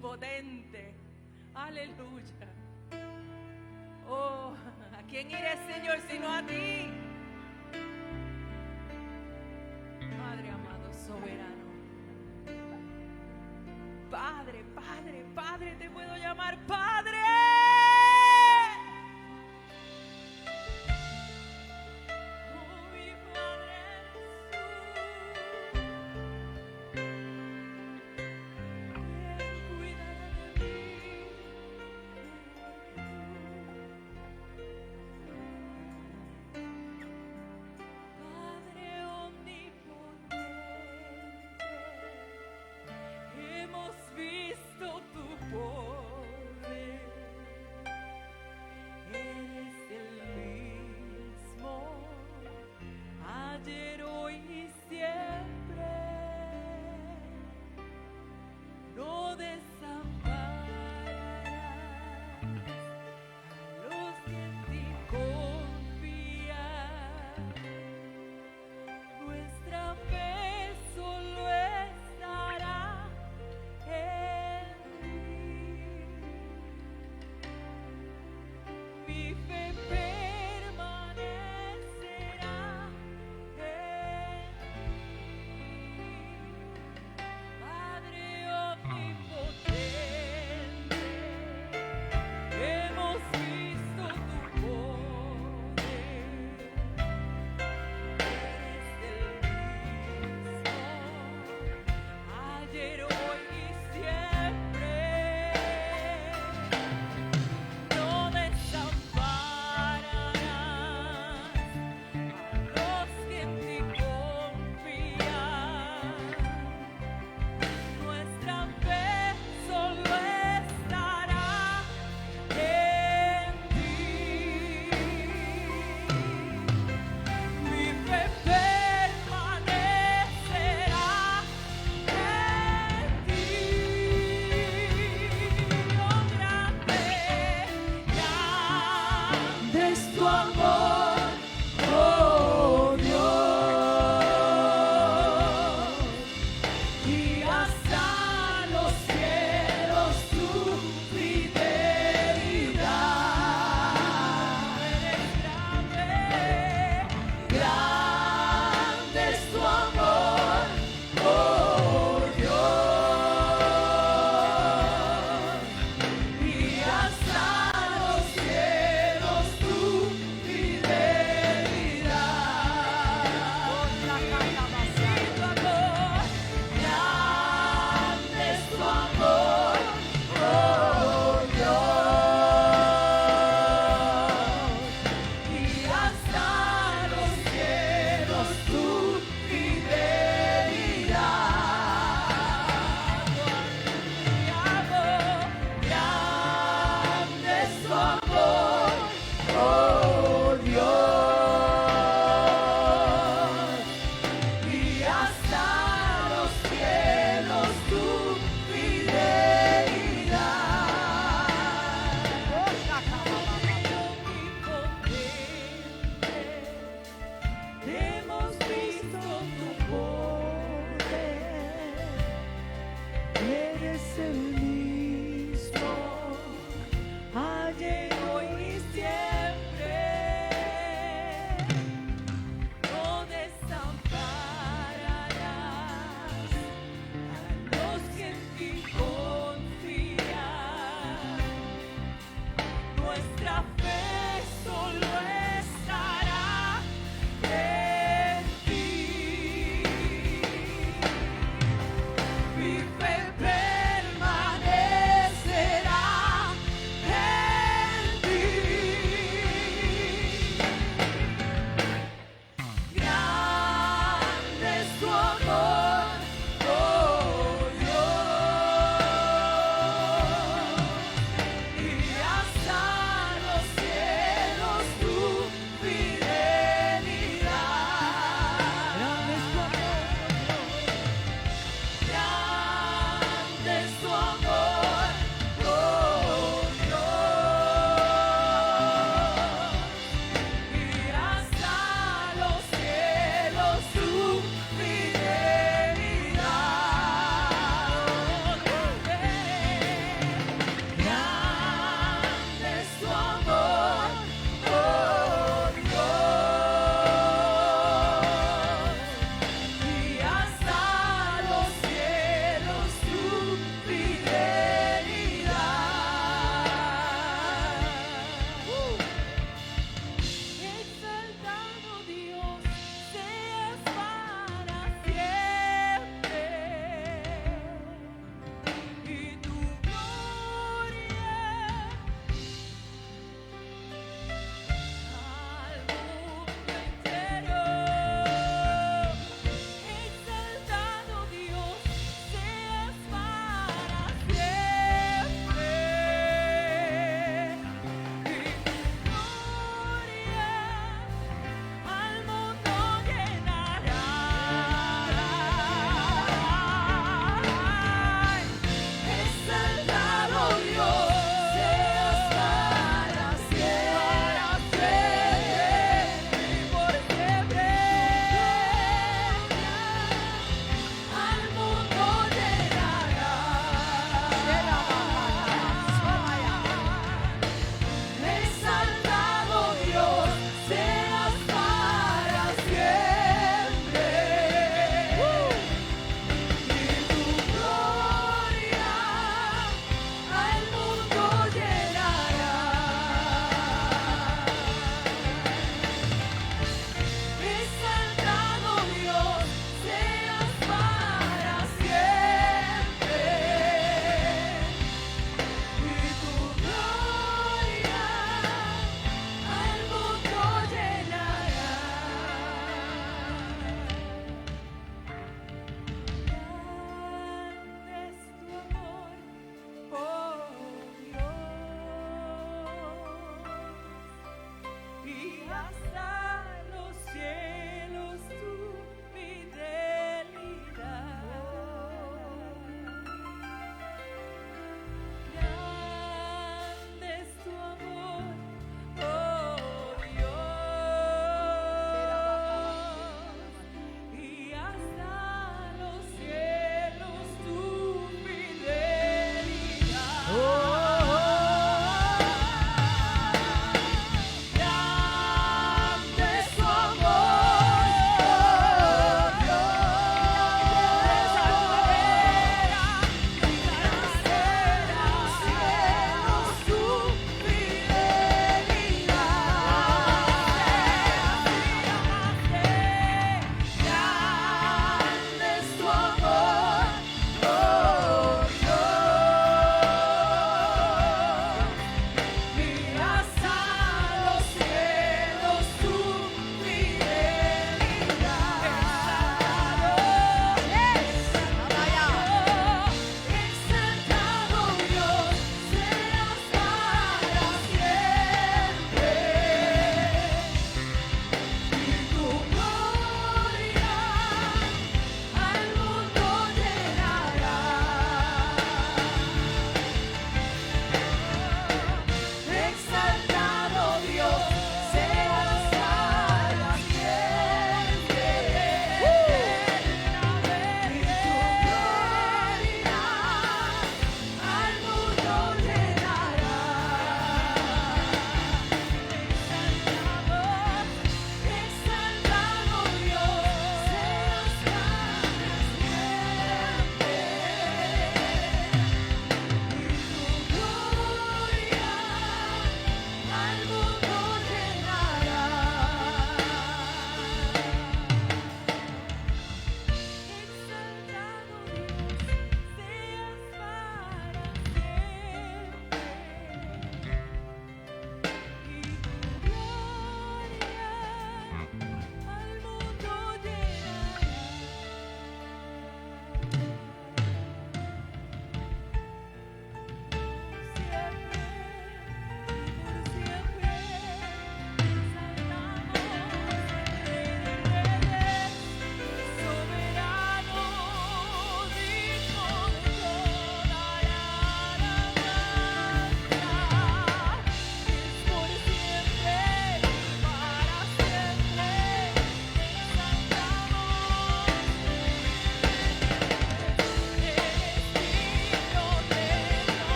omnipotente. Aleluya. Oh, ¿a quién iré, Señor, sino a ti? Padre amado, soberano. Padre, Padre, Padre, te puedo llamar Padre. Oh, mi Padre Jesús, ¿quién cuidará de mí? Padre omnipotente, hemos visto tu poder. Eres el mismo, ayer, hoy y siempre. No desampararás a los que en ti confían. Nuestra fe solo estará en ti. Mi fe permanecerá en ti. Padre omnipotente, hemos visto tu poder. Eres el mismo, ayer, hoy y siempre. No desampararás a los que en ti confían. Nuestra fe solo estará en ti. Mi fe permanecerá en ti. Oh, grande es tu amor, oh Dios, y hasta los cielos tu fidelidad. Eres grande es tu amor, oh Dios, y hasta los cielos tu fidelidad. Tu amor, grande es tu amor, oh Dios, y hasta los cielos tu fidelidad. Mi amor, grande es tu amor, oh Dios, y hasta los cielos tu fidelidad. Hemos visto tu poder. Eres el mismo, ayer, hoy y siempre. No desampararás a los que en ti confían. Nuestra fe solo estará en ti. Mi fe permanecerá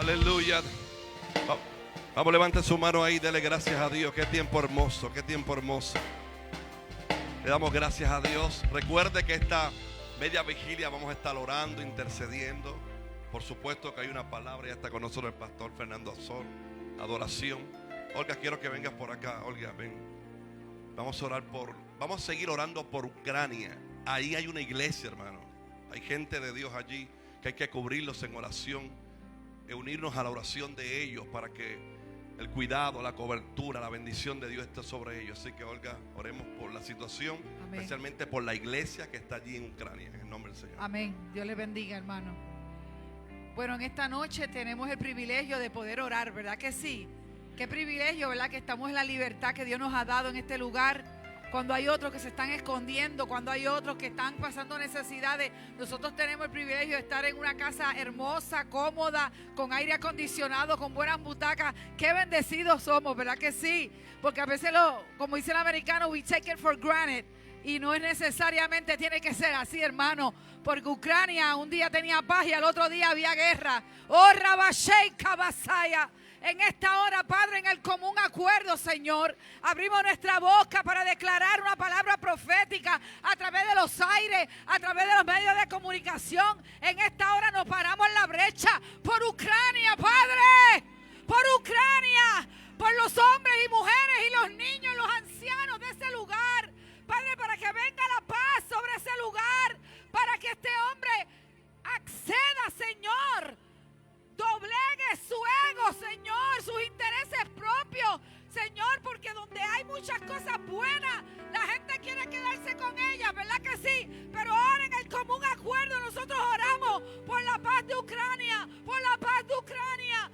Aleluya. Vamos, levante su mano ahí, dele gracias a Dios. Qué tiempo hermoso, qué tiempo hermoso. Le damos gracias a Dios. Recuerde que esta media vigilia vamos a estar orando, intercediendo. Por supuesto que hay una palabra, ya está con nosotros el pastor Fernando Azor. Adoración. Olga, quiero que vengas por acá. Olga, ven. Vamos a seguir orando por Ucrania. Ahí hay una iglesia, hermano. Hay gente de Dios allí que hay que cubrirlos en oración, unirnos a la oración de ellos para que el cuidado, la cobertura, la bendición de Dios esté sobre ellos. Así que, Olga, oremos por la situación. Amén. Especialmente por la iglesia que está allí en Ucrania, en el nombre del Señor. Amén. Dios le bendiga, hermano. Bueno, en esta noche tenemos el privilegio de poder orar, ¿verdad que sí? Qué privilegio, ¿verdad? Que estamos en la libertad que Dios nos ha dado en este lugar. Cuando hay otros que se están escondiendo, cuando hay otros que están pasando necesidades, nosotros tenemos el privilegio de estar en una casa hermosa, cómoda, con aire acondicionado, con buenas butacas. Qué bendecidos somos, ¿verdad que sí? Porque a veces, como dice el americano, we take it for granted. Y no es necesariamente tiene que ser así, hermano. Porque Ucrania un día tenía paz y al otro día había guerra. Oh, Rabashei Kabasaya. En esta hora, Padre, en el común acuerdo, Señor, abrimos nuestra boca para declarar una palabra profética a través de los aires, a través de los medios de comunicación. En esta hora nos paramos en la brecha por Ucrania, Padre, por Ucrania, por los hombres y mujeres y los niños y los ancianos de ese lugar. Padre, para que venga la paz sobre ese lugar, para que este hombre acceda, Señor, doblegue su ego, Señor, sus intereses propios, Señor, porque donde hay muchas cosas buenas, la gente quiere quedarse con ellas, ¿verdad que sí? Pero ahora en el común acuerdo nosotros oramos por la paz de Ucrania, por la paz de Ucrania,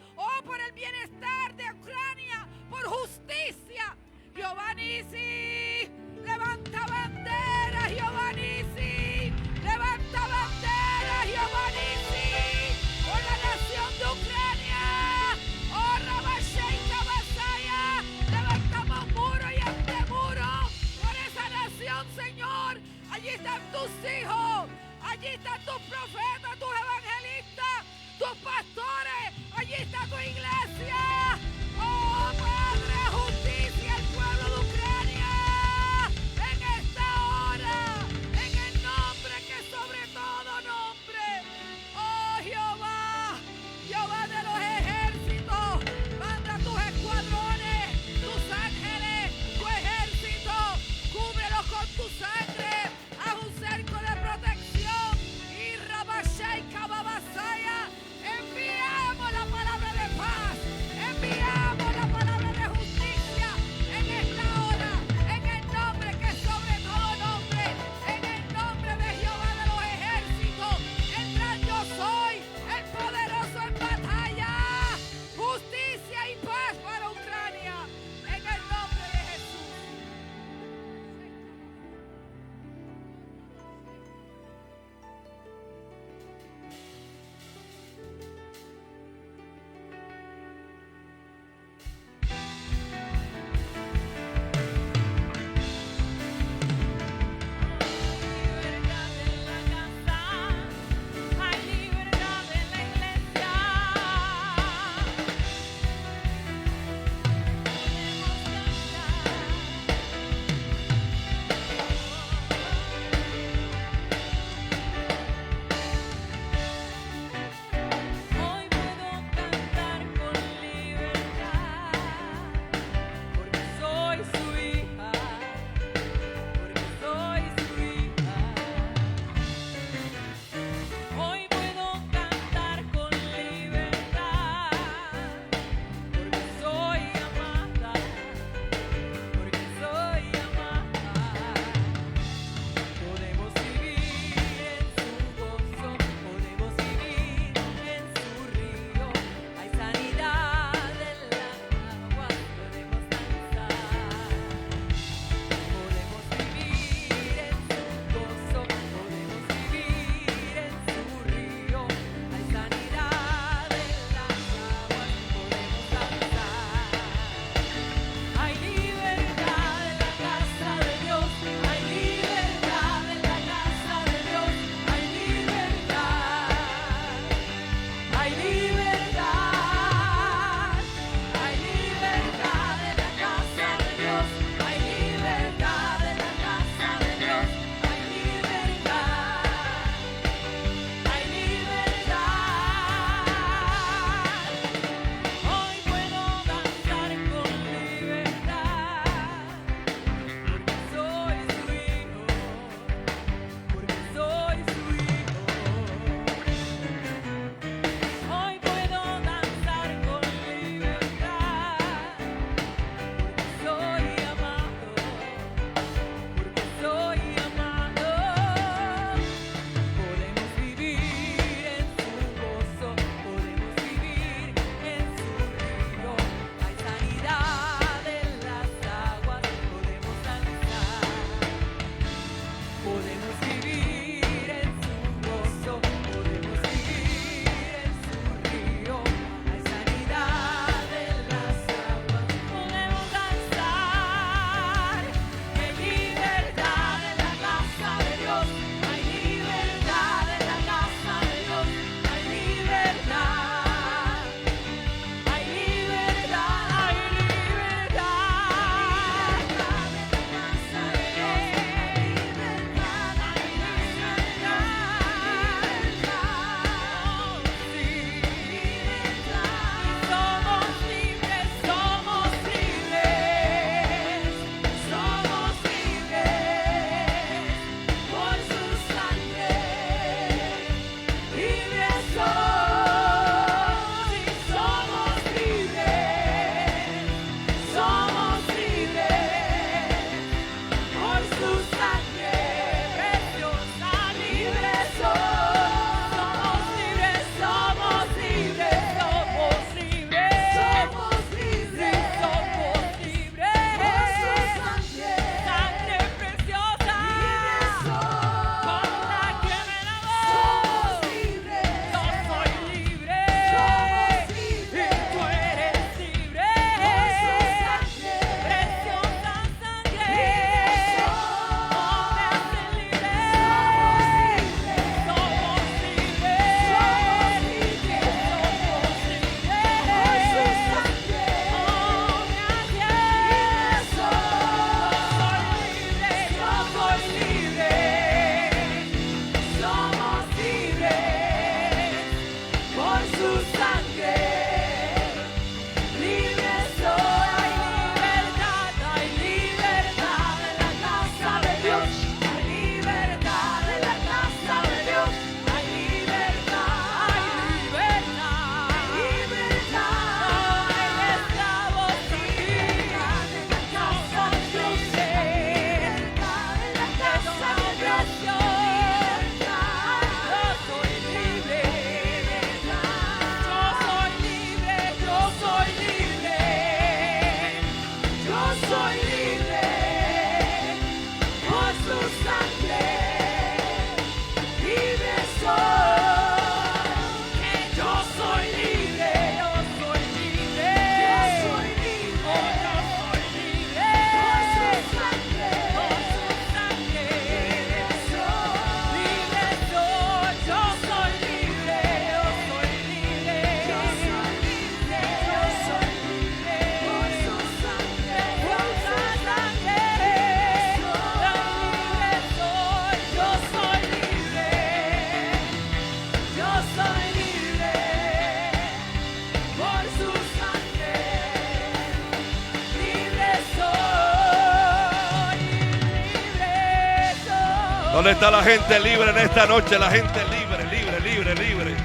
¿Dónde está la gente libre en esta noche? La gente libre, libre, libre, libre.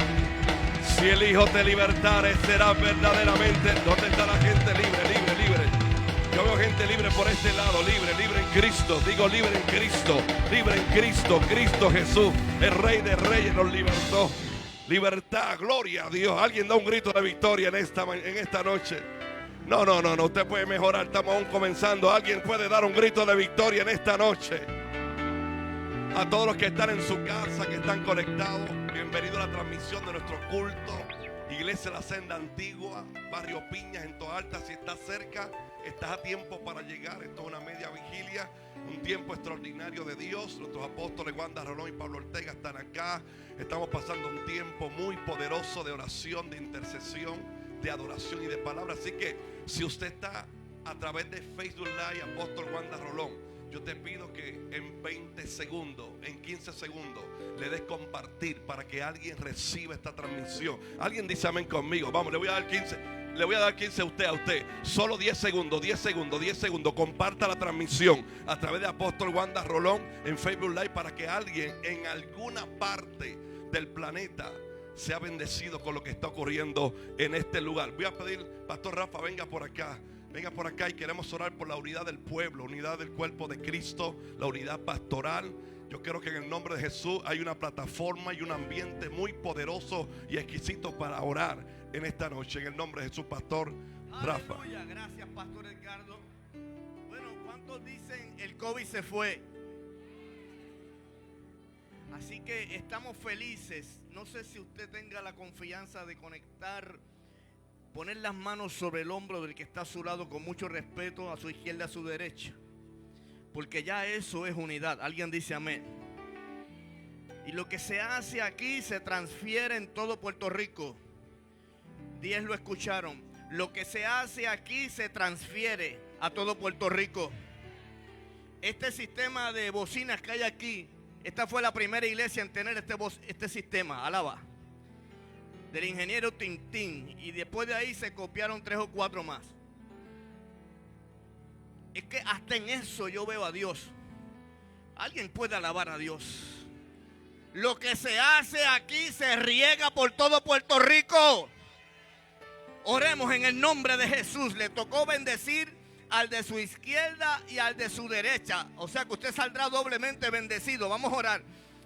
Si el Hijo te libertare, serás verdaderamente. ¿Dónde está la gente libre, libre, libre? Yo veo gente libre por este lado, libre, libre en Cristo. Digo libre en Cristo, libre en Cristo. Cristo Jesús, el Rey de Reyes, nos libertó. Libertad, gloria a Dios. Alguien da un grito de victoria en esta noche. No, usted puede mejorar, estamos aún comenzando. Alguien puede dar un grito de victoria en esta noche. A todos los que están en su casa, que están conectados, bienvenido a la transmisión de nuestro culto. Iglesia La Senda Antigua, Barrio Piñas, en Toa Alta. Si estás cerca, estás a tiempo para llegar. Esto es una media vigilia, un tiempo extraordinario de Dios. Nuestros apóstoles Wanda Rolón y Pablo Ortega están acá. Estamos pasando un tiempo muy poderoso de oración, de intercesión, de adoración y de palabra. Así que si usted está a través de Facebook Live, apóstol Wanda Rolón, yo te pido que en 20 segundos, en 15 segundos, le des compartir para que alguien reciba esta transmisión. Alguien dice amén conmigo. Vamos, le voy a dar 15 a usted. Solo 10 segundos. Comparta la transmisión a través de apóstol Wanda Rolón en Facebook Live para que alguien en alguna parte del planeta sea bendecido con lo que está ocurriendo en este lugar. Voy a pedir, Pastor Rafa, venga por acá y queremos orar por la unidad del pueblo, unidad del cuerpo de Cristo, la unidad pastoral. Yo creo que en el nombre de Jesús hay una plataforma y un ambiente muy poderoso y exquisito para orar en esta noche. En el nombre de Jesús, Pastor Rafa. Aleluya, gracias, Pastor Edgardo. Bueno, ¿cuántos dicen el COVID se fue? Así que estamos felices. No sé si usted tenga la confianza de conectar, poner las manos sobre el hombro del que está a su lado con mucho respeto, a su izquierda, a su derecha. Porque ya eso es unidad. Alguien dice amén. Y lo que se hace aquí se transfiere en todo Puerto Rico. 10 lo escucharon. Lo que se hace aquí se transfiere a todo Puerto Rico. Este sistema de bocinas que hay aquí, esta fue la primera iglesia en tener este sistema. Alaba. Del ingeniero Tintín. Y después de ahí se copiaron 3 o 4 más. Es que hasta en eso yo veo a Dios. Alguien puede alabar a Dios. Lo que se hace aquí se riega por todo Puerto Rico. Oremos en el nombre de Jesús. Le tocó bendecir al de su izquierda y al de su derecha. O sea que usted saldrá doblemente bendecido. Vamos a orar.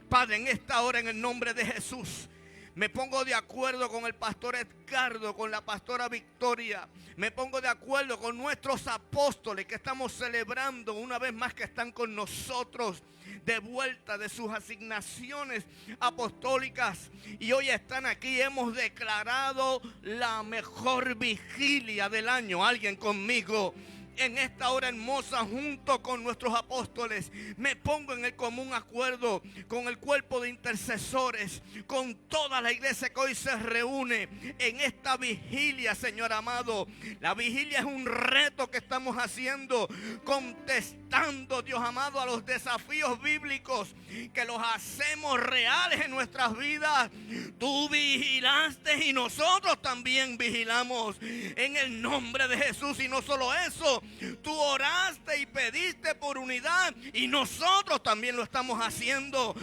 Padre, en esta hora, en el nombre de Jesús, me pongo de acuerdo con el pastor Edgardo, con la pastora Victoria. Me pongo de acuerdo con nuestros apóstoles que estamos celebrando una vez más que están con nosotros de vuelta de sus asignaciones apostólicas. Y hoy están aquí. Hemos declarado la mejor vigilia del año. Alguien conmigo. En esta hora hermosa, junto con nuestros apóstoles, me pongo en el común acuerdo con el cuerpo de intercesores, con toda la iglesia que hoy se reúne en esta vigilia, Señor amado. La vigilia es un reto que estamos haciendo, contestando, Dios amado, a los desafíos bíblicos que los hacemos reales en nuestras vidas. Tú vigilaste y nosotros también vigilamos en el nombre de Jesús. Y no solo eso, tú oraste y pediste por unidad y nosotros también lo estamos haciendo.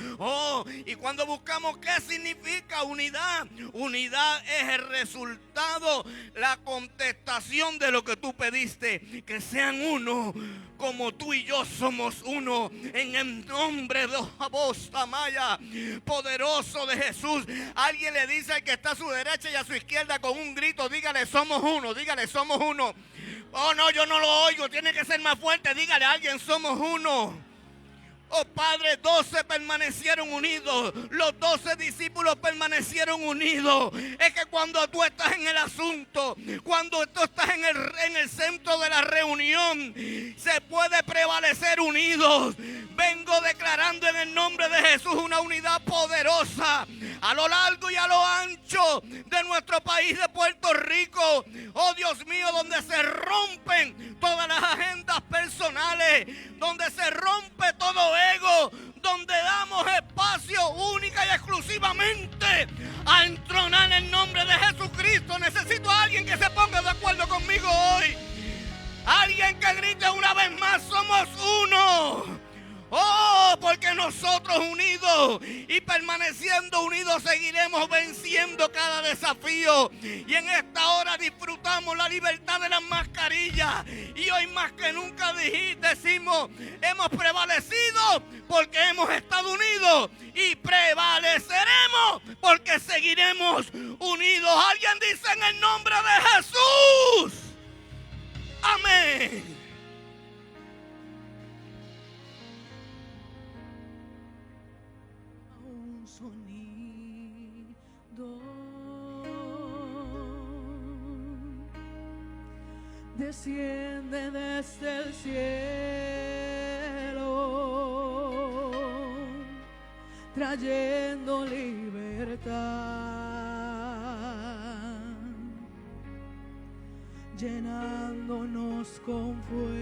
Y cuando buscamos qué significa unidad, unidad es el resultado, la contestación de lo que tú pediste, que sean uno como tú y yo somos uno, en el nombre de voz Tamaya, poderoso de Jesús. Alguien le dice al que está a su derecha y a su izquierda con un grito: dígale, somos uno, dígale, somos uno. Oh no, yo no lo oigo, tiene que ser más fuerte. Dígale a alguien, somos uno. Oh Padre, 12 permanecieron unidos. Los 12 discípulos permanecieron unidos. Es que cuando tú estás en el asunto, cuando tú estás en el centro de la reunión, se puede prevalecer unidos. Vengo declarando en el nombre de Jesús una unidad poderosa a lo largo y a lo ancho de nuestro país de Puerto Rico. Oh Dios mío, donde se rompen todas las agendas personales, donde se rompe todo ego, donde damos espacio única y exclusivamente a entronar en el nombre de Jesucristo. Necesito a alguien que se ponga de acuerdo conmigo hoy. Alguien que grite una vez más: somos uno. Oh, porque nosotros unidos y permaneciendo unidos seguiremos venciendo cada desafío. Y en esta hora disfrutamos la libertad de las mascarillas. Y hoy más que nunca decimos, hemos prevalecido porque hemos estado unidos. Y prevaleceremos porque seguiremos unidos. Alguien dice en el nombre de Jesús. Amén. Un sonido desciende desde el cielo, trayendo libertad, llenándonos con fuego.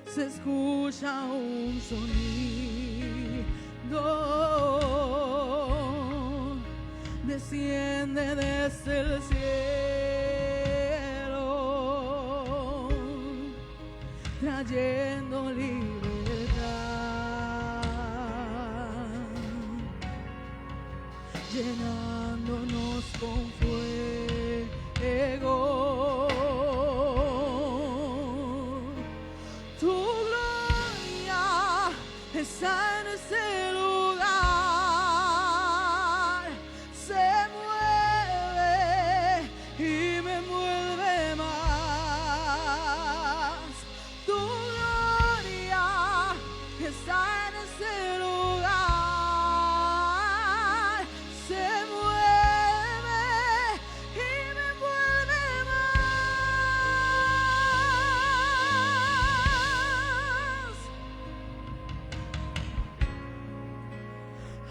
Se escucha un sonido, desciende desde el cielo, trayendo libertad, llenándonos con fuego. Tu gloria está en ese lugar, se mueve y me mueve más. Tu gloria está en ese lugar, se mueve y me mueve más.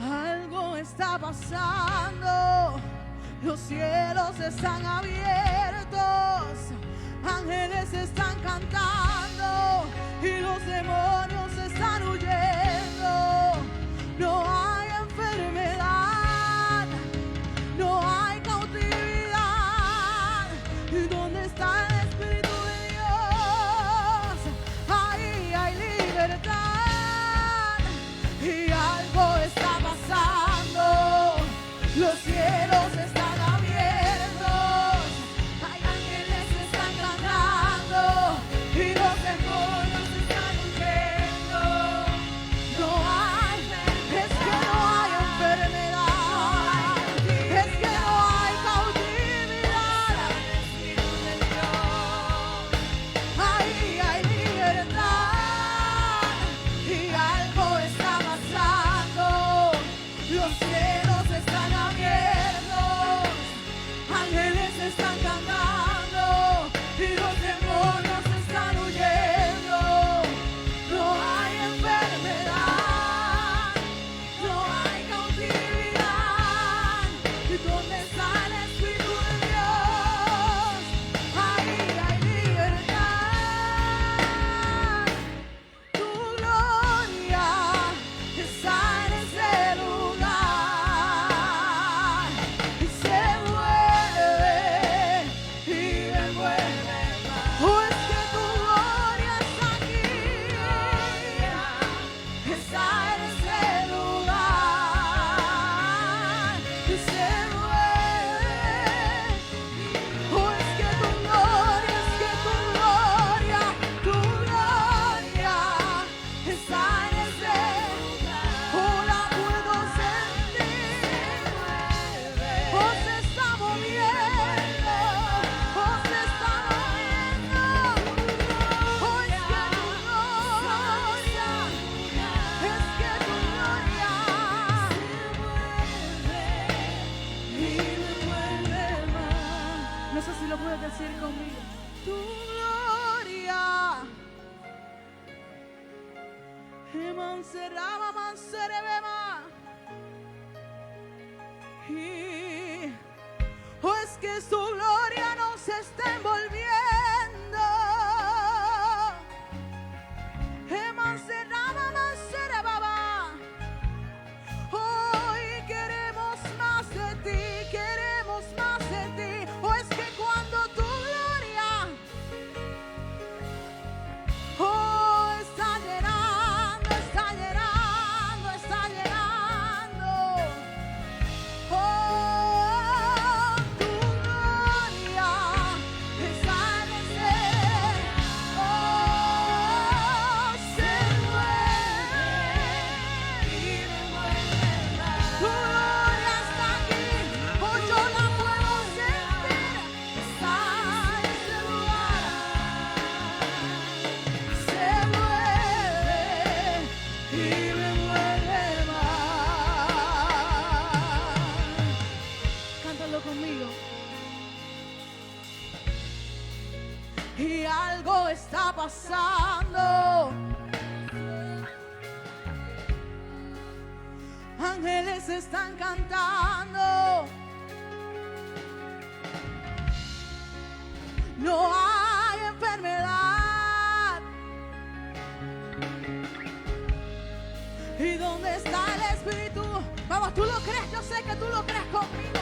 Algo está pasando, los cielos están abiertos, ángeles están cantando y los demonios están huyendo. No hay enfermedad, no hay cautividad. ¿Y dónde está el Espíritu de Dios? Ahí hay libertad. Y algo está pasando, los cielos están abiertos, hay ángeles que están cantando y los demonios están huyendo. No hay, es que no hay enfermedad, es que no hay cautividad. Ahí hay libertad y algo está pasando, los cielos están abiertos, ángeles están cantando y los demonios están huyendo. No hay enfermedad, no hay cautividad. ¿Y dónde está el Espíritu de Dios? Ahí hay libertad. Tu gloria está en ese lugar y se mueve y me mueve más. Oh, es que tu gloria está aquí, está en ese lugar y se mueve. Oh, es que tu gloria, es que tu gloria está en ese lugar. Oh, la puedo sentir, oh, se está moviendo, oh, se está moviendo. Oh, es que tu gloria, es que tu gloria y me mueve más. No sé si lo puedes decir conmigo. Tu gloria. Emanceraba, mancerebema. Y oh, es que su gloria nos está envolviendo. Emanceraba, mancerebaba. Hoy queremos más de ti, queremos más de ti. Oh, es que cuando tu gloria conmigo. Y algo está pasando. Ángeles están cantando. No hay enfermedad. ¿Y dónde está el Espíritu? Vamos, ¿tú lo crees? Yo sé que tú lo crees conmigo.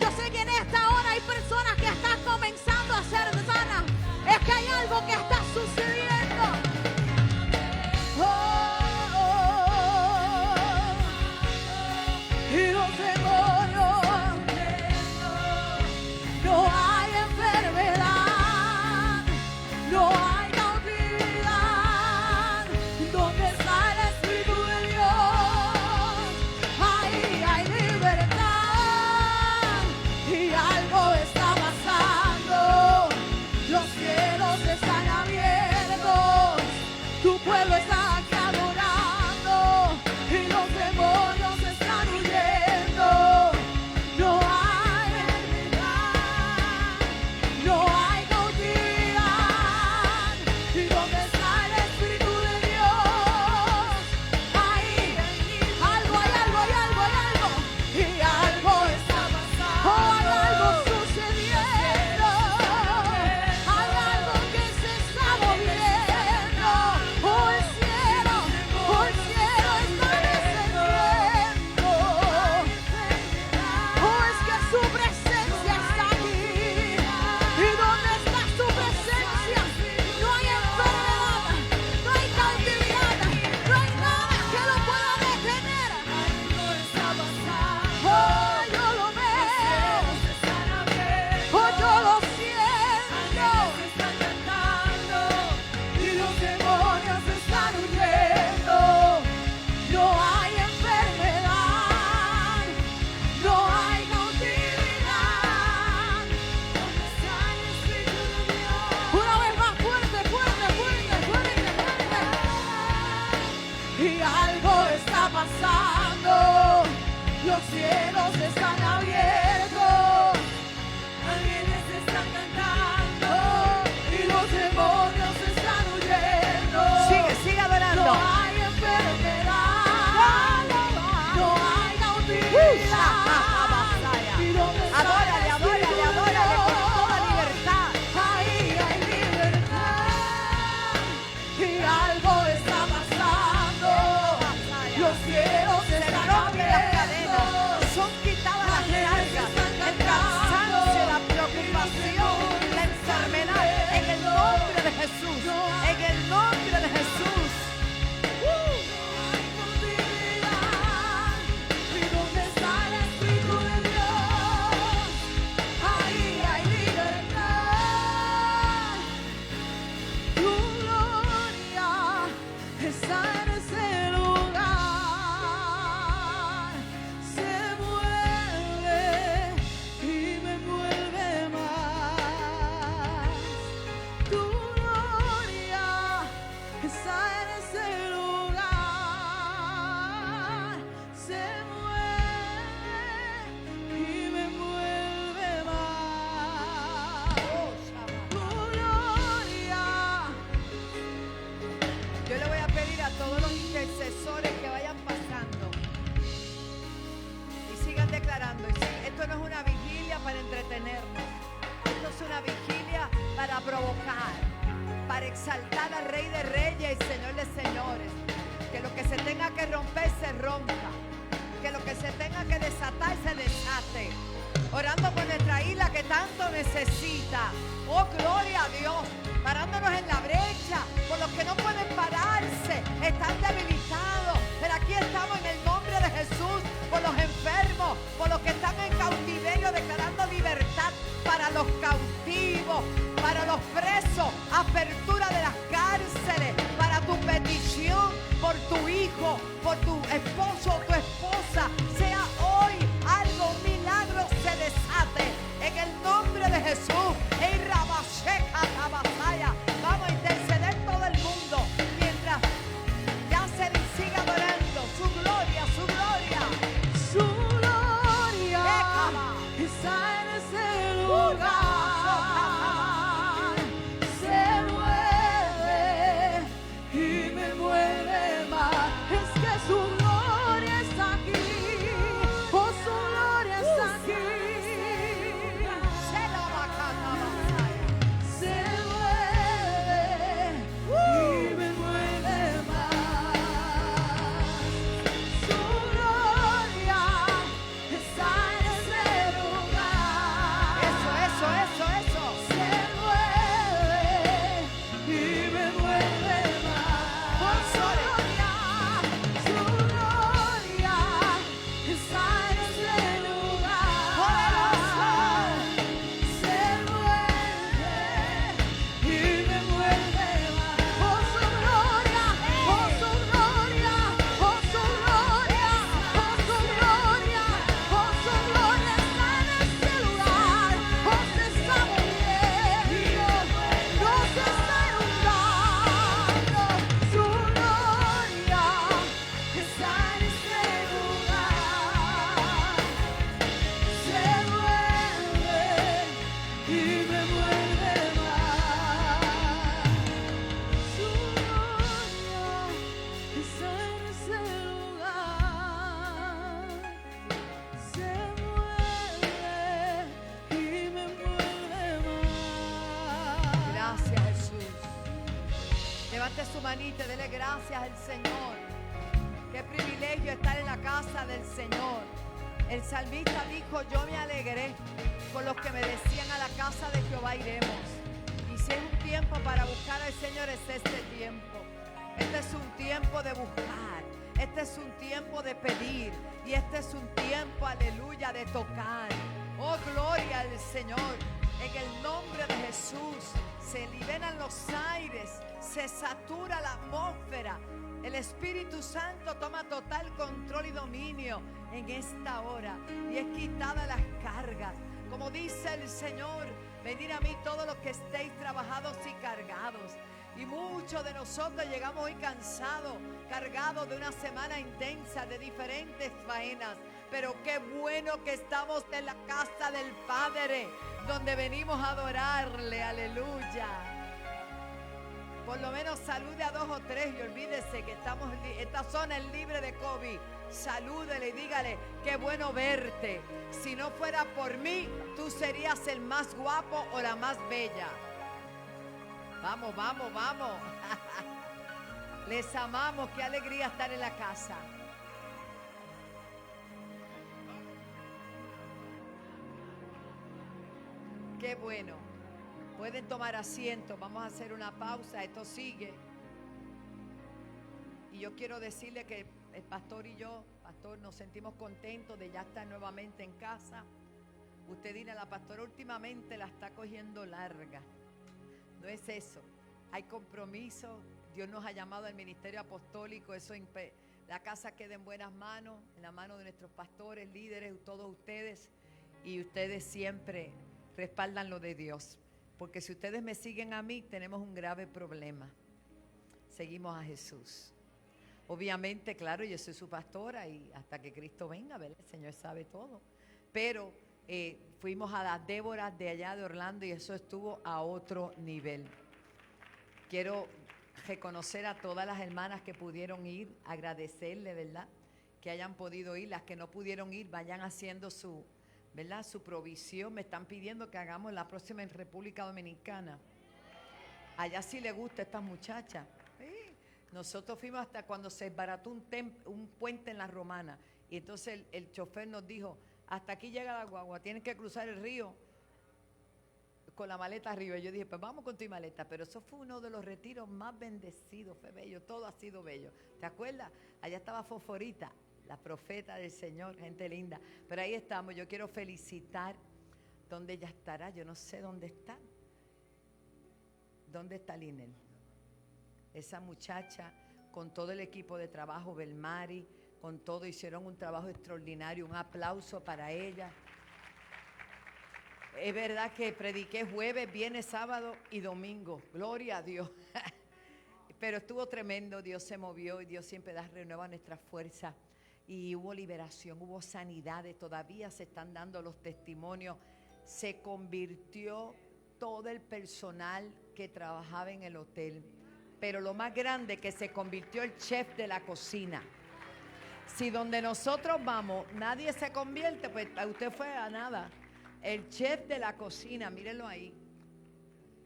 Yo sé que en esta hora hay personas que están comenzando a ser sanas. Es que hay algo que está sucediendo. Y los demonios, no hay enfermedad, no hay cautividad. ¿Dónde está el Espíritu de Dios? Ahí hay libertad. Y algo está pasando. Los cielos están abiertos. Tu pueblo está aquí adorando. Y los demonios están huyendo. No hay enfermedad, no hay cautividad. ¿Y dónde está el Espíritu de Dios? Ahí algo, hay algo, hay algo, hay algo. Y algo está pasando. Oh, hay algo sucediendo. Hay algo que se está moviendo. Oh, el cielo está descendiendo. Oh, es que su presencia está aquí. ¿Y dónde está su presencia? No hay enfermedad, no hay cautividad, no hay nada que lo pueda detener. Oh, yo lo veo. Oh, yo lo siento. Y los demonios están huyendo. No hay enfermedad, no hay cautividad. ¿Dónde está el Espíritu de Dios? Una vez más, fuerte, fuerte, fuerte, fuerte, fuerte. Y algo está pasando. Los cielos están abiertos. Ángeles están cantando. Y los demonios están huyendo. Sigue adorando. No hay enfermedad, no hay cautividad. ¿Y dónde está el Adórale, Espíritu de adórale con toda Dios? libertad. Ahí hay libertad. Y algo está pasando. Los cielos Se están rompen las cadenas, abiertos. son quitadas las cargas, el cansancio, la preocupación, la enfermedad, en el nombre de Jesús, en el nombre de Jesús. ¿Y dónde está el Espíritu de Dios? Ahí hay libertad. Tu gloria está en ese lugar. Se mueve y me envuelve más. Tu gloria está en ese lugar. Se mueve y me envuelve más. Tu gloria. Yo le voy a pedir a todos los intercesores que vayan pasando y sigan declarando. Esto no es una vigilia para entretenernos. Esto es una vigilia para provocar, para exaltar al Rey de Reyes y Señor de Señores. Que lo que se tenga que romper se rompa. Que lo que se tenga que desatar se desate. Orando por nuestra isla que tanto necesita. Oh, gloria a Dios. Parándonos en la brecha por los que no pueden pararse, están debilitados. Pero aquí estamos en el nombre de Jesús, por los enfermos, por los que están en cautiverio, declarando libertad para los cautivos, para los presos, apertura de las cárceles, para tu petición, por tu hijo, por tu esposo o tu esposa, sea hoy algo, un milagro se desate en el nombre de Jesús. Vamos a interceder todo el mundo mientras Yacel siga adorando su gloria, su gloria. Su gloria manita, dele gracias al Señor. Qué privilegio estar en la casa del Señor. El salmista dijo, yo me alegré con los que me decían, a la casa de Jehová iremos. Y si es un tiempo para buscar al Señor, es este tiempo. Este es un tiempo de buscar. Este es un tiempo de pedir. Y este es un tiempo, aleluya, de tocar. Oh, gloria al Señor. En el nombre de Jesús se liberan los aires, se satura la atmósfera. El Espíritu Santo toma total control y dominio en esta hora. Y es quitada las cargas. Como dice el Señor, venid a mí todos los que estéis trabajados y cargados. Y muchos de nosotros llegamos hoy cansados, cargados de una semana intensa, de diferentes faenas. Pero qué bueno que estamos en la casa del Padre, donde venimos a adorarle, aleluya. Por lo menos salude a 2 o 3 y olvídese que esta zona es libre de COVID. Salúdele y dígale, qué bueno verte. Si no fuera por mí, tú serías el más guapo o la más bella. Vamos, vamos, vamos. Les amamos, qué alegría estar en la casa. Qué bueno. Pueden tomar asiento, vamos a hacer una pausa, esto sigue. Y yo quiero decirle que el pastor y yo, pastor, nos sentimos contentos de ya estar nuevamente en casa. Usted dirá, la pastora últimamente la está cogiendo larga. No es eso, hay compromiso. Dios nos ha llamado al ministerio apostólico, la casa queda en buenas manos, en la mano de nuestros pastores, líderes, todos ustedes. Y ustedes siempre respaldan lo de Dios. Porque si ustedes me siguen a mí, tenemos un grave problema. Seguimos a Jesús. Obviamente, claro, yo soy su pastora y hasta que Cristo venga, ¿verdad? El Señor sabe todo. Pero fuimos a las Déboras de allá de Orlando y eso estuvo a otro nivel. Quiero reconocer a todas las hermanas que pudieron ir, agradecerle, ¿verdad? Que hayan podido ir. Las que no pudieron ir, vayan haciendo su, ¿verdad?, su provisión. Me están pidiendo que hagamos la próxima en República Dominicana. Allá sí le gusta a estas muchachas. Sí. Nosotros fuimos hasta cuando se desbarató un puente en la Romana. Y entonces el chofer nos dijo, hasta aquí llega la guagua, tienen que cruzar el río con la maleta arriba. Y yo dije, pues vamos con tu maleta. Pero eso fue uno de los retiros más bendecidos, fue bello, todo ha sido bello. ¿Te acuerdas? Allá estaba Fosforita, la profeta del Señor, gente linda. Pero ahí estamos, yo quiero felicitar. ¿Dónde ella estará? Yo no sé dónde está. ¿Dónde está Linel? Esa muchacha, con todo el equipo de trabajo, Belmari, con todo, hicieron un trabajo extraordinario. Un aplauso para ella. Es verdad que prediqué jueves, viernes, sábado y domingo. Gloria a Dios. Pero estuvo tremendo, Dios se movió y Dios siempre renueva nuestras fuerzas. Y hubo liberación, hubo sanidades, todavía se están dando los testimonios. Se convirtió todo el personal que trabajaba en el hotel. Pero lo más grande, que se convirtió el chef de la cocina. Si donde nosotros vamos nadie se convierte, pues usted fue a nada. El chef de la cocina, mírenlo ahí.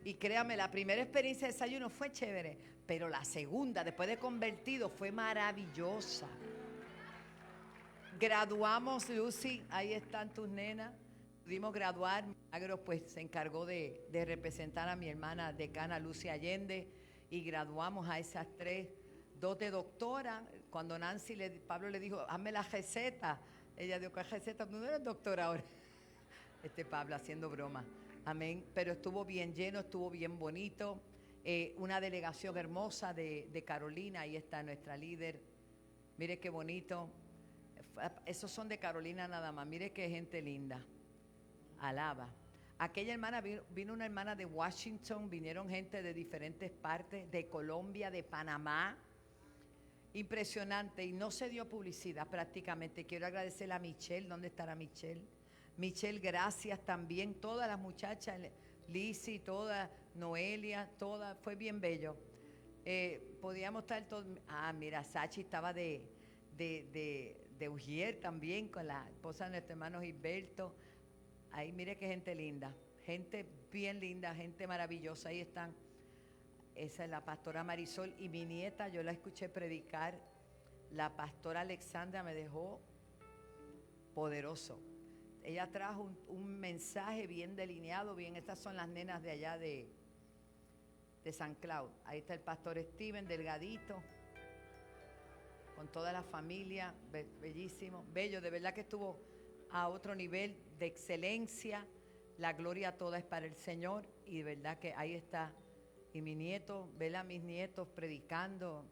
Y créame, la primera experiencia de desayuno fue chévere, pero la segunda, después de convertido, fue maravillosa. Graduamos, Lucy, ahí están tus nenas. Pudimos graduar. Milagros pues se encargó de representar a mi hermana decana Lucy Allende. Y graduamos a esas 3, 2 de doctora. Cuando Pablo le dijo, hazme la receta. Ella dijo, ¿qué receta? Tú no eres doctora ahora. Pablo haciendo broma. Amén. Pero estuvo bien lleno, estuvo bien bonito. Una delegación hermosa de Carolina. Ahí está nuestra líder. Mire qué bonito. Esos son de Carolina nada más. Mire qué gente linda. Alaba. Aquella hermana, vino una hermana de Washington, vinieron gente de diferentes partes, de Colombia, de Panamá. Impresionante. Y no se dio publicidad prácticamente. Quiero agradecerle a Michelle. ¿Dónde estará Michelle? Michelle, gracias también. Todas las muchachas, Lizzy, todas, Noelia, todas. Fue bien bello. Podíamos estar todos. Mira, Sachi estaba de Ujier también, con la esposa de nuestro hermano Gilberto. Ahí, mire qué gente linda. Gente bien linda, gente maravillosa. Ahí están. esa es la pastora Marisol, y mi nieta, yo la escuché predicar, la pastora Alexandra me dejó poderoso. Ella trajo un mensaje bien delineado, bien, estas son las nenas de allá de San Cloud. Ahí está el pastor Steven, delgadito, con toda la familia, bellísimo, bello, de verdad que estuvo a otro nivel de excelencia. La gloria toda es para el Señor, y de verdad que ahí está. Y mi nieto, vela a mis nietos predicando,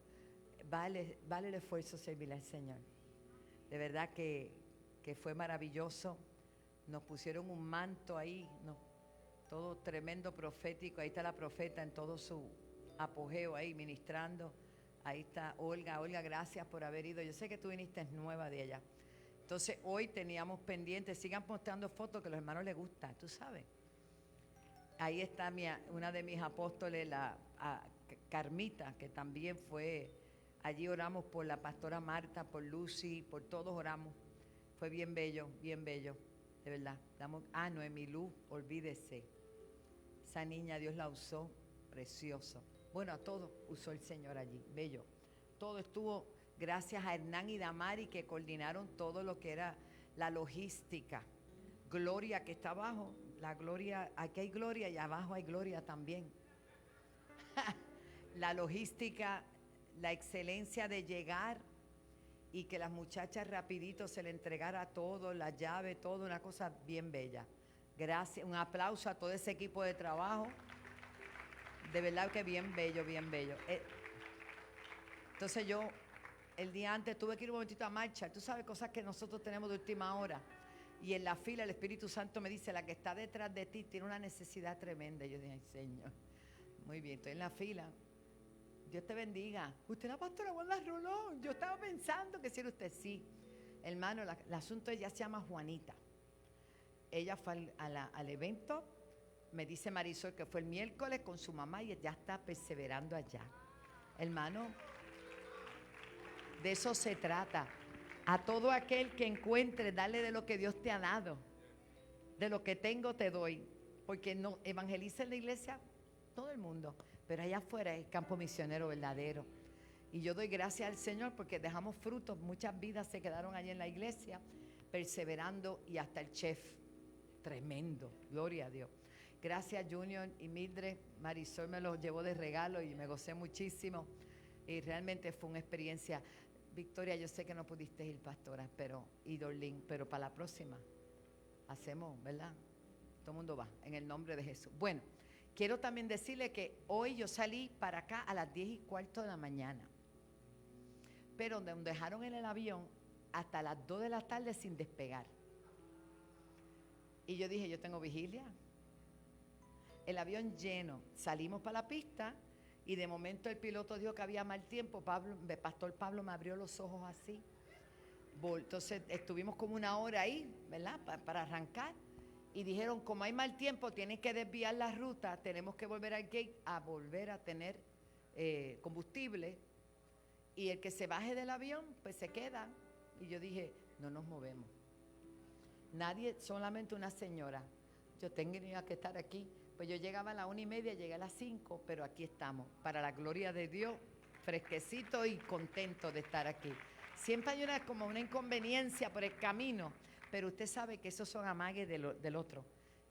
vale el esfuerzo servirle al Señor. De verdad que fue maravilloso. Nos pusieron un manto ahí, todo tremendo profético. Ahí está la profeta en todo su apogeo ahí ministrando. Ahí está Olga. Olga, gracias por haber ido. Yo sé que tú viniste nueva de allá. Entonces hoy teníamos pendientes, sigan mostrando fotos que a los hermanos les gusta, tú sabes. Ahí está una de mis apóstoles, Carmita, que también fue, allí oramos por la pastora Marta, por Lucy, por todos oramos. Fue bien bello, de verdad. Noemí Luz, olvídese. Esa niña Dios la usó, precioso. Bueno, a todos usó el Señor allí, bello. Todo estuvo gracias a Hernán y Damari, que coordinaron todo lo que era la logística. Gloria que está abajo, la gloria, aquí hay gloria y abajo hay gloria también. La logística, la excelencia de llegar y que las muchachas rapidito se le entregara todo, la llave, todo, una cosa bien bella. Gracias, un aplauso a todo ese equipo de trabajo. De verdad que bien bello, bien bello. Entonces yo, el día antes, tuve que ir un momentito a marcha. Tú sabes, cosas que nosotros tenemos de última hora. Y en la fila el Espíritu Santo me dice, la que está detrás de ti tiene una necesidad tremenda. Y yo dije, ay, Señor, muy bien, estoy en la fila. Dios te bendiga. Usted es la pastora Wanda Rolón. Yo estaba pensando que si era usted. Sí, hermano, el asunto ella se llama Juanita. Ella fue al evento, me dice Marisol que fue el miércoles con su mamá y ya está perseverando allá. Hermano, de eso se trata. A todo aquel que encuentre, dale de lo que Dios te ha dado. De lo que tengo te doy. Porque no evangeliza en la iglesia todo el mundo, pero allá afuera es campo misionero verdadero. Y yo doy gracias al Señor porque dejamos frutos. Muchas vidas se quedaron allí en la iglesia perseverando, y hasta el chef. Tremendo, gloria a Dios. Gracias Junior y Mildred. Marisol me los llevó de regalo y me gocé muchísimo. Y realmente fue una experiencia. Victoria, yo sé que no pudiste ir, pastora, y Dorlín, pero para la próxima hacemos, ¿verdad? Todo el mundo va, en el nombre de Jesús. Bueno, quiero también decirle que hoy yo salí para acá a las 10:15 de la mañana, pero donde dejaron en el avión hasta las 2 de la tarde sin despegar. Y yo dije, yo tengo vigilia. El avión lleno, salimos para la pista. Y de momento el piloto dijo que había mal tiempo. Pastor Pablo me abrió los ojos así. Entonces estuvimos como una hora ahí, ¿verdad? Para arrancar. Y dijeron, como hay mal tiempo, tienen que desviar la ruta. Tenemos que volver al gate a volver a tener combustible. Y el que se baje del avión, pues se queda. Y yo dije, no nos movemos. Nadie, solamente una señora. Yo tenía que estar aquí. Pues yo llegaba a las 1:30, llegué a las 5, pero aquí estamos, para la gloria de Dios, fresquecito y contento de estar aquí. Siempre hay como una inconveniencia por el camino, pero usted sabe que esos son amagues del otro,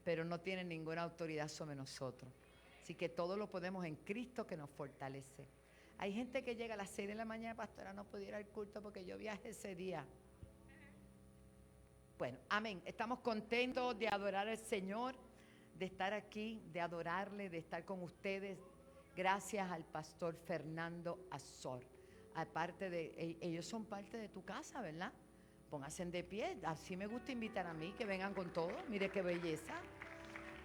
pero no tienen ninguna autoridad sobre nosotros. Así que todo lo podemos en Cristo que nos fortalece. Hay gente que llega a las 6 de la mañana, pastora, no pudiera ir al culto porque yo viajé ese día. Bueno, amén. Estamos contentos de adorar al Señor, de estar aquí, de adorarle, de estar con ustedes. Gracias al pastor Fernando Azor. Aparte de, ellos son parte de tu casa, ¿verdad? Pónganse de pie. Así me gusta invitar a mí, que vengan con todos. Mire qué belleza.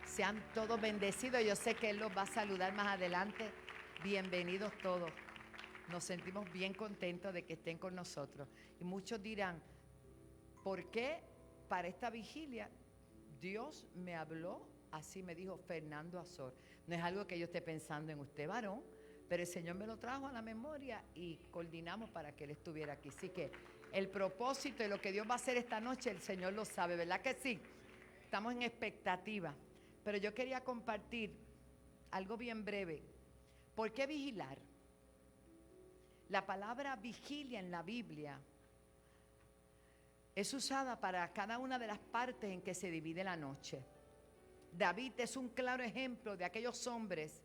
Sean todos bendecidos. Yo sé que Él los va a saludar más adelante. Bienvenidos todos. Nos sentimos bien contentos de que estén con nosotros. Y muchos dirán, ¿por qué para esta vigilia Dios me habló? Así me dijo Fernando Azor. No es algo que yo esté pensando en usted, varón, pero el Señor me lo trajo a la memoria y coordinamos para que Él estuviera aquí. Así que el propósito y lo que Dios va a hacer esta noche, el Señor lo sabe, ¿verdad que sí? Estamos en expectativa. Pero yo quería compartir algo bien breve, ¿Por qué vigilar? La palabra vigilia en la Biblia es usada para cada una de las partes en que se divide la noche. David es un claro ejemplo de aquellos hombres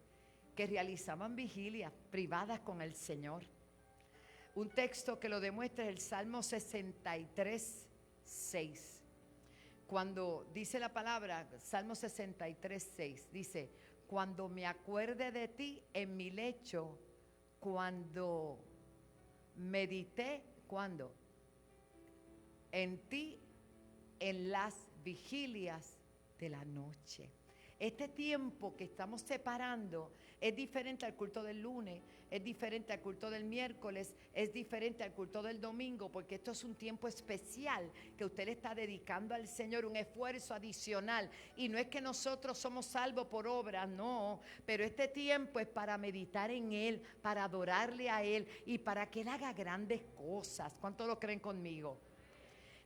que realizaban vigilias privadas con el Señor. Un texto que lo demuestra es el Salmo 63, 6. Cuando dice la palabra, Salmo 63, 6, dice: cuando me acuerde de ti en mi lecho, cuando medité, ¿cuándo? En ti en las vigilias de la noche. Este tiempo que estamos separando es diferente al culto del lunes, es diferente al culto del miércoles, es diferente al culto del domingo, porque esto es un tiempo especial que usted le está dedicando al Señor, un esfuerzo adicional. Y no es que nosotros somos salvos por obra, no, pero este tiempo es para meditar en Él, para adorarle a Él y para que Él haga grandes cosas. ¿Cuántos lo creen conmigo?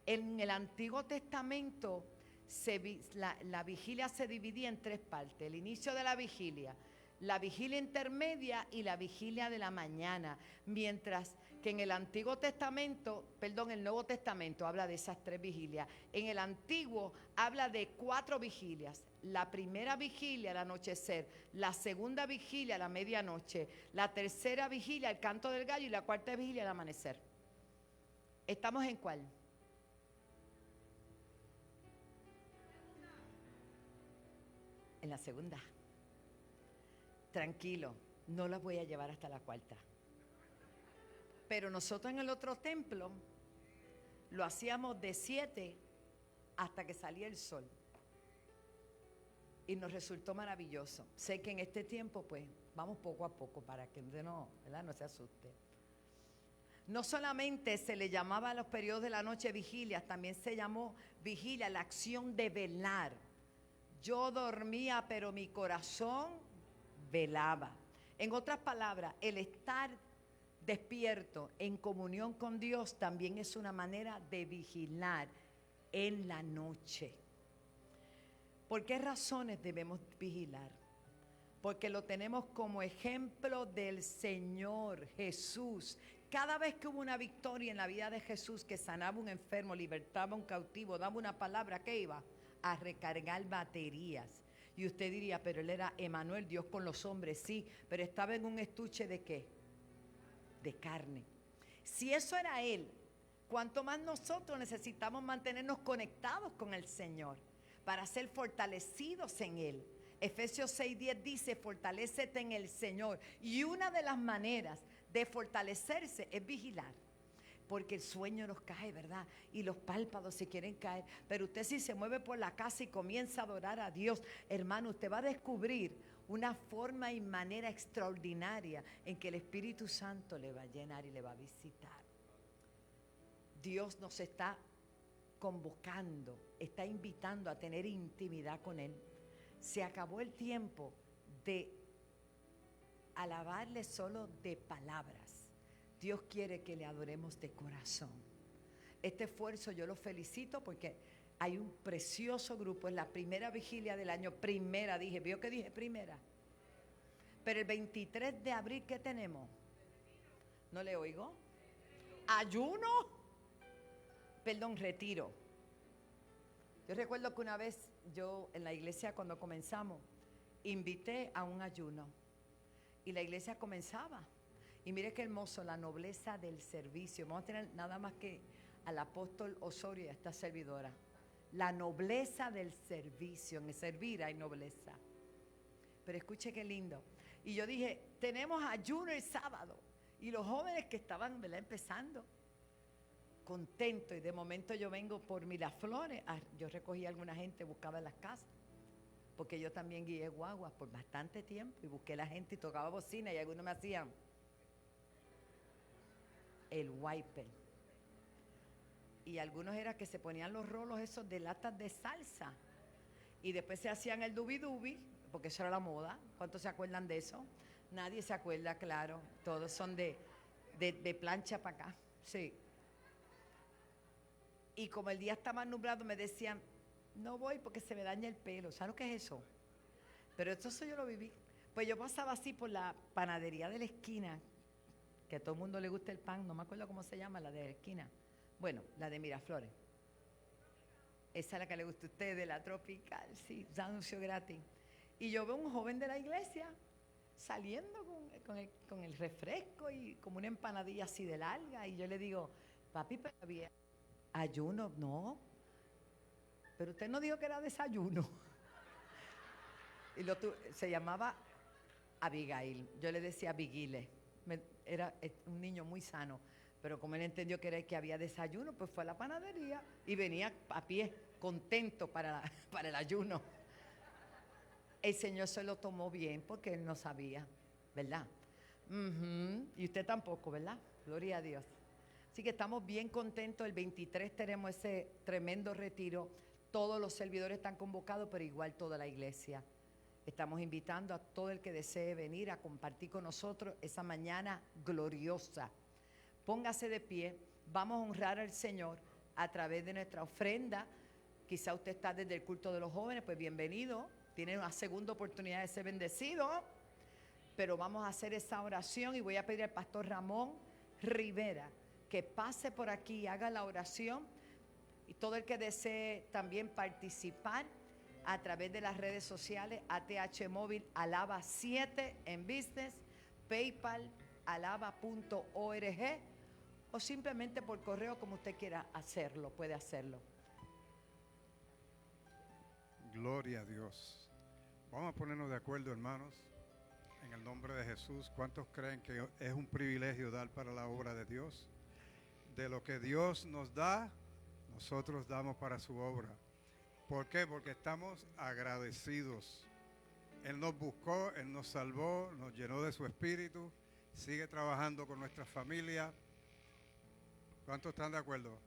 En el Antiguo Testamento la vigilia se dividía en tres partes: el inicio de la vigilia intermedia y la vigilia de la mañana. Mientras que en el el Nuevo Testamento habla de esas tres vigilias. En el Antiguo habla de 4 vigilias: la primera vigilia al anochecer, la segunda vigilia a la medianoche, la tercera vigilia al canto del gallo y la cuarta vigilia al amanecer. ¿Estamos en cuál? En la segunda. Tranquilo, no las voy a llevar hasta la cuarta. Pero nosotros en el otro templo lo hacíamos de 7 hasta que salía el sol. Y nos resultó maravilloso. Sé que en este tiempo pues vamos poco a poco para que usted no se asuste. No solamente se le llamaba a los periodos de la noche vigilias, también se llamó vigilia, la acción de velar. Yo dormía, pero mi corazón velaba. En otras palabras, el estar despierto en comunión con Dios también es una manera de vigilar en la noche. ¿Por qué razones debemos vigilar? Porque lo tenemos como ejemplo del Señor Jesús. Cada vez que hubo una victoria en la vida de Jesús, que sanaba un enfermo, libertaba un cautivo, daba una palabra, ¿qué iba? A recargar baterías. Y usted diría, pero él era Emanuel, Dios con los hombres, sí, pero estaba en un estuche ¿de qué? De carne. Si eso era él, ¿cuánto más nosotros necesitamos mantenernos conectados con el Señor para ser fortalecidos en él? Efesios 6:10 dice: fortalécete en el Señor. Y una de las maneras de fortalecerse es vigilar. Porque el sueño nos cae, ¿verdad? Y los párpados se quieren caer. Pero usted, si se mueve por la casa y comienza a adorar a Dios, hermano, usted va a descubrir una forma y manera extraordinaria en que el Espíritu Santo le va a llenar y le va a visitar. Dios nos está convocando, está invitando a tener intimidad con Él. Se acabó el tiempo de alabarle solo de palabras. Dios quiere que le adoremos de corazón. Este esfuerzo yo lo felicito porque hay un precioso grupo. Es la primera vigilia del año. Primera, dije, ¿vio que dije primera? Pero el 23 de abril, ¿qué tenemos? ¿No le oigo? ¿Ayuno? Perdón, retiro. Yo recuerdo que una vez yo en la iglesia, cuando comenzamos, invité a un ayuno. Y la iglesia comenzaba. Y mire qué hermoso, la nobleza del servicio. Vamos a tener nada más que al apóstol Osorio y a esta servidora. La nobleza del servicio. En el servir hay nobleza. Pero escuche qué lindo. Y yo dije, tenemos ayuno el sábado. Y los jóvenes que estaban, ¿verdad?, empezando, contentos. Y de momento yo vengo por Miraflores. Yo recogí a alguna gente, buscaba en las casas. Porque yo también guié guaguas por bastante tiempo. Y busqué a la gente y tocaba bocina. Y algunos me hacían el wiper. Y algunos era que se ponían los rolos esos de latas de salsa. Y después se hacían el dubi-dubi, porque eso era la moda. ¿Cuántos se acuerdan de eso? Nadie se acuerda, claro. Todos son de plancha para acá. Sí. Y como el día estaba nublado, me decían, no voy porque se me daña el pelo. ¿Sabes lo que es eso? Pero eso yo lo viví. Pues yo pasaba así por la panadería de la esquina, que a todo el mundo le gusta el pan, no me acuerdo cómo se llama, la de la esquina. Bueno, la de Miraflores. Esa es la que le gusta a usted, de la Tropical, sí, anuncio gratis. Y yo veo un joven de la iglesia saliendo con el refresco y como una empanadilla así de larga. Y yo le digo, papi, pero había ayuno. No, pero usted no dijo que era desayuno. Y se llamaba Abigail. Yo le decía Abigile. Era un niño muy sano. Pero como él entendió que era que había desayuno, pues fue a la panadería y venía a pie, contento para el ayuno. El Señor se lo tomó bien porque Él no sabía, ¿verdad? Y usted tampoco, ¿verdad? Gloria a Dios. Así que estamos bien contentos. El 23 tenemos ese tremendo retiro. Todos los servidores están convocados, pero igual toda la iglesia. Estamos invitando a todo el que desee venir a compartir con nosotros esa mañana gloriosa. Póngase de pie, vamos a honrar al Señor a través de nuestra ofrenda. Quizá usted está desde el culto de los jóvenes, pues bienvenido. Tiene una segunda oportunidad de ser bendecido. Pero vamos a hacer esa oración y voy a pedir al pastor Ramón Rivera que pase por aquí y haga la oración. Y todo el que desee también participar a través de las redes sociales, ATH Móvil, Alaba 7 en Business, PayPal, alaba.org o simplemente por correo, como usted quiera hacerlo, puede hacerlo. Gloria a Dios. Vamos a ponernos de acuerdo, hermanos, en el nombre de Jesús. ¿Cuántos creen que es un privilegio dar para la obra de Dios? De lo que Dios nos da, nosotros damos para su obra. ¿Por qué? Porque estamos agradecidos. Él nos buscó, Él nos salvó, nos llenó de su espíritu, sigue trabajando con nuestra familia. ¿Cuántos están de acuerdo?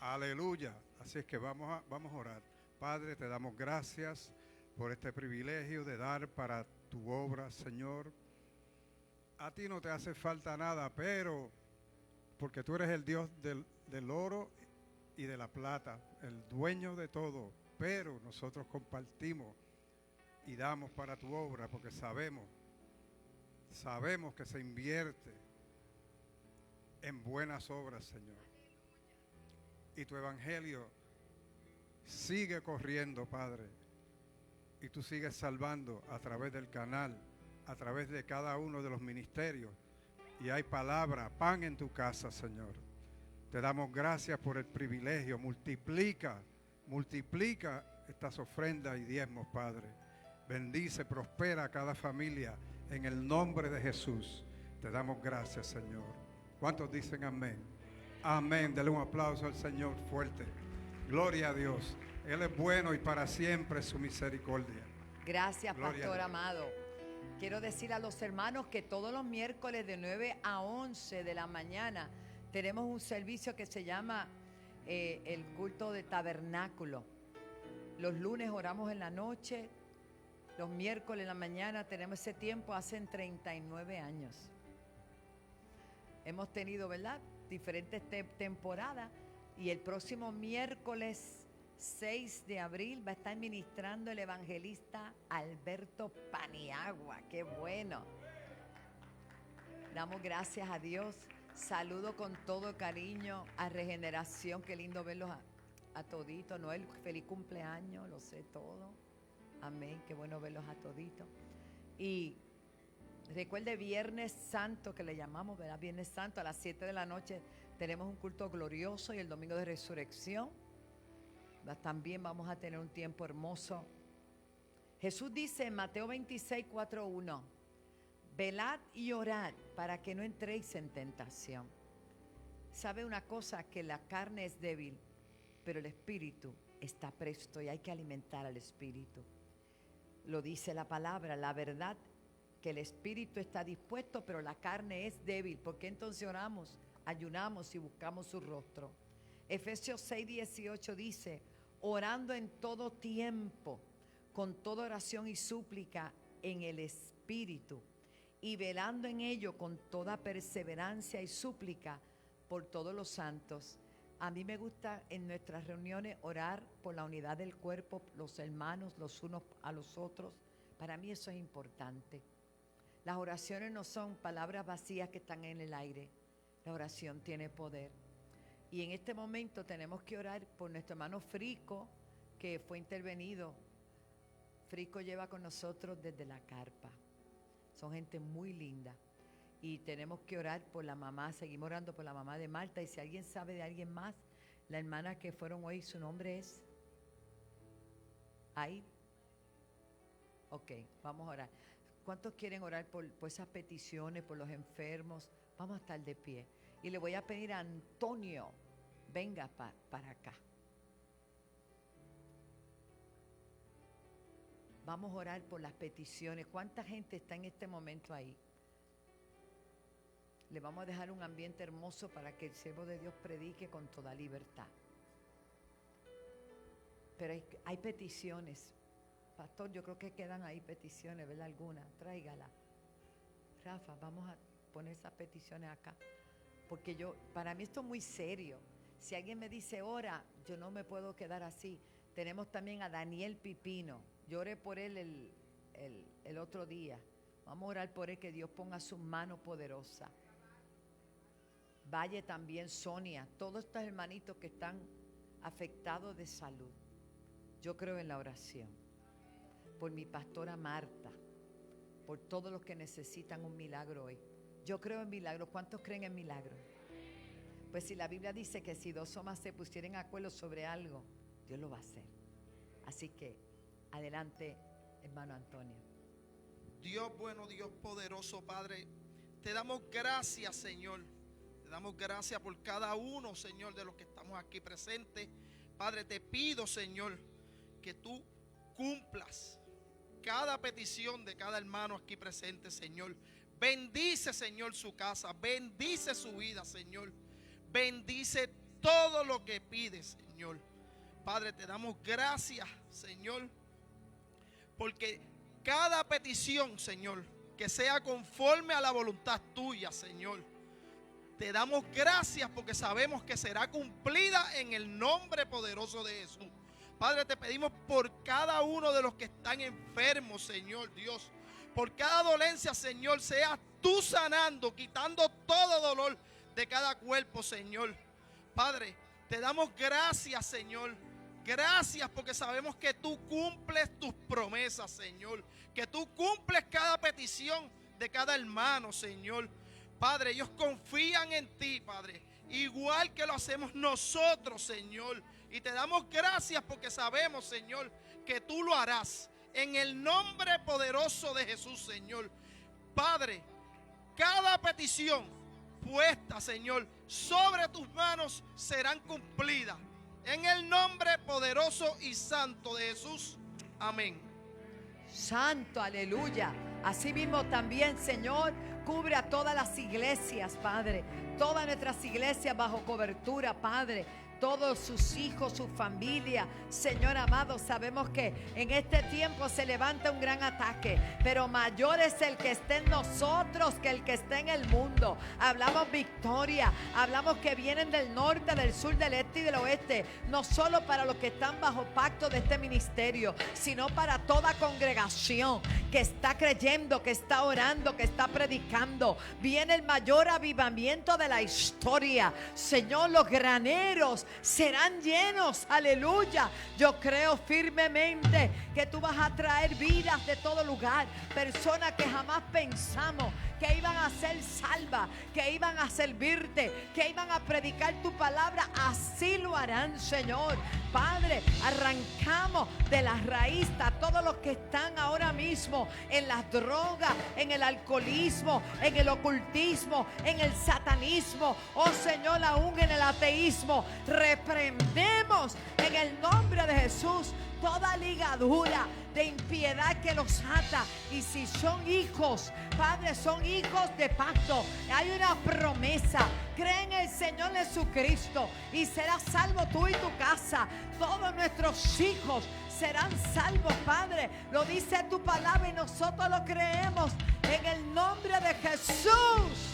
Aleluya. Así es que vamos a orar. Padre, te damos gracias por este privilegio de dar para tu obra, Señor. A ti no te hace falta nada, pero porque tú eres el Dios del oro y de la plata, el dueño de todo, pero nosotros compartimos y damos para tu obra porque sabemos que se invierte en buenas obras, Señor. Y tu evangelio sigue corriendo, Padre. Y tú sigues salvando a través del canal, a través de cada uno de los ministerios. Y hay palabra, pan en tu casa, Señor. Te damos gracias por el privilegio. Multiplica estas ofrendas y diezmos, Padre. Bendice, prospera a cada familia en el nombre de Jesús. Te damos gracias, Señor. ¿Cuántos dicen amén? Amén. Dele un aplauso al Señor fuerte. Gloria a Dios. Él es bueno y para siempre su misericordia. Gracias, Gloria pastor a Dios. amado. Quiero decir a los hermanos que todos los miércoles de 9 a 11 de la mañana tenemos un servicio que se llama el culto de tabernáculo. Los lunes oramos en la noche, los miércoles en la mañana tenemos ese tiempo hace 39 años. Hemos tenido, ¿verdad?, diferentes temporadas y el próximo miércoles 6 de abril va a estar ministrando el evangelista Alberto Paniagua. ¡Qué bueno! Damos gracias a Dios. Saludo con todo cariño a Regeneración. Qué lindo verlos a toditos. Noel, feliz cumpleaños, lo sé todo. Amén, qué bueno verlos a toditos. Y recuerde Viernes Santo, que le llamamos, ¿verdad? Viernes Santo a las 7 de la noche tenemos un culto glorioso y el domingo de resurrección. También vamos a tener un tiempo hermoso. Jesús dice en Mateo 26, 4:1, velad y orad para que no entréis en tentación. ¿Sabe una cosa? Que la carne es débil, pero el espíritu está presto y hay que alimentar al espíritu. Lo dice la palabra, la verdad, que el espíritu está dispuesto, pero la carne es débil. ¿Por qué entonces oramos, ayunamos y buscamos su rostro? Efesios 6:18 dice, orando en todo tiempo, con toda oración y súplica en el Espíritu, y velando en ello con toda perseverancia y súplica por todos los santos. A mí me gusta en nuestras reuniones orar por la unidad del cuerpo, los hermanos, los unos a los otros. Para mí eso es importante. Las oraciones no son palabras vacías que están en el aire. La oración tiene poder. Y en este momento tenemos que orar por nuestro hermano Frico, que fue intervenido. Frico lleva con nosotros desde la carpa. Son gente muy linda. Y tenemos que orar por la mamá, seguimos orando por la mamá de Marta. Y si alguien sabe de alguien más, la hermana que fueron hoy, su nombre es... ¿Ahí? Ok, vamos a orar. ¿Cuántos quieren orar por esas peticiones, por los enfermos? Vamos a estar de pie. Y le voy a pedir a Antonio, venga para acá. Vamos a orar por las peticiones. ¿Cuánta gente está en este momento ahí? Le vamos a dejar un ambiente hermoso para que el siervo de Dios predique con toda libertad. Pero hay peticiones. Pastor, yo creo que quedan ahí peticiones, ¿verdad? Alguna, tráigala. Rafa, vamos a poner esas peticiones acá. Porque para mí esto es muy serio. Si alguien me dice ora, yo no me puedo quedar así. Tenemos también a Daniel Pipino. Yo oré por él el otro día. Vamos a orar por él, que Dios ponga su mano poderosa. Valle también, Sonia, todos estos hermanitos que están afectados de salud. Yo creo en la oración. Por mi pastora Marta, por todos los que necesitan un milagro hoy. Yo creo en milagros. ¿Cuántos creen en milagros? Pues si la Biblia dice que si dos o más se pusieran de acuerdo sobre algo, Dios lo va a hacer. Así que, adelante, hermano Antonio. Dios bueno, Dios poderoso, Padre, te damos gracias, Señor. Te damos gracias por cada uno, Señor, de los que estamos aquí presentes. Padre, te pido, Señor, que tú cumplas cada petición de cada hermano aquí presente, Señor. Bendice, Señor, su casa. Bendice su vida, Señor. Bendice todo lo que pide, Señor. Padre, te damos gracias, Señor, porque cada petición, Señor, que sea conforme a la voluntad tuya, Señor. Te damos gracias porque sabemos que será cumplida en el nombre poderoso de Jesús. Padre, te pedimos por cada uno de los que están enfermos, Señor Dios. Por cada dolencia, Señor, seas tú sanando, quitando todo dolor de cada cuerpo, Señor. Padre, te damos gracias, Señor. Gracias porque sabemos que tú cumples tus promesas, Señor. Que tú cumples cada petición de cada hermano, Señor. Padre, ellos confían en ti, Padre, igual que lo hacemos nosotros, Señor. Y te damos gracias porque sabemos, Señor, que tú lo harás. En el nombre poderoso de Jesús, Señor. Padre, cada petición puesta, Señor, sobre tus manos serán cumplidas. En el nombre poderoso y santo de Jesús. Amén. Santo, aleluya. Así mismo también, Señor, cubre a todas las iglesias, Padre. Todas nuestras iglesias bajo cobertura, Padre. Todos sus hijos, su familia. Señor amado, sabemos que en este tiempo se levanta un gran ataque, pero mayor es el que esté en nosotros que el que esté en el mundo. Hablamos victoria, hablamos que vienen del norte, del sur, del este y del oeste, no solo para los que están bajo pacto de este ministerio, sino para toda congregación que está creyendo, que está orando, que está predicando. Viene el mayor avivamiento de la historia. Señor, los graneros serán llenos, aleluya. Yo creo firmemente que tú vas a traer vidas de todo lugar, personas que jamás pensamos que iban a ser salvas, que iban a servirte, que iban a predicar tu palabra. Así lo harán, Señor. Padre, arrancamos de la raíz a todos los que están ahora mismo en las drogas, en el alcoholismo, en el ocultismo, en el satanismo, oh Señor, aún en el ateísmo. Reprendemos en el nombre de Jesús toda ligadura de impiedad que los ata. Y si son hijos, Padre, son hijos de pacto. Hay una promesa. Cree en el Señor Jesucristo y serás salvo tú y tu casa. Todos nuestros hijos serán salvos, Padre. Lo dice tu palabra y nosotros lo creemos en el nombre de Jesús.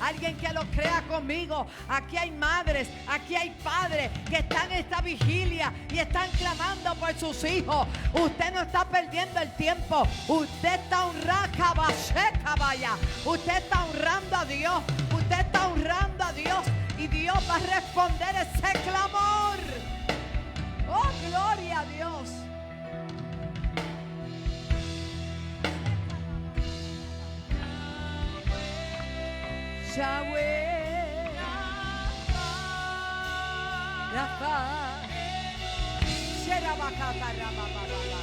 Alguien que lo crea conmigo. Aquí hay madres, aquí hay padres que están en esta vigilia y están clamando por sus hijos. Usted no está perdiendo el tiempo. Usted está honrando, usted está honrando a Dios. Usted está honrando a Dios y Dios va a responder ese clamor. Oh, gloria a Dios. Yahweh, Rafa, Sherabakata Rabababa.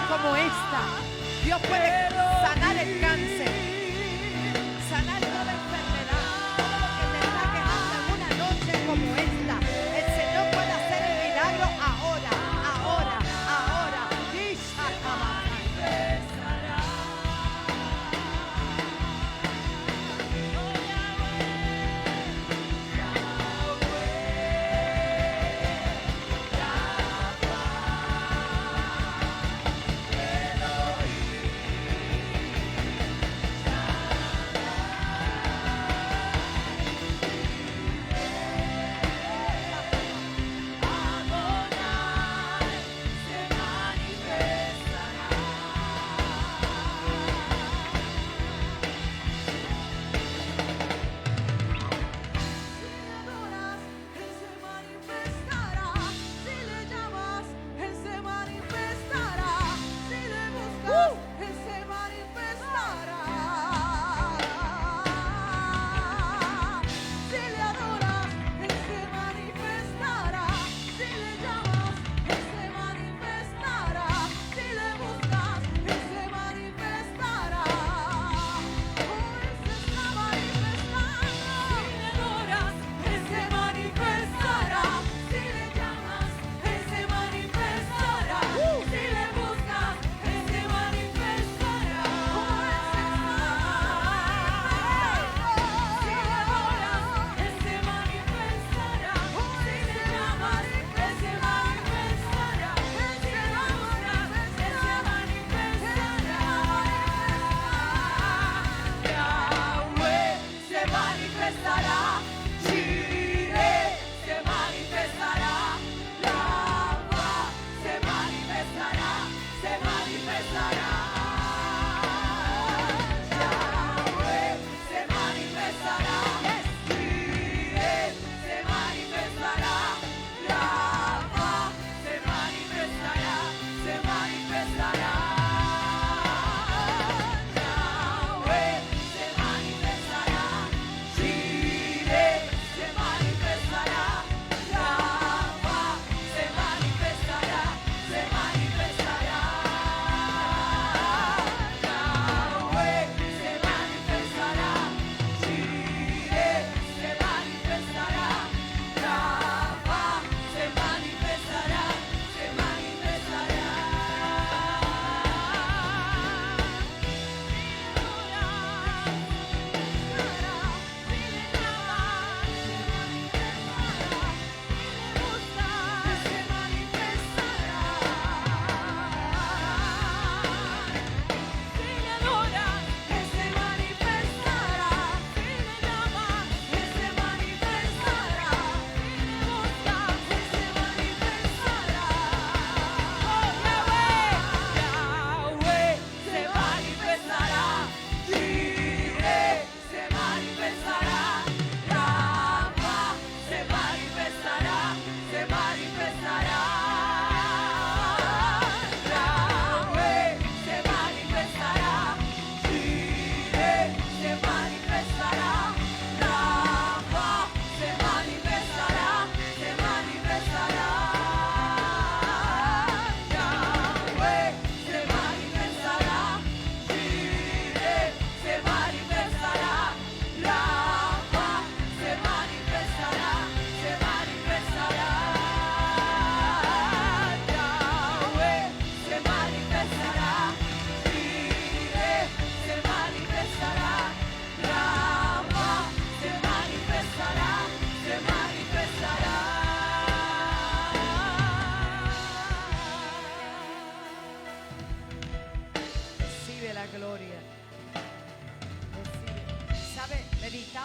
Como esta, Dios puede sanar el cáncer, sanar toda enfermedad, todo lo que te está quejando en una noche como esta. El Señor puede hacer el milagro ahora, ahora, ahora.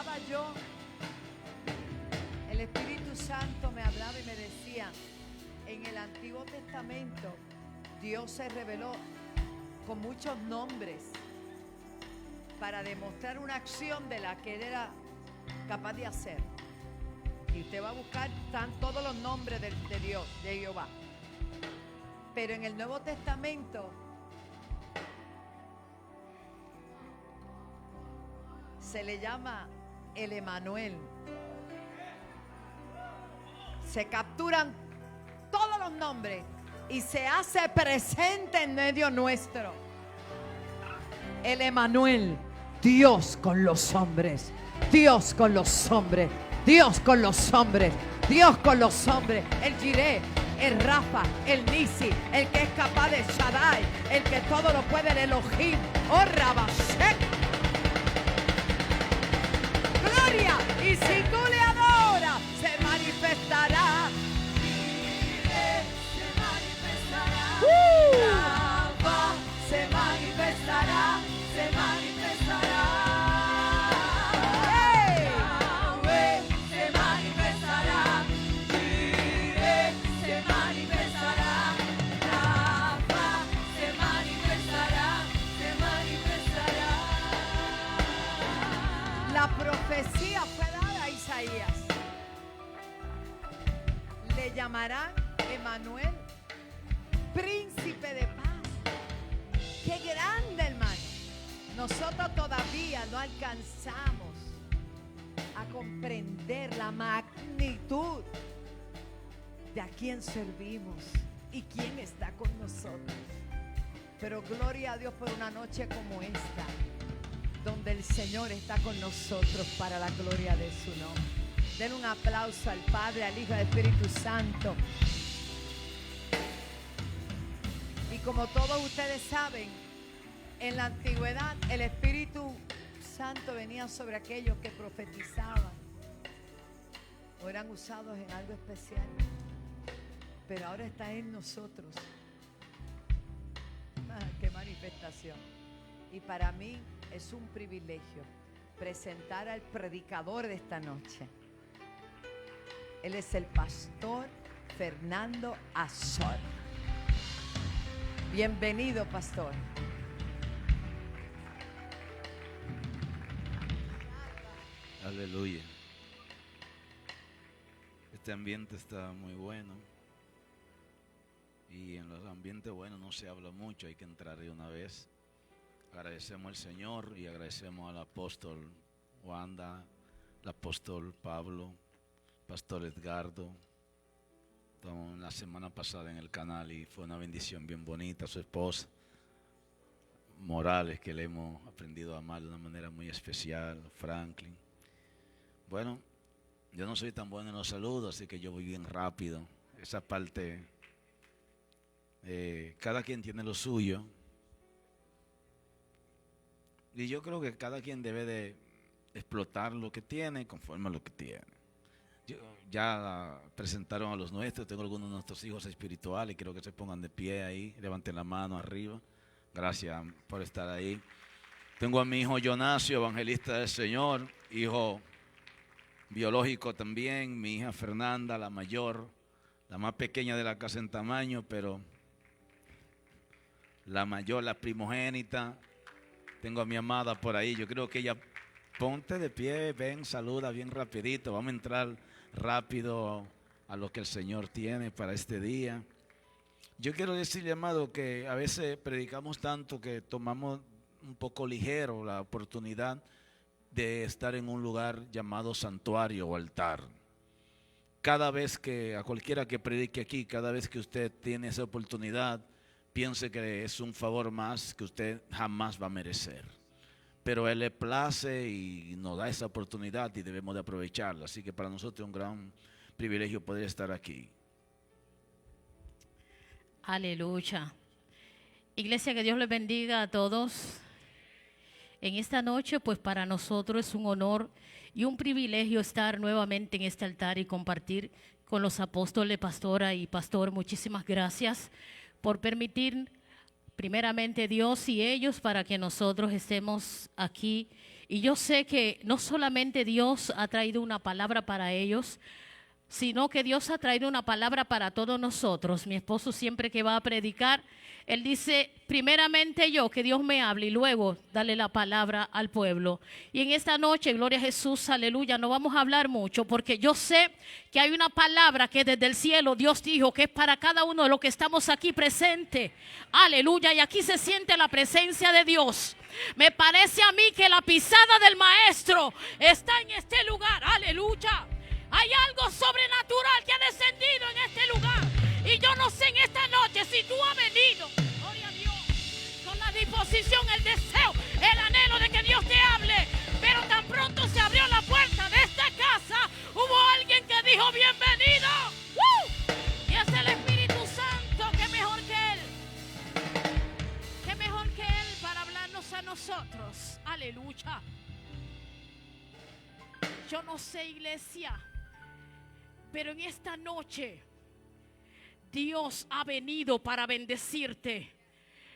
estaba yo, el Espíritu Santo me hablaba y me decía, en el Antiguo Testamento Dios se reveló con muchos nombres para demostrar una acción de la que Él era capaz de hacer. Y usted va a buscar, están todos los nombres de Dios, de Jehová. Pero en el Nuevo Testamento se le llama el Emanuel. Se capturan todos los nombres y se hace presente en medio nuestro. El Emanuel, Dios con los hombres, Dios con los hombres, Dios con los hombres, Dios con los hombres. El Jireh, el Rafa, el Nisi, el que es capaz de Shaddai, el que todo lo puede, el Elohim, oh Rabashek. Gloria, y si tú le adoras, se manifestará. Se manifestará. Rafa, se manifestará, se manifestará. Yahweh, se manifestará. Jireh, se manifestará. Rafa, se manifestará, se manifestará. La profecía fue dada a Isaías. Le llamarán Emanuel, príncipe de paz. Qué grande, hermano. Nosotros todavía no alcanzamos a comprender la magnitud de a quién servimos y quién está con nosotros. Pero gloria a Dios por una noche como esta, donde el Señor está con nosotros para la gloria de su nombre. Den un aplauso al Padre, al Hijo y al Espíritu Santo. Y como todos ustedes saben, en la antigüedad el Espíritu Santo venía sobre aquellos que profetizaban o eran usados en algo especial. Pero ahora está en nosotros. ¡Qué manifestación! Y para mí es un privilegio presentar al predicador de esta noche. Él es el pastor Fernando Azor. Bienvenido, pastor. Aleluya. Este ambiente está muy bueno. Y en los ambientes buenos no se habla mucho, hay que entrar de una vez. Agradecemos al Señor y agradecemos al apóstol Wanda, al apóstol Pablo, pastor Edgardo. Estamos la semana pasada en el canal y fue una bendición bien bonita. Su esposa Morales, que le hemos aprendido a amar de una manera muy especial, Franklin. Bueno, yo no soy tan bueno en los saludos, así que yo voy bien rápido. Esa parte, cada quien tiene lo suyo. Y yo creo que cada quien debe de explotar lo que tiene conforme a lo que tiene. Ya presentaron a los nuestros, tengo algunos de nuestros hijos espirituales, quiero que se pongan de pie ahí, levanten la mano arriba. Gracias por estar ahí. Tengo a mi hijo Jonasio, evangelista del Señor, hijo biológico también, mi hija Fernanda, la mayor, la más pequeña de la casa en tamaño, pero la mayor, la primogénita. Tengo a mi amada por ahí, yo creo que ella, ponte de pie, ven, saluda bien rapidito, vamos a entrar rápido a lo que el Señor tiene para este día. Yo quiero decirle, amado, que a veces predicamos tanto que tomamos un poco ligero la oportunidad de estar en un lugar llamado santuario o altar. Cada vez que, a cualquiera que predique aquí, cada vez que usted tiene esa oportunidad, piense que es un favor más que usted jamás va a merecer. Pero Él le place y nos da esa oportunidad y debemos de aprovecharla. Así que para nosotros es un gran privilegio poder estar aquí. Aleluya. Iglesia, que Dios les bendiga a todos. En esta noche, pues para nosotros es un honor y un privilegio estar nuevamente en este altar y compartir con los apóstoles, pastora y pastor. Muchísimas gracias por permitir primeramente Dios y ellos para que nosotros estemos aquí Y yo sé que no solamente Dios ha traído una palabra para ellos, sino que Dios ha traído una palabra para todos nosotros. Mi esposo siempre que va a predicar, él dice, primeramente yo, que Dios me hable y luego dale la palabra al pueblo. Y en esta noche, gloria a Jesús, aleluya, no vamos a hablar mucho porque yo sé que hay una palabra que desde el cielo Dios dijo que es para cada uno de los que estamos aquí presentes. Aleluya, y aquí se siente la presencia de Dios. Me parece a mí que la pisada del maestro está en este lugar. Aleluya. Hay algo sobrenatural que ha descendido en este lugar. Y yo no sé en esta noche si tú has venido, gloria a Dios, con la disposición, el deseo, el anhelo de que Dios te hable. Pero tan pronto se abrió la puerta de esta casa, hubo alguien que dijo bienvenido. ¡Woo! Y es el Espíritu Santo, que mejor que Él. Que mejor que Él para hablarnos a nosotros. Aleluya. Yo no sé, iglesia, pero en esta noche Dios ha venido para bendecirte.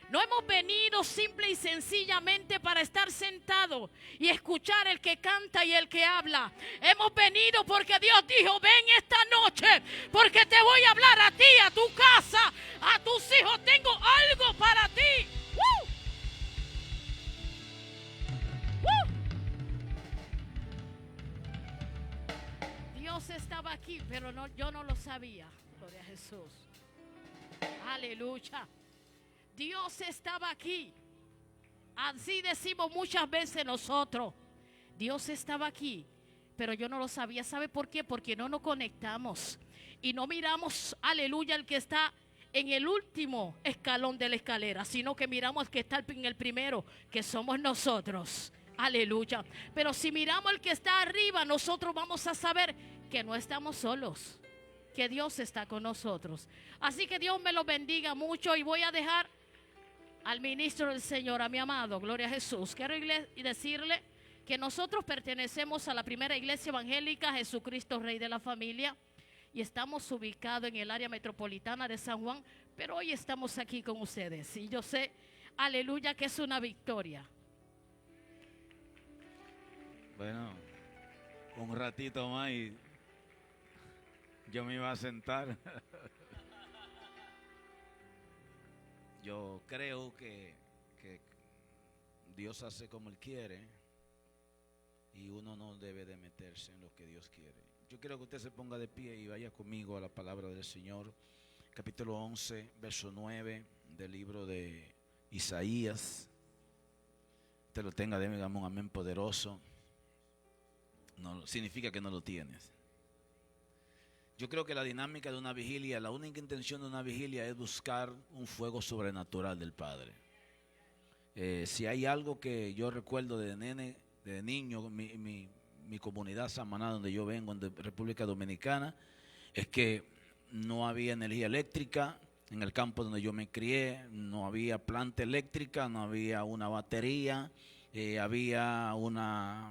No hemos venido simple y sencillamente para estar sentados y escuchar el que canta y el que habla. Hemos venido porque Dios dijo, ven esta noche, porque te voy a hablar a ti, a tu casa, a tus hijos. Tengo algo para ti. ¡Woo! ¡Woo! Dios estaba aquí, pero yo no lo sabía. Gloria a Jesús. Aleluya. Dios estaba aquí. Así decimos muchas veces nosotros. Dios estaba aquí, pero yo no lo sabía. ¿Sabe por qué? Porque no nos conectamos y no miramos, aleluya, el que está en el último escalón de la escalera, sino que miramos al que está en el primero, que somos nosotros. Aleluya. Pero si miramos al que está arriba, nosotros vamos a saber que no estamos solos, que Dios está con nosotros. Así que Dios me lo bendiga mucho y voy a dejar al ministro del Señor, a mi amado, gloria a Jesús. Quiero decirle que nosotros pertenecemos a la primera iglesia evangélica Jesucristo Rey de la Familia y estamos ubicados en el área metropolitana de San Juan, pero hoy estamos aquí con ustedes y yo sé, aleluya, que es una victoria. Bueno, un ratito más y yo me iba a sentar. Yo creo que Dios hace como Él quiere y uno no debe de meterse en lo que Dios quiere. Yo quiero que usted se ponga de pie y vaya conmigo a la palabra del Señor, capítulo 11, verso 9 del libro de Isaías. Usted lo tenga, déme un amén poderoso. No significa que no lo tienes. Yo creo que la dinámica de una vigilia, la única intención de una vigilia es buscar un fuego sobrenatural del Padre. Si hay algo que yo recuerdo de niño, mi comunidad Samaná, donde yo vengo, en República Dominicana, es que no había energía eléctrica. En el campo donde yo me crié, no había planta eléctrica, no había una batería, había una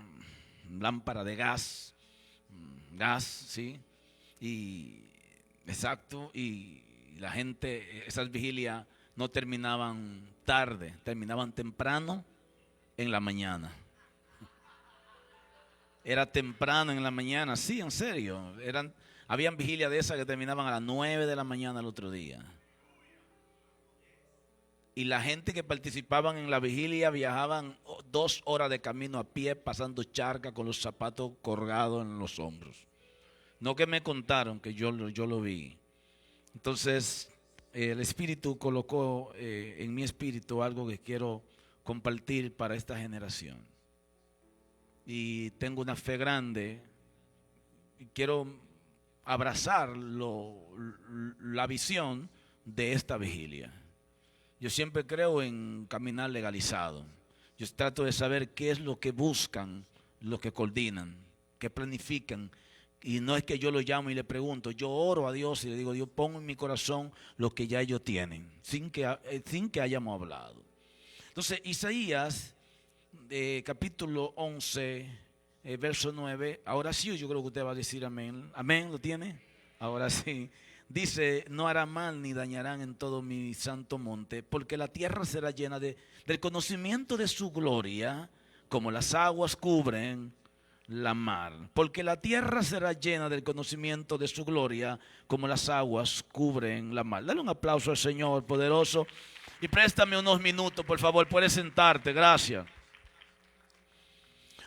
lámpara de gas, ¿sí? Y exacto, y la gente, esas vigilias no terminaban tarde, terminaban temprano en la mañana. Era temprano en la mañana, sí, en serio. Habían vigilias de esas que terminaban a las 9 de la mañana el otro día. Y la gente que participaban en la vigilia viajaban 2 horas de camino a pie, pasando charca con los zapatos colgados en los hombros. No que me contaron, que yo lo vi. Entonces, el Espíritu colocó en mi espíritu algo que quiero compartir para esta generación. Y tengo una fe grande y quiero abrazar la visión de esta vigilia. Yo siempre creo en caminar legalizado. Yo trato de saber qué es lo que buscan, lo que coordinan, qué planifican. Y no es que yo lo llamo y le pregunto, yo oro a Dios y le digo, Dios, pongo en mi corazón lo que ya ellos tienen, sin que hayamos hablado. Entonces, Isaías, capítulo 11, verso 9, ahora sí yo creo que usted va a decir amén. ¿Amén? ¿Lo tiene? Ahora sí. Dice, no hará mal ni dañarán en todo mi santo monte, porque la tierra será llena del conocimiento de su gloria, como las aguas cubren la mar. Porque la tierra será llena del conocimiento de su gloria, como las aguas cubren la mar. Dale un aplauso al Señor poderoso y préstame unos minutos, por favor. Puedes sentarte, gracias.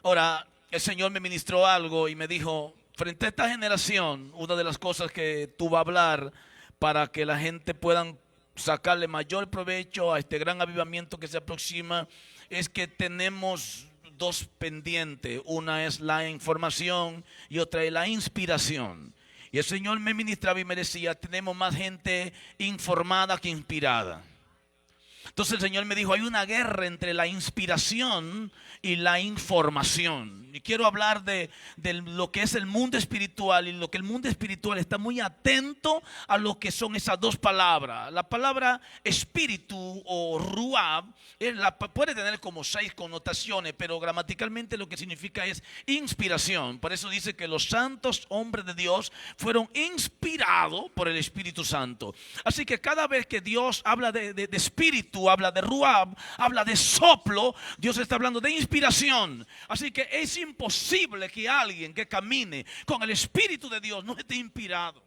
Ahora, el Señor me ministró algo y me dijo, frente a esta generación, una de las cosas que tú vas a hablar para que la gente pueda sacarle mayor provecho a este gran avivamiento que se aproxima, es que tenemos dos pendientes. Una es la información y otra es la inspiración. Y el Señor me ministraba y me decía, tenemos más gente informada que inspirada. Entonces el Señor me dijo, hay una guerra entre la inspiración y la información. Y quiero hablar de lo que es el mundo espiritual, y lo que el mundo espiritual está muy atento a lo que son esas dos palabras. La palabra espíritu o ruab puede tener como 6 connotaciones, pero gramaticalmente lo que significa es inspiración. Por eso dice que los santos hombres de Dios fueron inspirados por el Espíritu Santo. Así que cada vez que Dios habla de espíritu, habla de ruab, habla de soplo, Dios está hablando de inspiración. Así que es imposible que alguien que camine con el Espíritu de Dios no esté inspirado.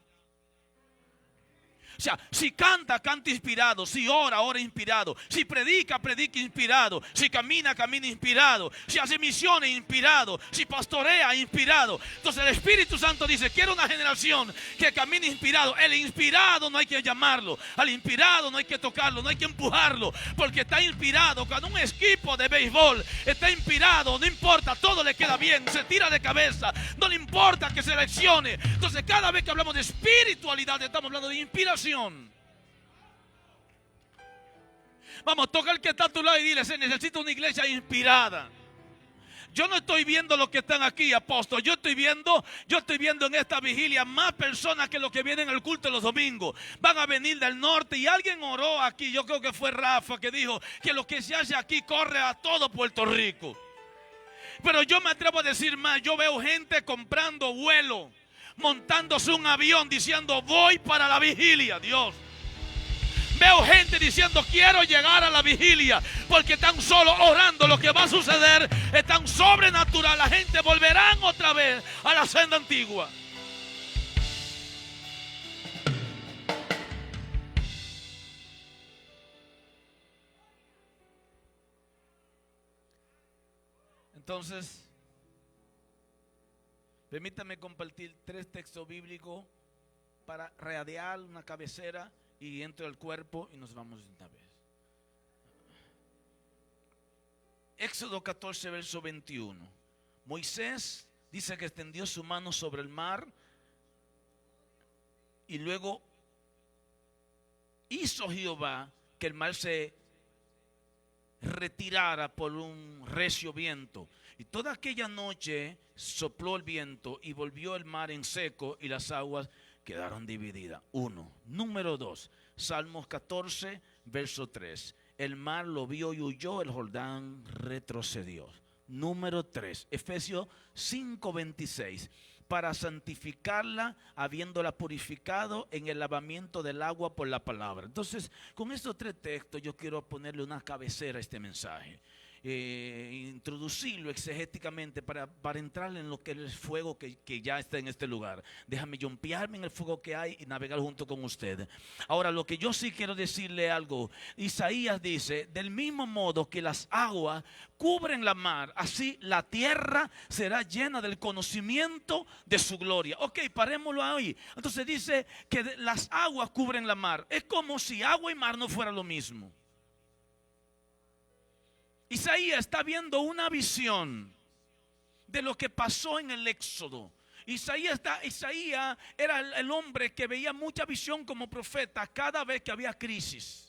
O sea, si canta, canta inspirado. Si ora, ora inspirado. Si predica, predica inspirado. Si camina, camina inspirado. Si hace misiones, inspirado. Si pastorea, inspirado. Entonces el Espíritu Santo dice, quiero una generación que camine inspirado. El inspirado no hay que llamarlo. Al inspirado no hay que tocarlo, no hay que empujarlo. Porque está inspirado. Cuando un equipo de béisbol está inspirado, no importa, todo le queda bien. Se tira de cabeza. No le importa que se lesione. Entonces cada vez que hablamos de espiritualidad, estamos hablando de inspiración. Vamos, toca al que está a tu lado y dile, se necesita una iglesia inspirada. Yo no estoy viendo lo que están aquí, apóstol. Yo estoy viendo en esta vigilia más personas que los que vienen al culto los domingos. Van a venir del norte y alguien oró aquí. Yo creo que fue Rafa que dijo que lo que se hace aquí corre a todo Puerto Rico. Pero yo me atrevo a decir más. Yo veo gente comprando vuelo, montándose un avión diciendo voy para la vigilia, Dios. Veo gente diciendo quiero llegar a la vigilia, porque tan solo orando lo que va a suceder es tan sobrenatural. La gente volverá otra vez a la senda antigua. Entonces, permítame compartir 3 textos bíblicos para radiar una cabecera y entro al cuerpo y nos vamos de una vez. Éxodo 14, verso 21. Moisés dice que extendió su mano sobre el mar y luego hizo Jehová que el mar se retirara por un recio viento. Y toda aquella noche sopló el viento y volvió el mar en seco y las aguas quedaron divididas. 1. Número 2. Salmos 14, verso 3. El mar lo vio y huyó, el Jordán retrocedió. Número 3. Efesios 5, 26. Para santificarla, habiéndola purificado en el lavamiento del agua por la palabra. Entonces, con estos 3 textos yo quiero ponerle una cabecera a este mensaje. Introducirlo exegéticamente para entrar en lo que es el fuego que ya está en este lugar. Déjame jumpearme en el fuego que hay y navegar junto con ustedes. Ahora, lo que yo sí quiero decirle algo. Isaías dice, del mismo modo que las aguas cubren la mar, así la tierra será llena del conocimiento de su gloria. Ok, parémoslo ahí. Entonces dice que las aguas cubren la mar. Es como si agua y mar no fuera lo mismo. Isaías está viendo una visión de lo que pasó en el Éxodo. Isaías era el hombre que veía mucha visión como profeta cada vez que había crisis.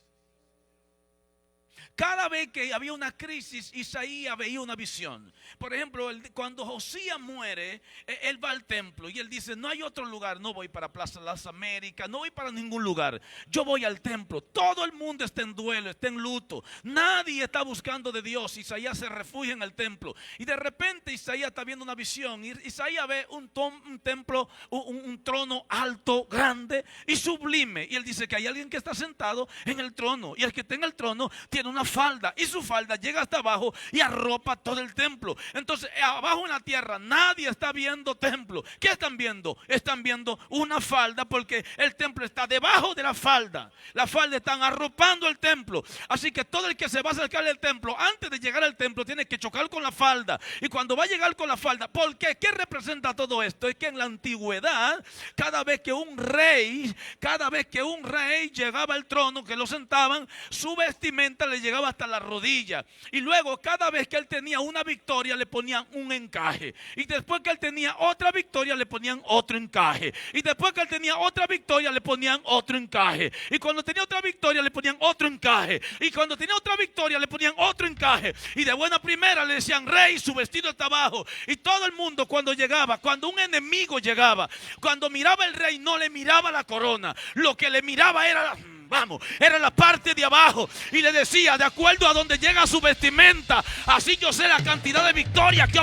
Cada vez que había una crisis, Isaías veía una visión. Por ejemplo, cuando Josías muere, él va al templo y él dice, no hay otro lugar, no voy para Plaza Las Américas, no voy para ningún lugar, yo voy al templo. Todo el mundo está en duelo, está en luto, nadie está buscando de Dios. Isaías se refugia en el templo y de repente Isaías está viendo una visión. Isaías ve un templo, un trono alto, grande y sublime, y él dice que hay alguien que está sentado en el trono, y el que está en el trono tiene una falda y su falda llega hasta abajo y arropa todo el templo. Entonces abajo en la tierra nadie está viendo templo. ¿Qué están viendo? Están viendo una falda, porque el templo está debajo de la falda. La falda están arropando el templo. Así que todo el que se va a acercar al templo, antes de llegar al templo, tiene que chocar con la falda. Y cuando va a llegar con la falda, ¿por qué? ¿Qué representa todo esto? Es que en la antigüedad, cada vez que un rey llegaba al trono, que lo sentaban, su vestimenta le llegaba hasta la rodilla. Y luego cada vez que él tenía una victoria le ponían un encaje. Y después que él tenía otra victoria le ponían otro encaje. Y después que él tenía otra victoria le ponían otro encaje. Y cuando tenía otra victoria le ponían otro encaje. Y cuando tenía otra victoria le ponían otro encaje. Y de buena primera le decían: rey, su vestido está abajo. Y todo el mundo cuando llegaba, cuando un enemigo llegaba, cuando miraba el rey, no le miraba la corona. Lo que le miraba era era la parte de abajo. Y le decía: de acuerdo a donde llega su vestimenta, así yo sé la cantidad de victoria que...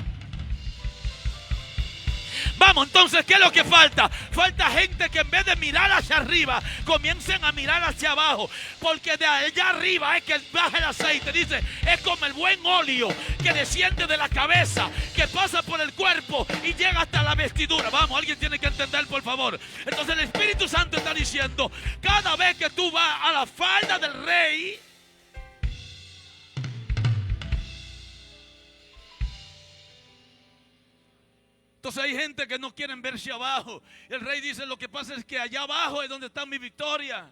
Vamos, entonces, ¿qué es lo que falta? Falta gente que en vez de mirar hacia arriba, comiencen a mirar hacia abajo. Porque de allá arriba es que baja el aceite. Dice, es como el buen óleo que desciende de la cabeza, que pasa por el cuerpo y llega hasta la vestidura. Vamos, alguien tiene que entender, por favor. Entonces el Espíritu Santo está diciendo: cada vez que tú vas a la falda del rey, entonces hay gente que no quieren verse abajo. El rey dice: lo que pasa es que allá abajo es donde está mi victoria.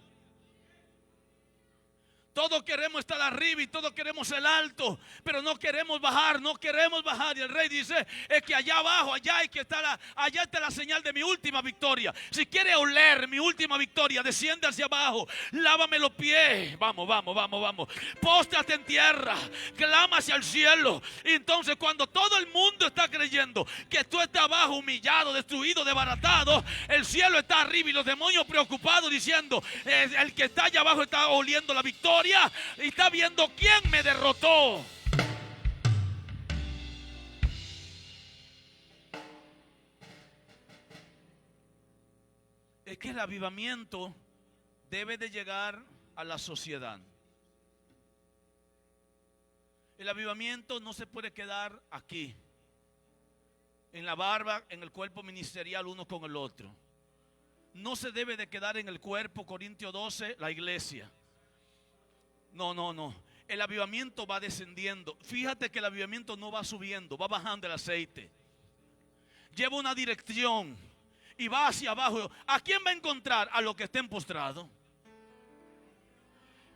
Todos queremos estar arriba y todos queremos el alto, pero no queremos bajar, no queremos bajar. Y el rey dice: es que allá abajo, allá hay que estar, allá está la señal de mi última victoria. Si quiere oler mi última victoria, desciende hacia abajo, lávame los pies. Vamos. Póstrate en tierra, clama hacia el cielo. Y entonces cuando todo el mundo está creyendo que tú estás abajo, humillado, destruido, desbaratado, el cielo está arriba y los demonios preocupados diciendo: el que está allá abajo está oliendo la victoria y está viendo quién me derrotó. Es que el avivamiento debe de llegar a la sociedad. El avivamiento no se puede quedar aquí, en la barba, en el cuerpo ministerial, uno con el otro. No se debe de quedar en el cuerpo, Corintios 12, la iglesia. No. El avivamiento va descendiendo. Fíjate que el avivamiento no va subiendo, va bajando el aceite. Lleva una dirección y va hacia abajo. ¿A quién va a encontrar? A los que estén postrados.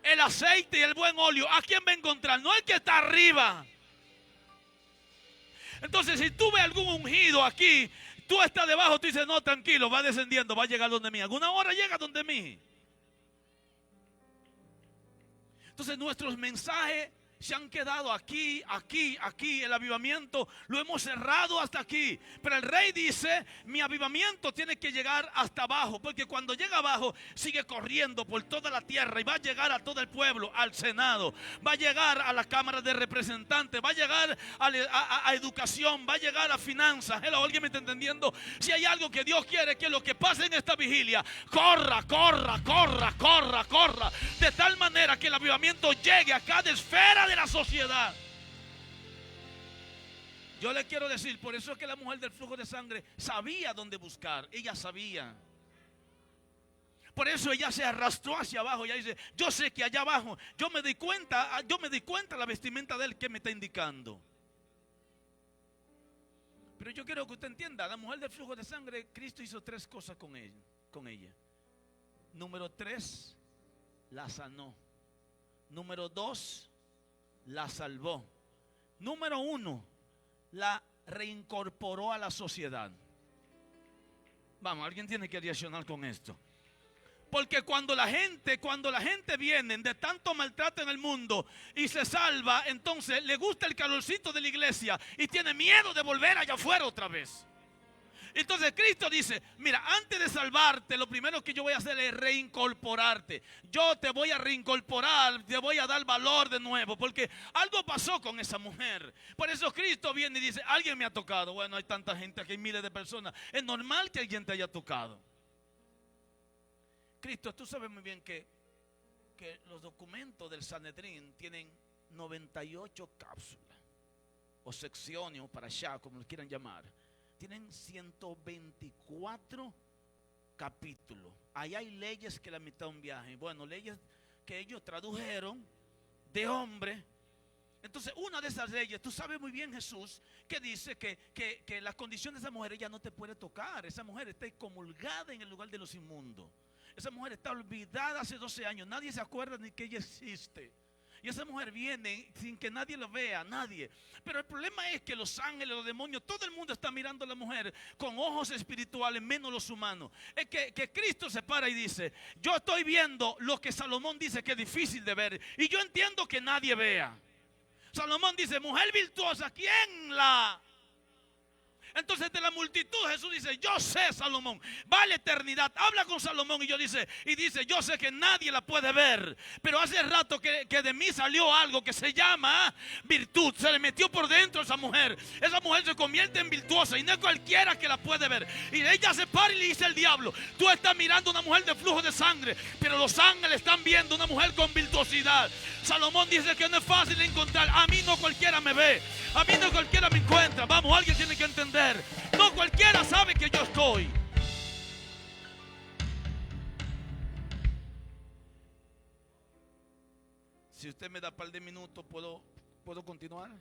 El aceite y el buen óleo, ¿a quién va a encontrar? No el que está arriba. Entonces, si tú ves algún ungido aquí, tú estás debajo, tú dices: no, tranquilo, va descendiendo, va a llegar donde mí. Alguna hora llega donde mí. Entonces nuestros mensajes se han quedado aquí. El avivamiento lo hemos cerrado hasta aquí. Pero el rey dice: mi avivamiento tiene que llegar hasta abajo, porque cuando llega abajo sigue corriendo por toda la tierra y va a llegar a todo el pueblo, al Senado, va a llegar a la Cámara de Representantes, va a llegar a educación, va a llegar a finanzas. ¿Alguien me está entendiendo? Si hay algo que Dios quiere, que lo que pase en esta vigilia corra, de tal manera que el avivamiento llegue a cada esfera de la sociedad. Yo le quiero decir, por eso es que la mujer del flujo de sangre sabía dónde buscar. Ella sabía. Por eso ella se arrastró hacia abajo. Ella dice: yo sé que allá abajo, yo me di cuenta la vestimenta de él que me está indicando. Pero yo quiero que usted entienda, la mujer del flujo de sangre, Cristo hizo 3 cosas con ella. Número 3, la sanó. Número 2, la salvó. Número 1, la reincorporó a la sociedad. Vamos, alguien tiene que reaccionar con esto. Porque cuando la gente viene de tanto maltrato en el mundo y se salva, entonces le gusta el calorcito de la iglesia y tiene miedo de volver allá afuera otra vez. Entonces Cristo dice: mira, antes de salvarte, lo primero que yo voy a hacer es reincorporarte. Yo te voy a reincorporar, te voy a dar valor de nuevo, porque algo pasó con esa mujer. Por eso Cristo viene y dice: alguien me ha tocado. Bueno, hay tanta gente aquí, hay miles de personas. Es normal que alguien te haya tocado. Cristo, tú sabes muy bien que que los documentos del Sanedrín tienen 98 cápsulas o secciones o parashá, como lo quieran llamar. Tienen 124 capítulos. Ahí hay leyes que la mitad de un viaje. Bueno, leyes que ellos tradujeron de hombre. Entonces, una de esas leyes, tú sabes muy bien, Jesús, que dice que las condiciones de esa mujer ella no te puede tocar. Esa mujer está excomulgada en el lugar de los inmundos. Esa mujer está olvidada hace 12 años. Nadie se acuerda ni que ella existe. Y esa mujer viene sin que nadie la vea, nadie. Pero el problema es que los ángeles, los demonios, todo el mundo está mirando a la mujer con ojos espirituales, menos los humanos. Es que Cristo se para y dice, yo estoy viendo lo que Salomón dice que es difícil de ver. Y yo entiendo que nadie vea. Salomón dice, mujer virtuosa, ¿quién la...? Entonces de la multitud Jesús dice, yo sé, Salomón, va a la eternidad. Habla con Salomón y dice, yo sé que nadie la puede ver. Pero hace rato que de mí salió algo que se llama virtud. Se le metió por dentro a esa mujer. Esa mujer se convierte en virtuosa y no es cualquiera que la puede ver. Y ella se para y le dice al diablo, tú estás mirando una mujer de flujo de sangre, pero los ángeles están viendo una mujer con virtuosidad. Salomón dice que no es fácil de encontrar. A mí no cualquiera me ve, a mí no cualquiera me encuentra. Vamos, alguien tiene que entender. No cualquiera sabe que yo estoy. Si usted me da un par de minutos, ¿puedo continuar?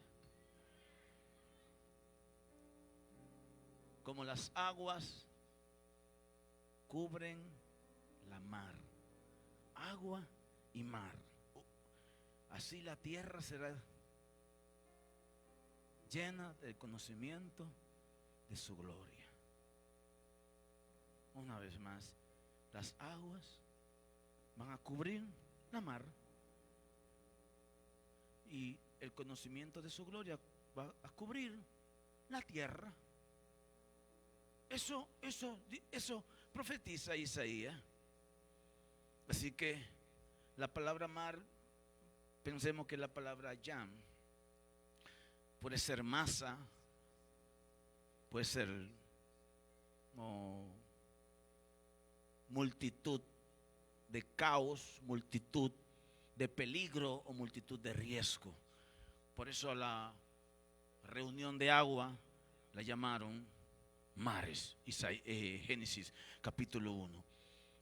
Como las aguas cubren la mar, agua y mar, así la tierra será llena del conocimiento de su gloria. Una vez más, las aguas van a cubrir la mar y el conocimiento de su gloria va a cubrir la tierra. Eso profetiza Isaías. Así que la palabra mar, pensemos que la palabra yam puede ser masa, puede ser multitud de caos, multitud de peligro o multitud de riesgo. Por eso a la reunión de agua la llamaron mares. Génesis capítulo 1.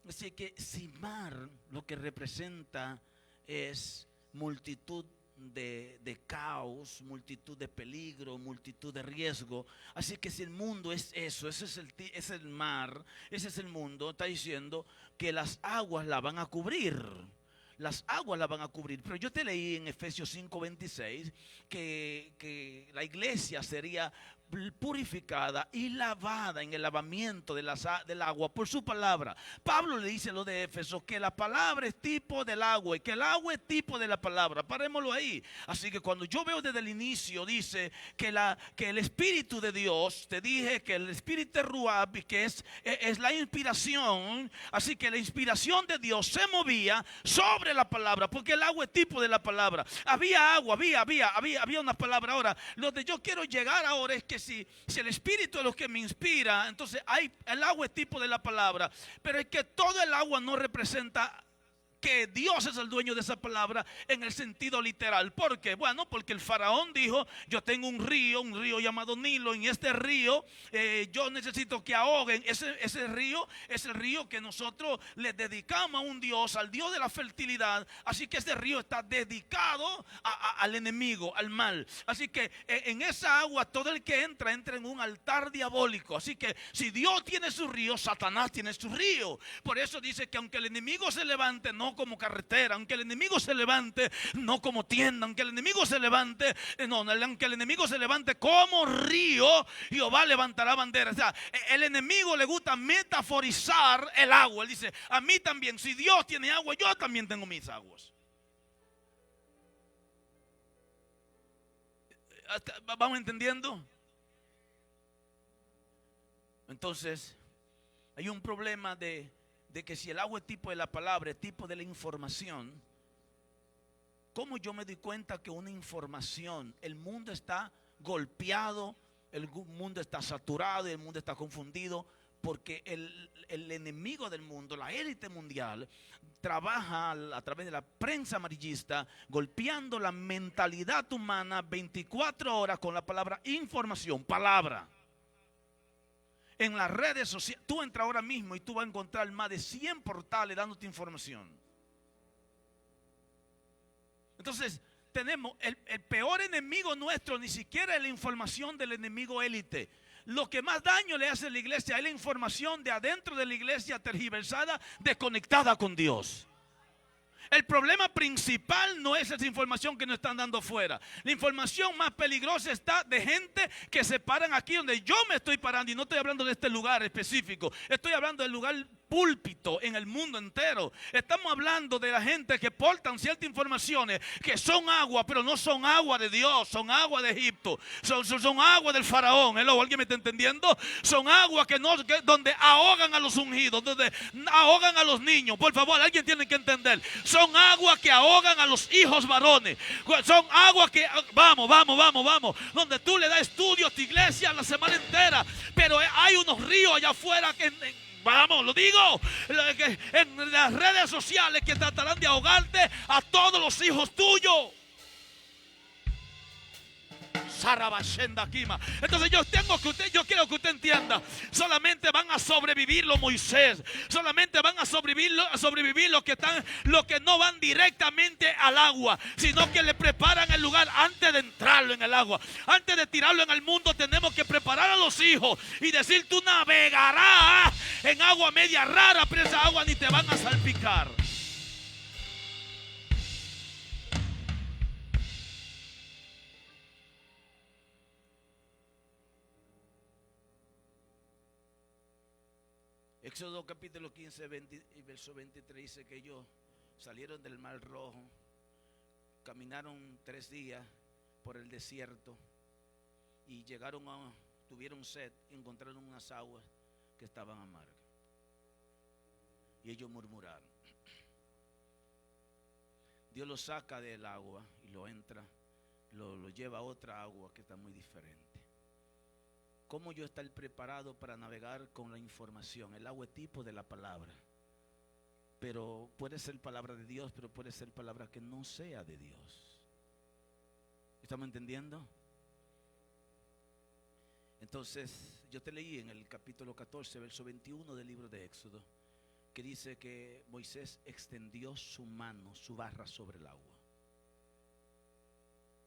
Así que si mar lo que representa es multitud de caos, multitud de peligro, multitud de riesgo. Así que si el mundo es eso, ese es el mar, ese es el mundo, está diciendo que las aguas la van a cubrir. Las aguas la van a cubrir. Pero yo te leí en Efesios 5:26 que la iglesia sería purificada y lavada en el lavamiento del agua por su palabra. Pablo le dice a los de Éfeso que la palabra es tipo del agua y que el agua es tipo de la palabra. Parémoslo ahí. Así que cuando yo veo desde el inicio dice que el Espíritu de Dios, te dije que el Espíritu de Ruab, que es la inspiración. Así que la inspiración de Dios se movía sobre la palabra, porque el agua es tipo de la palabra. Había agua, había una palabra. Ahora, lo que yo quiero llegar ahora es que si el Espíritu es lo que me inspira, entonces el agua es tipo de la palabra, pero es que todo el agua no representa que Dios es el dueño de esa palabra en el sentido literal. ¿Por qué? Bueno, porque el faraón dijo, yo tengo un río llamado Nilo. En este río yo necesito que ahoguen. Ese río es el río que nosotros le dedicamos a un Dios, al Dios de la fertilidad. Así que ese río está dedicado al enemigo, al mal. Así que en esa agua todo el que entra en un altar diabólico. Así que si Dios tiene su río, Satanás tiene su río. Por eso dice que aunque el enemigo se levante, no como carretera, aunque el enemigo se levante, no como tienda, aunque el enemigo se levante, aunque el enemigo se levante como río, Jehová levantará bandera. O sea, el enemigo le gusta metaforizar el agua. Él dice, a mí también, si Dios tiene agua, yo también tengo mis aguas. ¿Vamos entendiendo? Entonces, hay un problema de que si el agua es tipo de la palabra, es tipo de la información. ¿Cómo yo me doy cuenta que una información, el mundo está golpeado, el mundo está saturado y el mundo está confundido porque el enemigo del mundo, la élite mundial, trabaja a través de la prensa amarillista, golpeando la mentalidad humana 24 horas con la palabra información, palabra. En las redes sociales, tú entras ahora mismo y tú vas a encontrar más de 100 portales dándote información. Entonces, tenemos el peor enemigo nuestro, ni siquiera es la información del enemigo élite. Lo que más daño le hace a la iglesia es la información de adentro de la iglesia tergiversada, desconectada con Dios. El problema principal no es esa información que nos están dando fuera. La información más peligrosa está de gente que se paran aquí donde yo me estoy parando. Y no estoy hablando de este lugar específico. Estoy hablando del lugar púlpito en el mundo entero. Estamos hablando de la gente que portan ciertas informaciones que son agua, pero no son agua de Dios, son agua de Egipto, son agua del faraón. ¿Alguien me está entendiendo? Son agua donde ahogan a los ungidos, donde ahogan a los niños. Por favor, alguien tiene que entender. Son agua que ahogan a los hijos varones. Son agua que, vamos, donde tú le das estudio a tu iglesia la semana entera, pero hay unos ríos allá afuera vamos, lo digo, en las redes sociales que tratarán de ahogarte a todos los hijos tuyos. Entonces yo quiero que usted entienda, solamente van a sobrevivir los Moisés, solamente van a sobrevivir los que no van directamente al agua, sino que le preparan el lugar antes de entrarlo en el agua. Antes de tirarlo en el mundo tenemos que preparar a los hijos y decir: tú navegarás en agua media rara, pero esa agua ni te van a salpicar. Éxodo capítulo 15, y verso 23 dice que ellos salieron del Mar Rojo, caminaron 3 días por el desierto y tuvieron sed y encontraron unas aguas que estaban amargas. Y ellos murmuraron. Dios los saca del agua y lo lleva a otra agua que está muy diferente. ¿Cómo yo estar preparado para navegar con la información? El agua es tipo de la palabra. Pero puede ser palabra de Dios, pero puede ser palabra que no sea de Dios. ¿Estamos entendiendo? Entonces, yo te leí en el capítulo 14, verso 21 del libro de Éxodo, que dice que Moisés extendió su mano, su barra sobre el agua.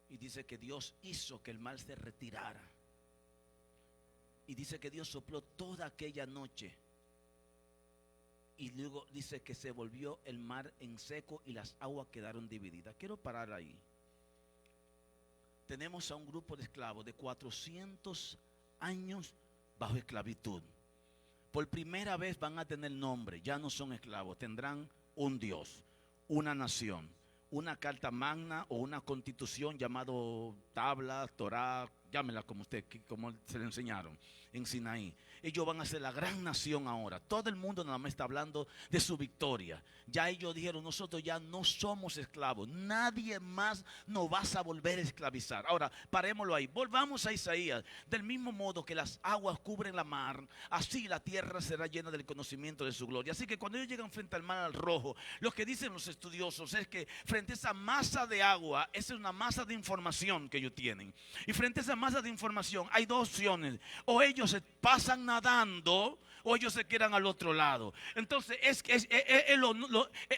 Y dice que Dios hizo que el mar se retirara. Y dice que Dios sopló toda aquella noche. Y luego dice que se volvió el mar en seco y las aguas quedaron divididas. Quiero parar ahí. Tenemos a un grupo de esclavos de 400 años bajo esclavitud. Por primera vez van a tener nombre. Ya no son esclavos. Tendrán un Dios, una nación, una carta magna o una constitución llamado tabla, Torá, llámela como se le enseñaron en Sinaí. Ellos van a ser la gran nación ahora. Todo el mundo nada más está hablando de su victoria. Ya ellos dijeron: nosotros ya no somos esclavos. Nadie más nos va a volver a esclavizar. Ahora, parémoslo ahí. Volvamos a Isaías. Del mismo modo que las aguas cubren la mar, así la tierra será llena del conocimiento de su gloria. Así que cuando ellos llegan frente al mar rojo, lo que dicen los estudiosos es que frente a esa masa de agua, esa es una masa de información que ellos tienen. Y frente a esa masa de información hay dos opciones: o ellos se pasan nadando, o ellos se quedan al otro lado. Entonces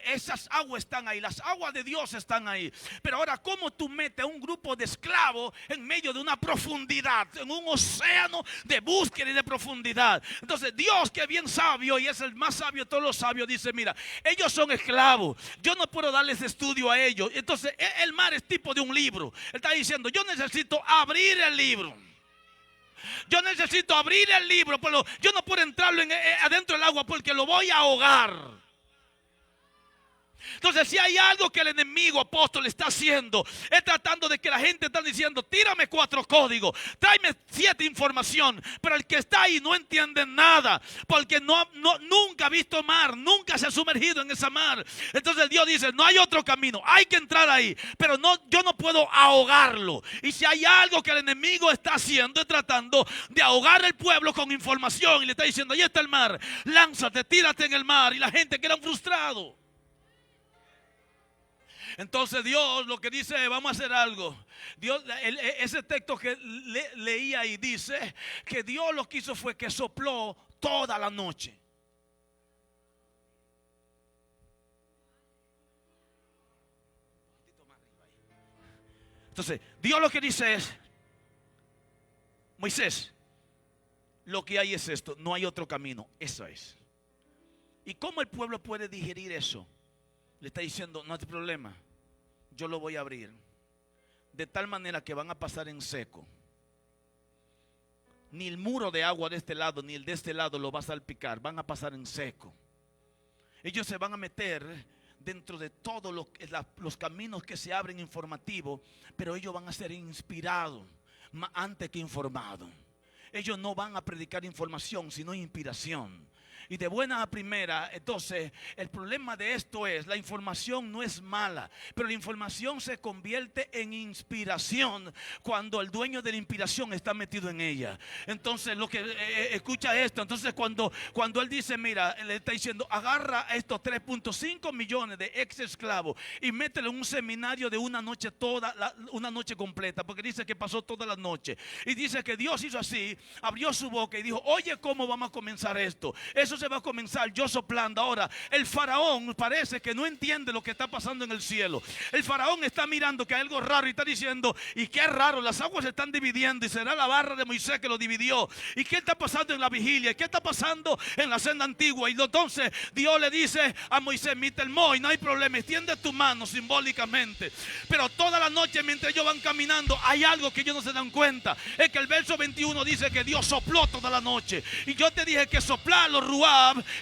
esas aguas están ahí, las aguas de Dios están ahí. Pero ahora, ¿cómo tú metes a un grupo de esclavos en medio de una profundidad, en un océano de búsqueda y de profundidad? Entonces Dios, que es bien sabio y es el más sabio de todos los sabios, dice: mira, ellos son esclavos, yo no puedo darles estudio a ellos. Entonces el mar es tipo de un libro. Él está diciendo: yo necesito abrir el libro. Yo necesito abrir el libro, pero yo no puedo entrarlo adentro del agua porque lo voy a ahogar. Entonces, si hay algo que el enemigo apóstol está haciendo, es tratando de que la gente está diciendo: tírame 4 códigos, tráeme 7 información. Pero el que está ahí no entiende nada, porque nunca ha visto mar, nunca se ha sumergido en esa mar. Entonces Dios dice: no hay otro camino, hay que entrar ahí, pero yo no puedo ahogarlo. Y si hay algo que el enemigo está haciendo, es tratando de ahogar al pueblo con información, y le está diciendo: ahí está el mar, lánzate, tírate en el mar. Y la gente queda frustrado. Entonces Dios lo que dice es: vamos a hacer algo. Dios, ese texto que leí ahí dice que Dios lo que hizo fue que sopló toda la noche. Entonces Dios lo que dice es: Moisés, lo que hay es esto, no hay otro camino, eso es. ¿Y cómo el pueblo puede digerir eso? Le está diciendo: no hay problema, yo lo voy a abrir de tal manera que van a pasar en seco. Ni el muro de agua de este lado ni el de este lado lo va a salpicar, van a pasar en seco. Ellos se van a meter dentro de todos los caminos que se abren informativos, pero ellos van a ser inspirados antes que informados. Ellos no van a predicar información, sino inspiración. Y de buena a primera. Entonces el problema de esto es: la información no es mala, pero la información se convierte en inspiración cuando el dueño de la inspiración está metido en ella. Entonces lo que escucha esto. Entonces cuando él dice: mira, le está diciendo: agarra estos 3.5 millones de ex esclavos y mételo en un seminario de una noche, una noche completa, porque dice que pasó toda la noche. Y dice que Dios hizo así, abrió su boca y dijo: oye, ¿cómo vamos a comenzar esto? Eso se va a comenzar yo soplando. Ahora el faraón parece que no entiende lo que está pasando en el cielo. El faraón está mirando que hay algo raro y está diciendo: y qué raro, las aguas se están dividiendo, y será la barra de Moisés que lo dividió. ¿Y qué está pasando en la vigilia? ¿Y qué está pasando en la senda antigua? Y entonces Dios le dice a Moisés: Mitelmo, y no hay problema, extiende tu mano simbólicamente. Pero toda la noche mientras ellos van caminando, hay algo que ellos no se dan cuenta. Es que el verso 21 dice que Dios sopló toda la noche. Y yo te dije que soplar los ruah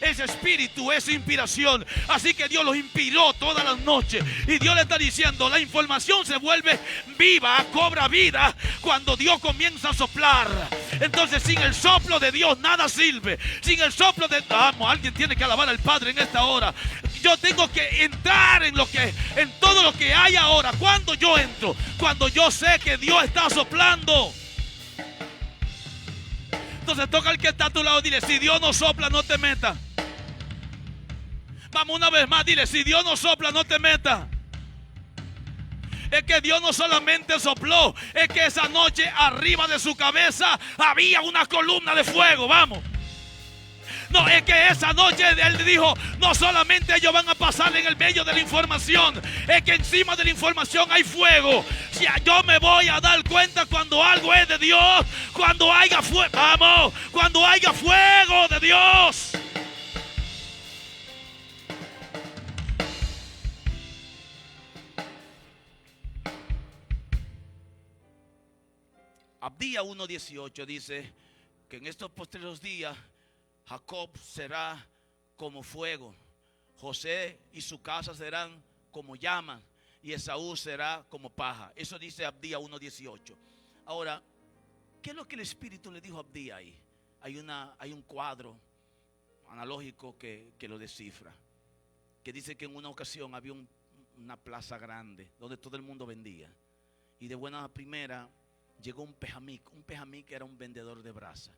es espíritu, es inspiración. Así que Dios los inspiró todas las noches. Y Dios le está diciendo: la información se vuelve viva, cobra vida cuando Dios comienza a soplar. Entonces sin el soplo de Dios nada sirve. Sin el soplo de... alguien tiene que alabar al Padre en esta hora. Yo tengo que entrar en todo lo que hay ahora. Cuando yo entro, cuando yo sé que Dios está soplando. Entonces toca al que está a tu lado, dile: si Dios no sopla, no te metas. Vamos una vez más, dile: si Dios no sopla, no te metas. Es que Dios no solamente sopló, es que esa noche arriba de su cabeza había una columna de fuego. Vamos. No, es que esa noche Él dijo: no solamente ellos van a pasar en el medio de la información, es que encima de la información hay fuego. Si yo me voy a dar cuenta cuando algo es de Dios, cuando haya fuego, vamos, cuando haya fuego de Dios. Abdías 1:18 dice que en estos posteriores días Jacob será como fuego, José y su casa serán como llamas, y Esaú será como paja. Eso dice Abdías 1:18. Ahora, ¿qué es lo que el Espíritu le dijo a Abdías ahí? Hay un cuadro analógico que lo descifra, que dice que en una ocasión había una plaza grande donde todo el mundo vendía, y de buena a primera llegó un pejamic era un vendedor de brasa.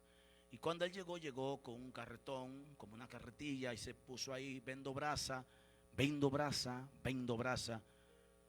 Y cuando él llegó con un carretón, como una carretilla, y se puso ahí: vendo brasa, vendo brasa, vendo brasa.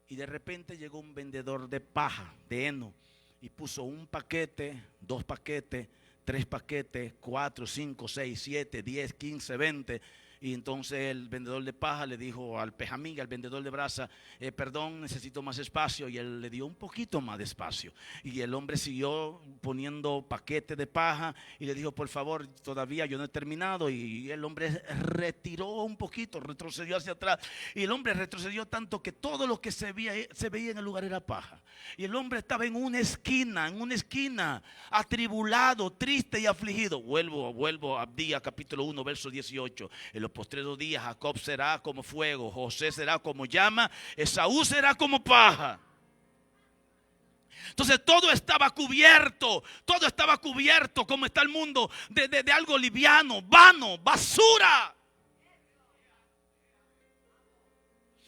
Y de repente llegó un vendedor de paja, de heno, y puso un paquete, 2 paquetes, 3 paquetes, 4, 5, 6, 7, 10, 15, 20. Y entonces el vendedor de paja le dijo al pejamiga, al vendedor de brasa: perdón, necesito más espacio. Y él le dio un poquito más de espacio. Y el hombre siguió poniendo paquete de paja y le dijo: por favor, todavía yo no he terminado. Y el hombre retiró un poquito, retrocedió hacia atrás. Y el hombre retrocedió tanto que todo lo que se veía en el lugar era paja. Y el hombre estaba en una esquina, atribulado, triste y afligido. Vuelvo a Abdías capítulo 1, verso 18. El los postreros días Jacob será como fuego, José será como llama, Esaú será como paja. Entonces todo estaba cubierto como está el mundo, de algo liviano, vano, basura.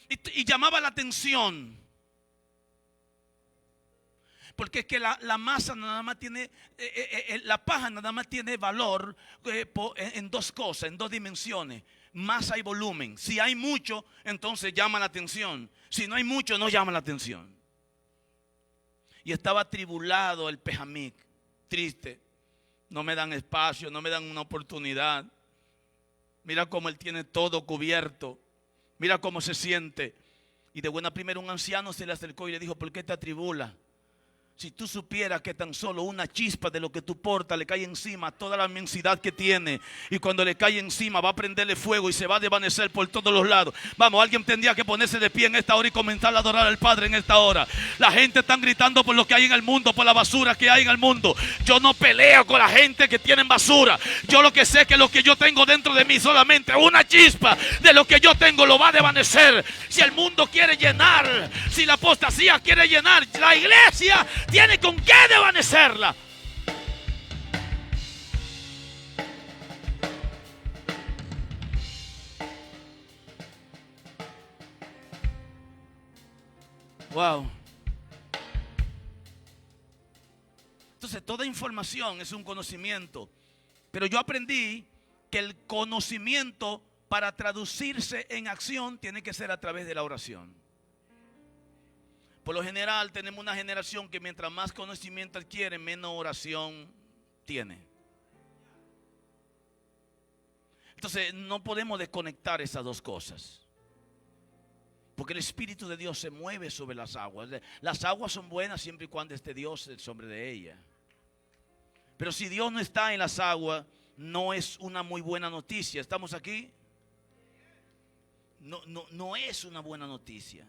Y llamaba la atención. Porque es que la masa nada más tiene, la paja nada más tiene valor en dos cosas, en dos dimensiones. Masa y volumen. Si hay mucho, entonces llama la atención. Si no hay mucho, no llama la atención. Y estaba atribulado el Pejamic, triste. No me dan espacio, no me dan una oportunidad. Mira cómo él tiene todo cubierto. Mira cómo se siente. Y de buena primera un anciano se le acercó y le dijo: ¿por qué te atribula? Si tú supieras que tan solo una chispa de lo que tú portas le cae encima a toda la inmensidad que tiene, y cuando le cae encima va a prenderle fuego y se va a desvanecer por todos los lados. Vamos, alguien tendría que ponerse de pie en esta hora y comenzar a adorar al Padre en esta hora. La gente está gritando por lo que hay en el mundo, por la basura que hay en el mundo. Yo no peleo con la gente que tiene basura. Yo lo que sé es que lo que yo tengo dentro de mí, solamente una chispa de lo que yo tengo lo va a desvanecer. Si el mundo quiere llenar, si la apostasía quiere llenar, la iglesia tiene con qué desvanecerla. Wow. Entonces toda información es un conocimiento. Pero yo aprendí que el conocimiento, para traducirse en acción, tiene que ser a través de la oración. Por lo general tenemos una generación que mientras más conocimiento adquiere, menos oración tiene. Entonces no podemos desconectar esas dos cosas. Porque el Espíritu de Dios se mueve sobre las aguas. Las aguas son buenas siempre y cuando esté Dios sobre de ellas. Pero si Dios no está en las aguas, no es una muy buena noticia. ¿Estamos aquí? No es una buena noticia.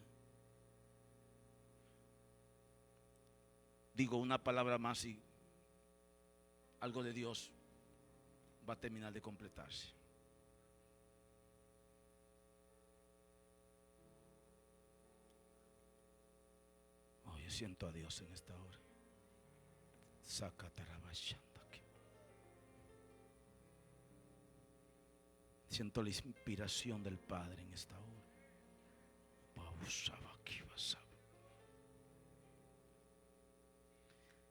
Digo una palabra más y algo de Dios va a terminar de completarse. Oh, yo siento a Dios en esta hora. Siento la inspiración del Padre en esta hora.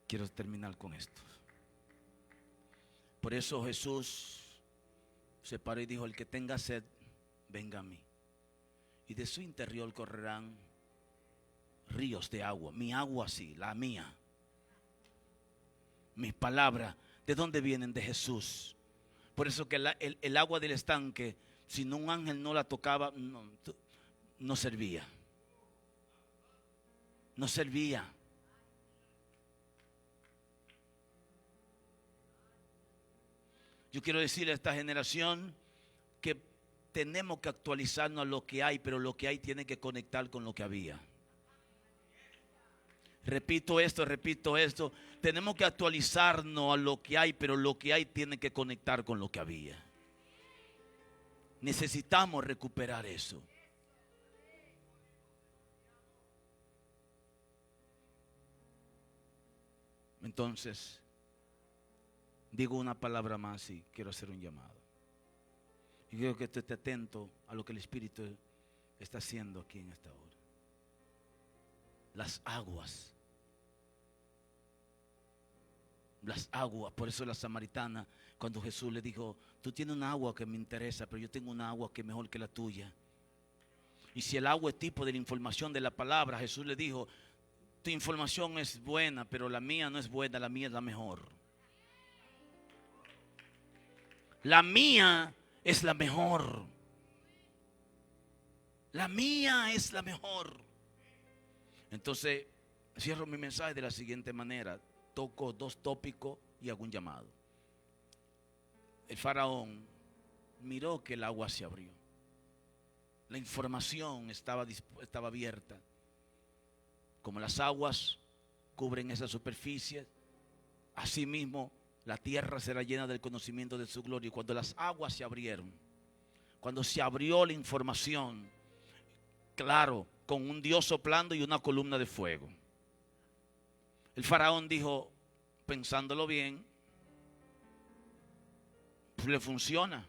Quiero terminar con esto. Por eso Jesús se paró y dijo: el que tenga sed, venga a mí, y de su interior correrán ríos de agua. Mi agua sí, la mía. Mis palabras, ¿de dónde vienen? De Jesús. Por eso que el agua del estanque, si un ángel no la tocaba, no servía. No servía. Yo quiero decirle a esta generación que tenemos que actualizarnos a lo que hay, pero lo que hay tiene que conectar con lo que había. Repito esto. Tenemos que actualizarnos a lo que hay, pero lo que hay tiene que conectar con lo que había. Necesitamos recuperar eso. Entonces, digo una palabra más y quiero hacer un llamado. Y quiero que usted esté atento a lo que el Espíritu está haciendo aquí en esta hora. Las aguas, por eso la samaritana, cuando Jesús le dijo: tú tienes una agua que me interesa, pero yo tengo una agua que es mejor que la tuya. Y si el agua es tipo de la información de la palabra, Jesús le dijo: tu información es buena, pero la mía no es buena, la mía es la mejor. La mía es la mejor. La mía es la mejor. Entonces, cierro mi mensaje de la siguiente manera. Toco dos tópicos y hago un llamado. El faraón miró que el agua se abrió. La información estaba abierta. Como las aguas cubren esa superficie, asimismo la tierra será llena del conocimiento de su gloria. Y cuando las aguas se abrieron, cuando se abrió la información, claro, con un Dios soplando y una columna de fuego. El faraón dijo, pensándolo bien, pues le funciona.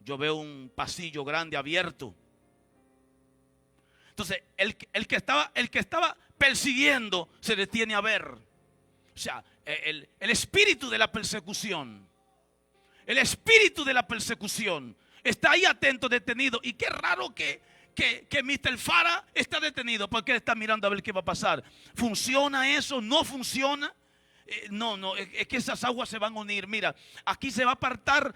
Yo veo un pasillo grande abierto. Entonces, el que estaba persiguiendo se detiene a ver. O sea, el espíritu de la persecución. El espíritu de la persecución está ahí atento, detenido. Y qué raro que Mr. Fara está detenido, porque él está mirando a ver qué va a pasar. ¿Funciona eso? ¿No funciona? No, es que esas aguas se van a unir. Mira, aquí se va a apartar.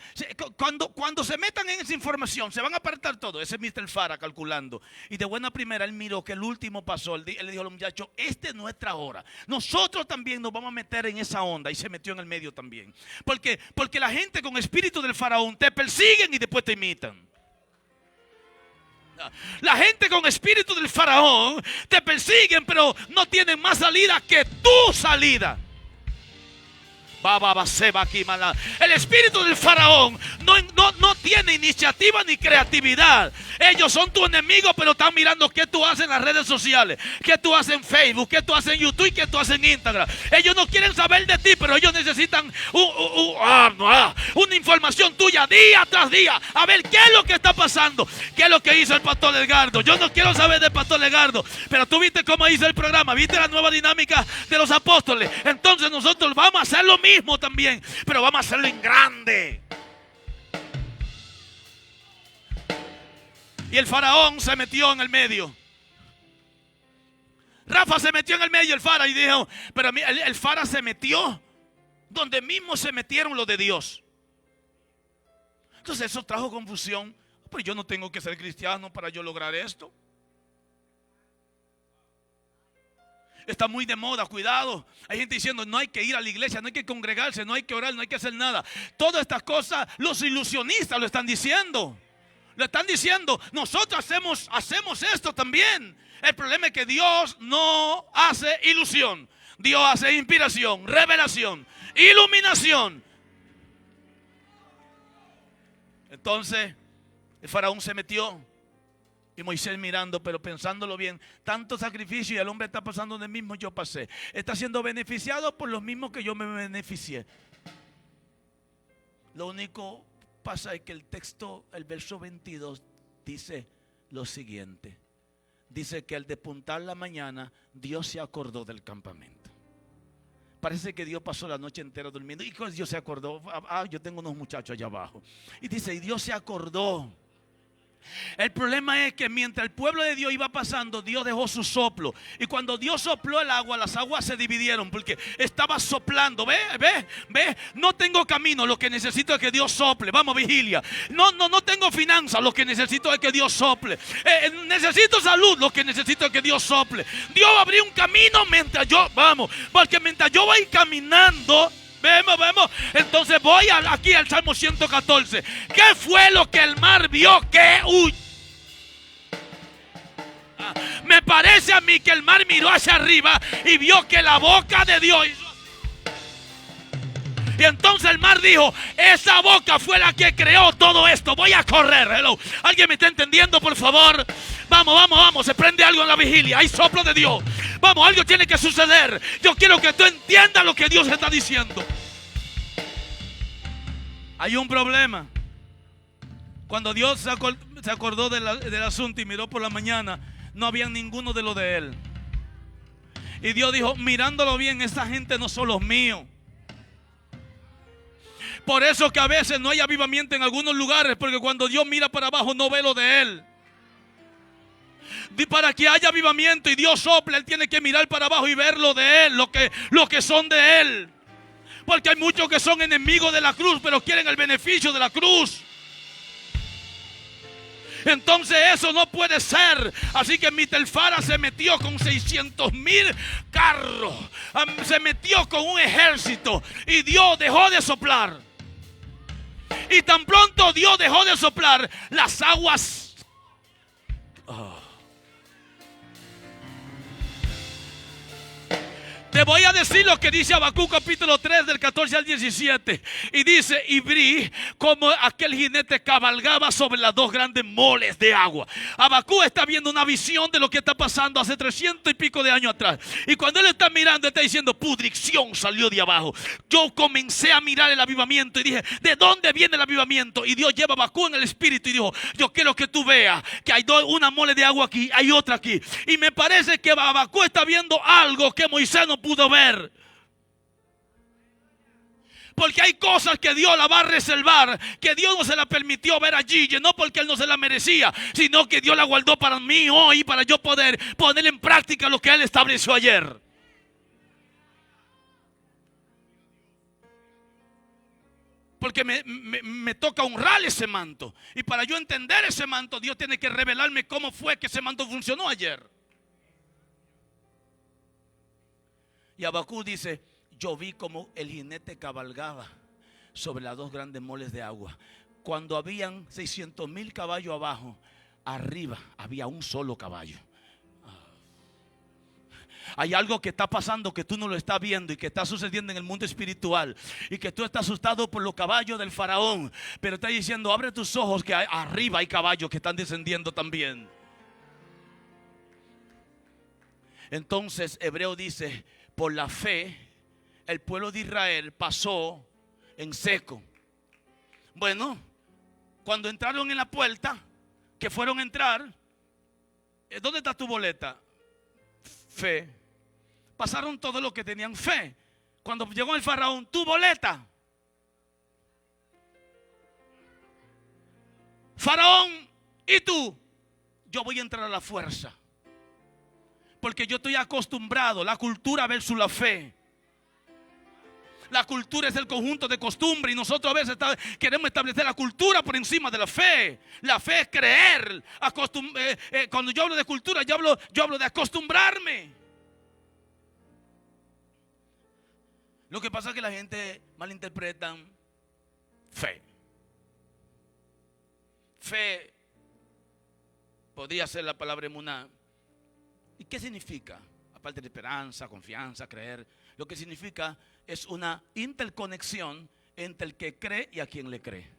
Cuando se metan en esa información, se van a apartar todo. Ese es Mr. Fara calculando. Y de buena primera, él miró que el último pasó. Él le dijo a los muchachos, esta es nuestra hora. Nosotros también nos vamos a meter en esa onda. Y se metió en el medio también. Porque la gente con espíritu del faraón te persiguen y después te imitan. La gente con espíritu del faraón te persiguen, pero no tienen más salida que tu salida. El espíritu del faraón no tiene iniciativa ni creatividad. Ellos son tu enemigo, pero están mirando qué tú haces en las redes sociales, qué tú haces en Facebook, qué tú haces en YouTube y qué tú haces en Instagram. Ellos no quieren saber de ti, pero ellos necesitan una información tuya día tras día. A ver qué es lo que está pasando, qué es lo que hizo el pastor Edgardo. Yo no quiero saber del pastor Edgardo, pero tú viste cómo hizo el programa, viste la nueva dinámica de los apóstoles. Entonces nosotros vamos a hacer lo mismo también, pero vamos a hacerlo en grande. Y el faraón se metió en el medio. Rafa se metió en el medio, el fara, y dijo, pero el fara se metió donde mismo se metieron los de Dios. Entonces eso trajo confusión. Pero yo no tengo que ser cristiano para yo lograr esto. Está muy de moda, cuidado. Hay gente diciendo no hay que ir a la iglesia, no hay que congregarse, no hay que orar, no hay que hacer nada. Todas estas cosas los ilusionistas lo están diciendo. Lo están diciendo, nosotros hacemos esto también. El problema es que Dios no hace ilusión. Dios hace inspiración, revelación, iluminación. Entonces el faraón se metió. Y Moisés mirando, pero pensándolo bien, tanto sacrificio y el hombre está pasando donde mismo yo pasé. Está siendo beneficiado por los mismos que yo me beneficié. Lo único pasa es que el texto, el verso 22, dice lo siguiente. Dice que al despuntar la mañana, Dios se acordó del campamento. Parece que Dios pasó la noche entera durmiendo. ¿Y cómo Dios se acordó? Yo tengo unos muchachos allá abajo. Y dice, y Dios se acordó. El problema es que mientras el pueblo de Dios iba pasando, Dios dejó su soplo. Y cuando Dios sopló el agua, las aguas se dividieron porque estaba soplando. Ve. No tengo camino, lo que necesito es que Dios sople. Vamos, vigilia. No tengo finanzas, lo que necesito es que Dios sople. Necesito salud, lo que necesito es que Dios sople. Dios abrió un camino mientras porque mientras yo voy caminando, vemos. Entonces voy aquí al Salmo 114. ¿Qué fue lo que el mar vio que huyó? Me parece a mí que el mar miró hacia arriba y vio que la boca de Dios hizo así. Y entonces el mar dijo, esa boca fue la que creó todo esto. Voy a correr. Hello. ¿Alguien me está entendiendo, por favor? Vamos. Se prende algo en la vigilia. Hay soplo de Dios. Vamos, algo tiene que suceder. Yo quiero que tú entiendas lo que Dios está diciendo. Hay un problema. Cuando Dios se acordó del asunto y miró por la mañana, no había ninguno de los de él. Y Dios dijo, mirándolo bien, esta gente no son los míos. Por eso que a veces no hay avivamiento en algunos lugares, porque cuando Dios mira para abajo no ve lo de él. Para que haya avivamiento y Dios sople, Él tiene que mirar para abajo y ver lo de Él, lo que son de Él. Porque hay muchos que son enemigos de la cruz, pero quieren el beneficio de la cruz. Entonces eso no puede ser. Así que Mr. Fara se metió con 600,000 carros. Se metió con un ejército. Y Dios dejó de soplar. Y tan pronto Dios dejó de soplar, las aguas Te voy a decir lo que dice Habacuc capítulo 3 del 14 al 17. Y dice, y vi como aquel jinete cabalgaba sobre las dos grandes moles de agua. Habacuc está viendo una visión de lo que está pasando hace 300 y pico de años atrás. Y cuando él está mirando, está diciendo, pudrición salió de abajo. Yo comencé a mirar el avivamiento y dije, ¿de dónde viene el avivamiento? Y Dios lleva a Habacuc en el espíritu y dijo, yo quiero que tú veas que hay una mole de agua aquí, hay otra aquí. Y me parece que Habacuc está viendo algo que Moisés no pudo ver. Porque hay cosas que Dios la va a reservar, que Dios no se la permitió ver allí, no porque Él no se la merecía, sino que Dios la guardó para mí hoy, para yo poder poner en práctica lo que Él estableció ayer. Porque me toca honrar ese manto. Y para yo entender ese manto, Dios tiene que revelarme cómo fue que ese manto funcionó ayer. Y Habacuc dice, yo vi como el jinete cabalgaba sobre las dos grandes moles de agua. Cuando habían 600,000 caballos abajo, arriba había un solo caballo. Hay algo que está pasando que tú no lo estás viendo y que está sucediendo en el mundo espiritual, y que tú estás asustado por los caballos del faraón, pero está diciendo, abre tus ojos que arriba hay caballos que están descendiendo también. Entonces Hebreo dice, por la fe el pueblo de Israel pasó en seco. Bueno, cuando entraron en la puerta, que fueron a entrar, ¿dónde está tu boleta? Fe. Pasaron todos los que tenían fe. Cuando llegó el faraón, tu boleta. Faraón, ¿y tú? Yo voy a entrar a la fuerza. Porque yo estoy acostumbrado, la cultura versus la fe. La cultura es el conjunto de costumbres y nosotros a veces queremos establecer la cultura por encima de la fe. La fe es creer. Cuando yo hablo de cultura, yo hablo de acostumbrarme. Lo que pasa es que la gente malinterpreta fe. Fe podría ser la palabra emuná. ¿Y qué significa? Aparte de esperanza, confianza, creer, lo que significa es una interconexión entre el que cree y a quien le cree.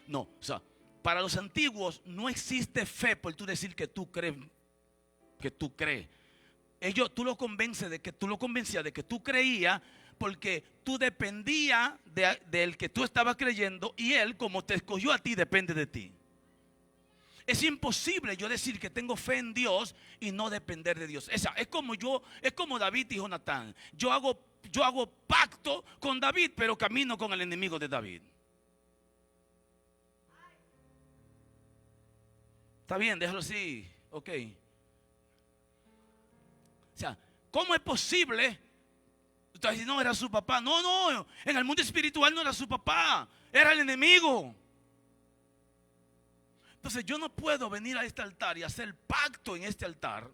No, o sea, para los antiguos no existe fe por tú decir que tú crees. Tú lo convencías de que tú creías, porque tú dependías del que tú estabas creyendo, y él, como te escogió a ti, depende de ti. Es imposible yo decir que tengo fe en Dios y no depender de Dios. Es como David y Jonatán. Yo hago pacto con David, pero camino con el enemigo de David. Está bien, déjalo así. Ok. O sea, ¿cómo es posible? Entonces, no era su papá. No, en el mundo espiritual no era su papá, era el enemigo. Entonces yo no puedo venir a este altar y hacer pacto en este altar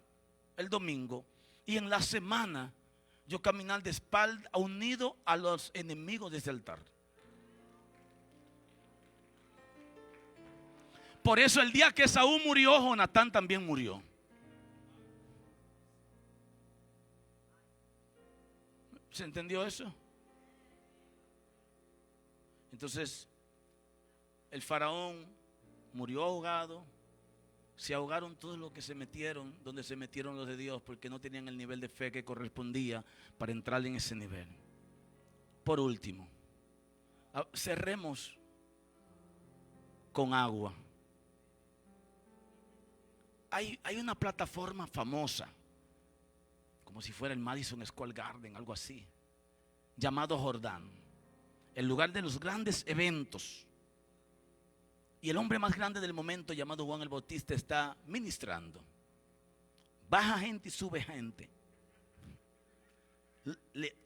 el domingo, y en la semana yo caminar de espalda unido a los enemigos de este altar. Por eso el día que Saúl murió, Jonatán también murió. ¿Se entendió eso? Entonces el faraón murió ahogado. Se ahogaron todos los que se metieron donde se metieron los de Dios, porque no tenían el nivel de fe que correspondía para entrar en ese nivel. Por último, cerremos con agua. Hay una plataforma famosa, como si fuera el Madison Square Garden, algo así, llamado Jordán, el lugar de los grandes eventos. Y el hombre más grande del momento, llamado Juan el Bautista, está ministrando. Baja gente y sube gente.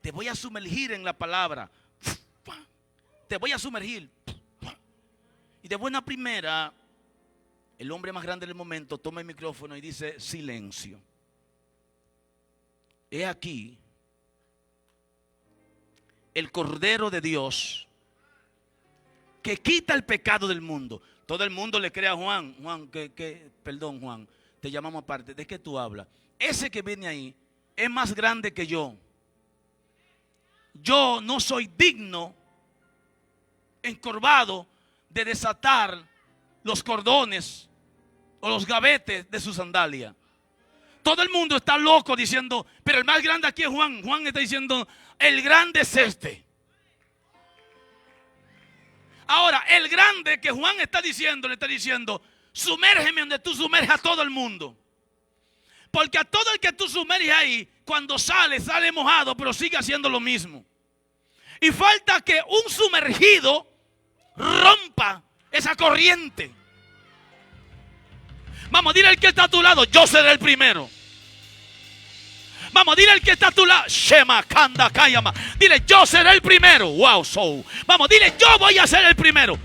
Te voy a sumergir en la palabra. Te voy a sumergir. Y de buena primera, el hombre más grande del momento toma el micrófono y dice: silencio. He aquí el Cordero de Dios que quita el pecado del mundo. Todo el mundo le cree a Juan. Perdón, Juan, te llamamos aparte. ¿De qué tú hablas? Ese que viene ahí es más grande que yo. Yo no soy digno, encorvado, de desatar los cordones o los gavetes de su sandalia. Todo el mundo está loco diciendo, pero el más grande aquí es Juan. Juan está diciendo, el grande es este. Ahora, el grande que Juan está diciendo, le está diciendo, sumérgeme donde tú sumerges a todo el mundo. Porque a todo el que tú sumerges ahí, cuando sale mojado, pero sigue haciendo lo mismo. Y falta que un sumergido rompa esa corriente. Vamos, dile al que está a tu lado, yo seré el primero. Vamos, dile al que está a tu lado, Shema, Kanda, Kayama. Dile, yo seré el primero. Wow, so. Vamos, dile, yo voy a ser el primero.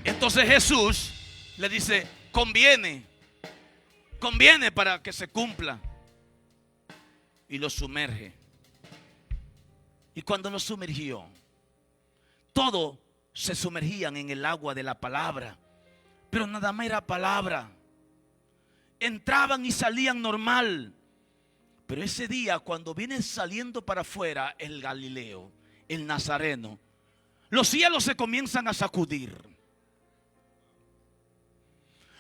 Entonces Jesús le dice, conviene para que se cumpla. Y lo sumerge. Y cuando lo sumergió, todos se sumergían en el agua de la palabra. Pero nada más era palabra. Entraban y salían normal. Pero ese día, cuando viene saliendo para afuera el Galileo, el Nazareno, los cielos se comienzan a sacudir.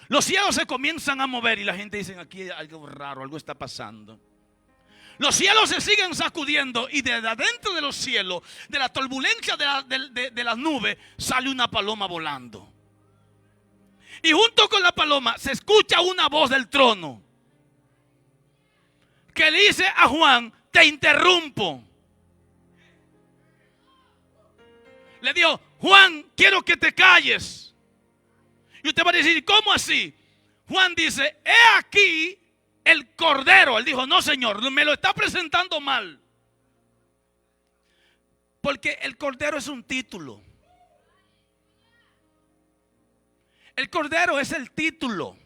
Los cielos se comienzan a mover y la gente dice, aquí hay algo raro, algo está pasando. Los cielos se siguen sacudiendo y desde adentro de los cielos, de la turbulencia de las nubes, sale una paloma volando. Y junto con la paloma se escucha una voz del trono que le dice a Juan, te interrumpo. Le dijo, Juan, quiero que te calles. Y usted va a decir, ¿cómo así? Juan dice, he aquí el cordero. Él dijo, no señor, me lo está presentando mal. Porque el cordero es un título. El cordero es el título.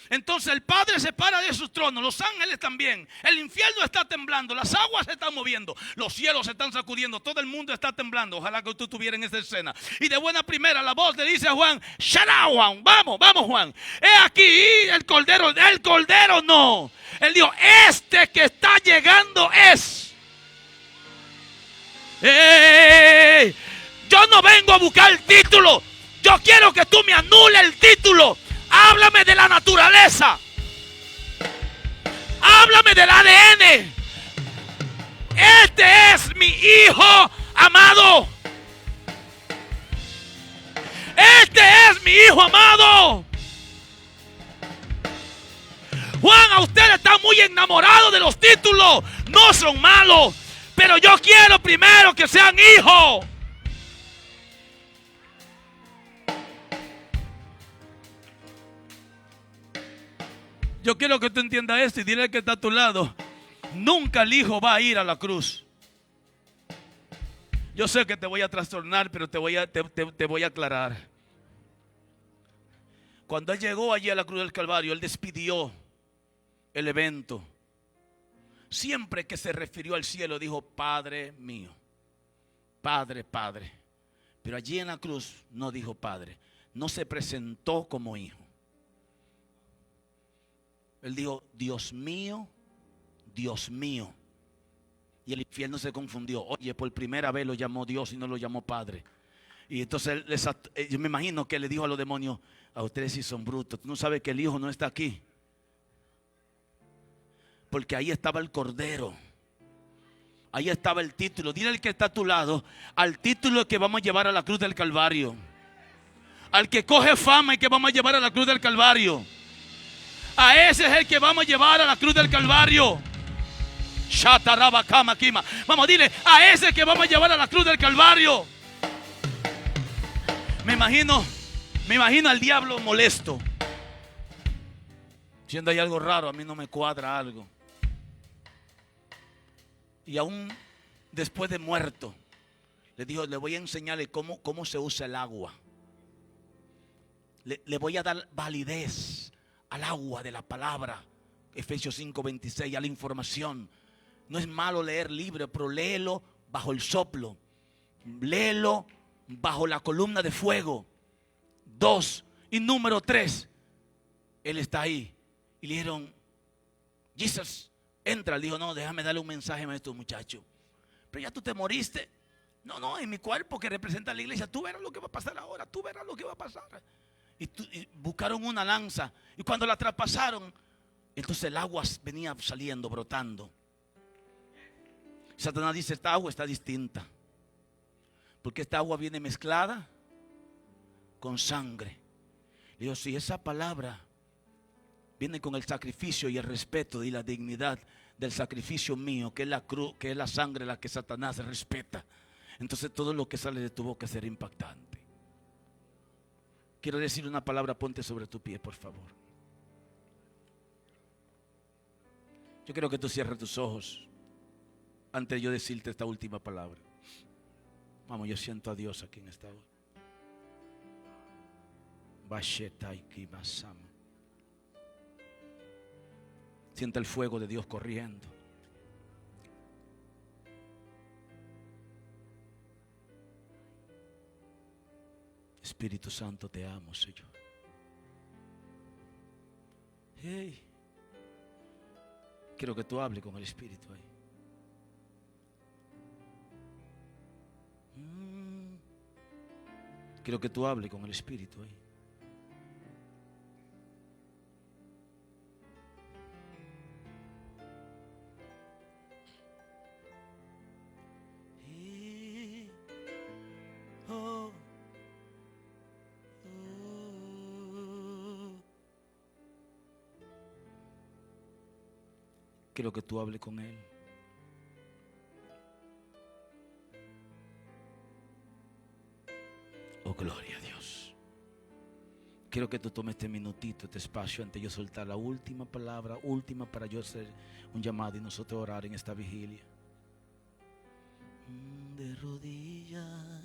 Entonces el Padre se para de su trono, los ángeles también, el infierno está temblando, las aguas se están moviendo, los cielos se están sacudiendo, todo el mundo está temblando. Ojalá que tú estuvieras en esa escena. Y de buena primera la voz le dice a Juan, shut up, Juan, vamos Juan, he aquí el cordero no. Él dijo, este que está llegando es. Yo no vengo a buscar el título, yo quiero que tú me anules el título. Háblame de la naturaleza. Háblame del ADN. Este es mi hijo amado. Este es mi hijo amado. Juan, a usted está muy enamorado de los títulos. No son malos, pero yo quiero primero que sean hijos. Yo quiero que tú entiendas esto y dile al que está a tu lado, nunca el hijo va a ir a la cruz. Yo sé que te voy a trastornar, pero te voy a aclarar. Cuando él llegó allí a la cruz del Calvario, él despidió el evento. Siempre que se refirió al cielo dijo, Padre mío, Padre, Padre. Pero allí en la cruz no dijo Padre, no se presentó como hijo. Él dijo, Dios mío, Dios mío. Y el infierno se confundió. Oye, por primera vez lo llamó Dios y no lo llamó Padre. Y entonces yo me imagino que le dijo a los demonios, a ustedes sí son brutos. Tú no sabes que el hijo no está aquí. Porque ahí estaba el cordero. Ahí estaba el título. Dile al que está a tu lado, al título que vamos a llevar a la cruz del Calvario. Al que coge fama y que vamos a llevar a la cruz del Calvario. A ese es el que vamos a llevar a la cruz del Calvario. Vamos, dile, a ese que vamos a llevar a la cruz del Calvario. Me imagino al diablo molesto. Siendo hay algo raro, a mí no me cuadra algo. Y aún después de muerto, le dijo, le voy a enseñarle cómo se usa el agua. Le voy a dar validez al agua de la palabra. Efesios 5:26, a la información. No es malo leer libros, pero léelo bajo el soplo. Léelo bajo la columna de fuego. 2. Y número 3, Él está ahí. Y le dijeron, Jesus, entra. Le dijo, no, déjame darle un mensaje a estos muchachos. Pero ya tú te moriste. No, en mi cuerpo que representa la iglesia. Tú verás lo que va a pasar ahora. Tú verás lo que va a pasar. Y buscaron una lanza. Y cuando la traspasaron, entonces el agua venía saliendo, brotando. Satanás dice, esta agua está distinta. Porque esta agua viene mezclada con sangre. Le digo, si esa palabra viene con el sacrificio y el respeto y la dignidad del sacrificio mío, que es la cruz, que es la sangre la que Satanás respeta, entonces todo lo que sale de tu boca será impactante. Quiero decir una palabra, ponte sobre tu pie, por favor. Yo quiero que tú cierres tus ojos antes de yo decirte esta última palabra. Vamos, yo siento a Dios aquí en esta hora. Siente el fuego de Dios corriendo. Espíritu Santo, te amo, Señor. Hey, quiero que tú hables con el Espíritu ahí. Quiero que tú hables con el Espíritu ahí. Quiero que tú hables con Él. Oh, gloria a Dios. Quiero que tú tomes este minutito, este espacio, antes de yo soltar la última palabra, última para yo hacer un llamado y nosotros orar en esta vigilia. De rodillas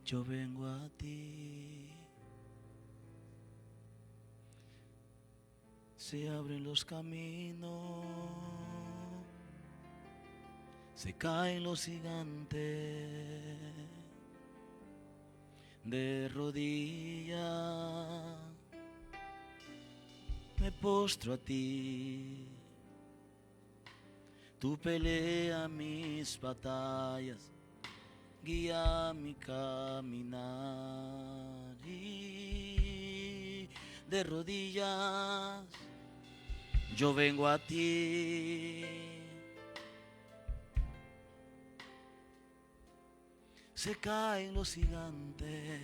yo vengo a ti. Se abren los caminos, se caen los gigantes. De rodillas me postro a ti. Tú pelea mis batallas, guía mi caminar. Y de rodillas yo vengo a ti. Se caen los gigantes.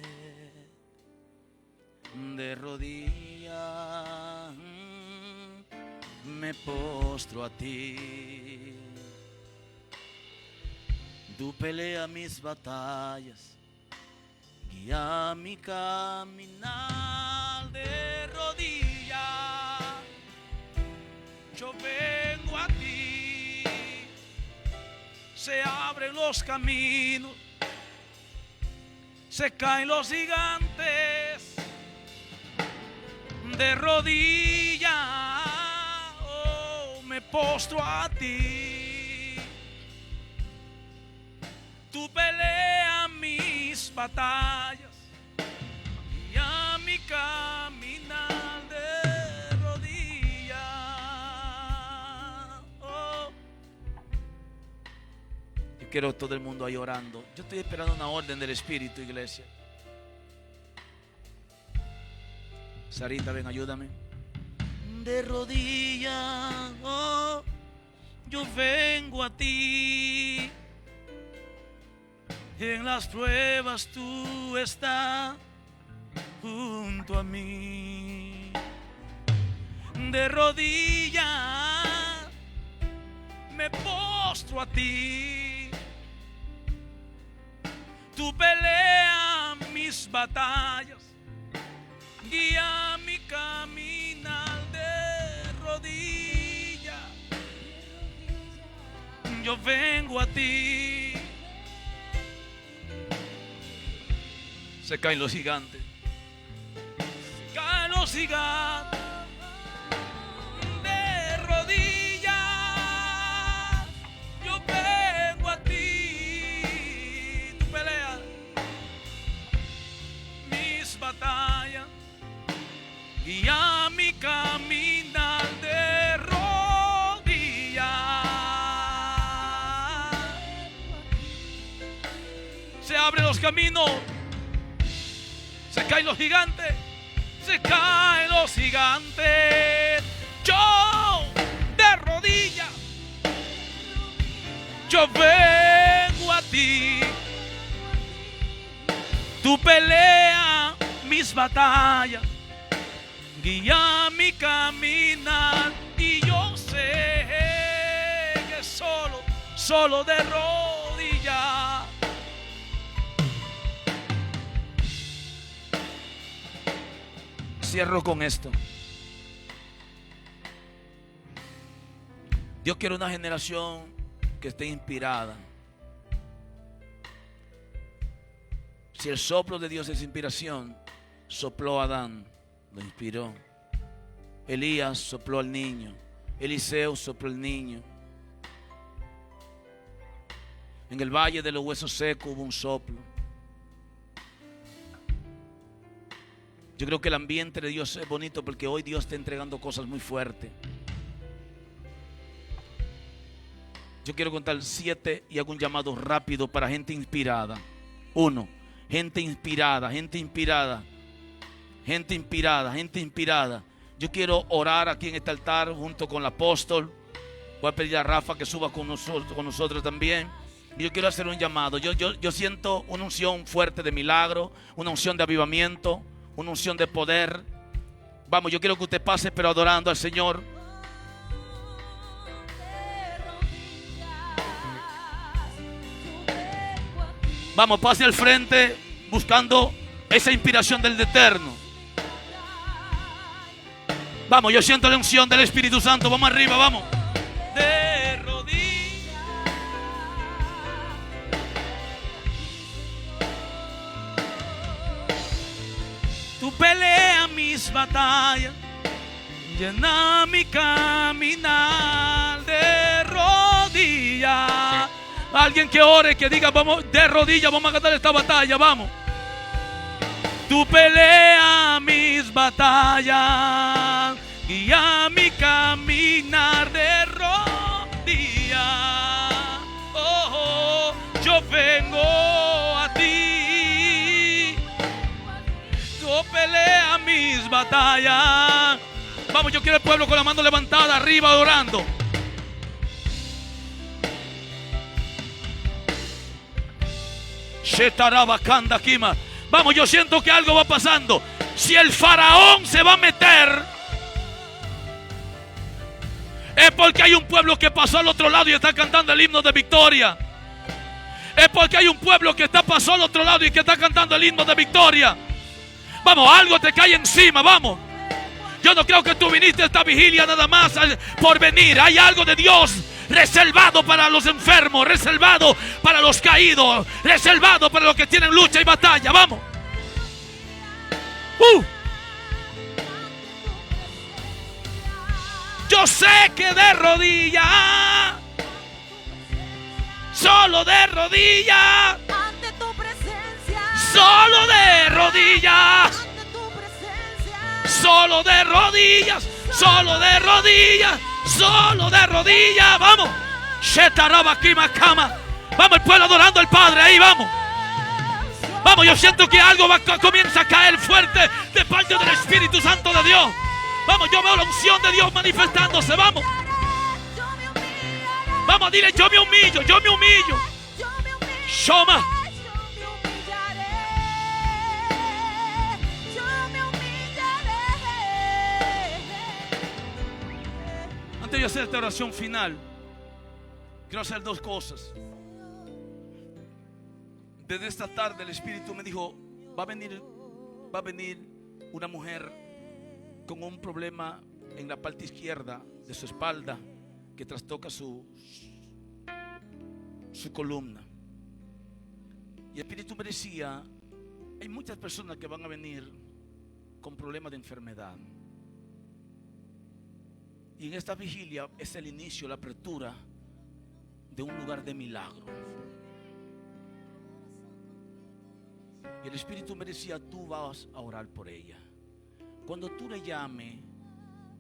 De rodillas me postro a ti. Tú pelea mis batallas, guía mi caminar. De rodillas yo vengo a ti. Se abren los caminos, se caen los gigantes. De rodillas me postro a ti. Tú peleas mis batallas y a mi caminar. De rodillas. Yo quiero todo el mundo ahí orando. Yo estoy esperando una orden del Espíritu, iglesia. Sarita, ven, ayúdame. De rodillas, yo vengo a ti. En las pruebas tú estás junto a mí. De rodillas me postro a ti. Tú peleas mis batallas, guía mi caminar. De rodillas yo vengo a ti. Se caen los gigantes, se caen los gigantes. De rodillas yo vengo a ti. Tú peleas mis batallas, guía mi caminar de rodillas. Se abren los caminos, se caen los gigantes, se caen los gigantes. Yo de rodillas, yo vengo a ti. Tú pelea mis batallas, guía mi caminar, y yo sé que solo de rodillas. Cierro con esto. Dios quiere una generación que esté inspirada. Si el soplo de Dios es inspiración, sopló a Adán, lo inspiró. Elías sopló al niño. Eliseo sopló al niño. En el valle de los huesos secos hubo un soplo. Yo creo que el ambiente de Dios es bonito porque hoy Dios está entregando cosas muy fuertes. Yo quiero contar 7 y hago un llamado rápido para gente inspirada. 1, gente inspirada, gente inspirada, gente inspirada, gente inspirada. Yo quiero orar aquí en este altar junto con el apóstol. Voy a pedir a Rafa que suba con nosotros también. Y yo quiero hacer un llamado. Yo siento una unción fuerte de milagro, una unción de avivamiento, una unción de poder. Vamos, yo quiero que usted pase pero adorando al Señor. Vamos, pase al frente buscando esa inspiración del Eterno. Vamos, yo siento la unción del Espíritu Santo. Vamos arriba, vamos. De rodillas. Tú peleas mis batallas, llena mi caminar de rodillas. Alguien que ore, que diga, vamos, de rodillas, vamos a ganar esta batalla, vamos. Tú peleas mis batallas, guía mi caminar de rodillas. Oh, yo vengo a ti. Tú peleas mis batallas. Vamos, yo quiero el pueblo con la mano levantada, arriba, adorando. Vamos, yo siento que algo va pasando. Si el faraón se va a meter, es porque hay un pueblo que pasó al otro lado y está cantando el himno de victoria. Es porque hay un pueblo que pasó al otro lado y que está cantando el himno de victoria. Vamos, algo te cae encima, vamos. Yo no creo que tú viniste a esta vigilia nada más por venir. Hay algo de Dios reservado para los enfermos, reservado para los caídos, reservado para los que tienen lucha y batalla. Vamos. Yo sé que de rodillas, solo de rodillas, ante tu presencia, solo de rodillas, ante tu presencia, solo de rodillas, solo de rodillas, solo de rodillas. Vamos. Vamos, el pueblo adorando al Padre ahí, vamos. Vamos, yo siento que algo comienza a caer fuerte de parte del Espíritu Santo de Dios. Vamos, yo veo la unción de Dios manifestándose, vamos. Vamos, dile, yo me humillo, yo me humillo. Shoma. Antes de hacer esta oración final, quiero hacer 2 cosas. Desde esta tarde el Espíritu me dijo, va a venir una mujer con un problema en la parte izquierda de su espalda que trastoca su columna. Y el Espíritu me decía, hay muchas personas que van a venir con problemas de enfermedad. Y en esta vigilia es el inicio, la apertura de un lugar de milagro. Y el Espíritu me decía, tú vas a orar por ella. Cuando tú le llames,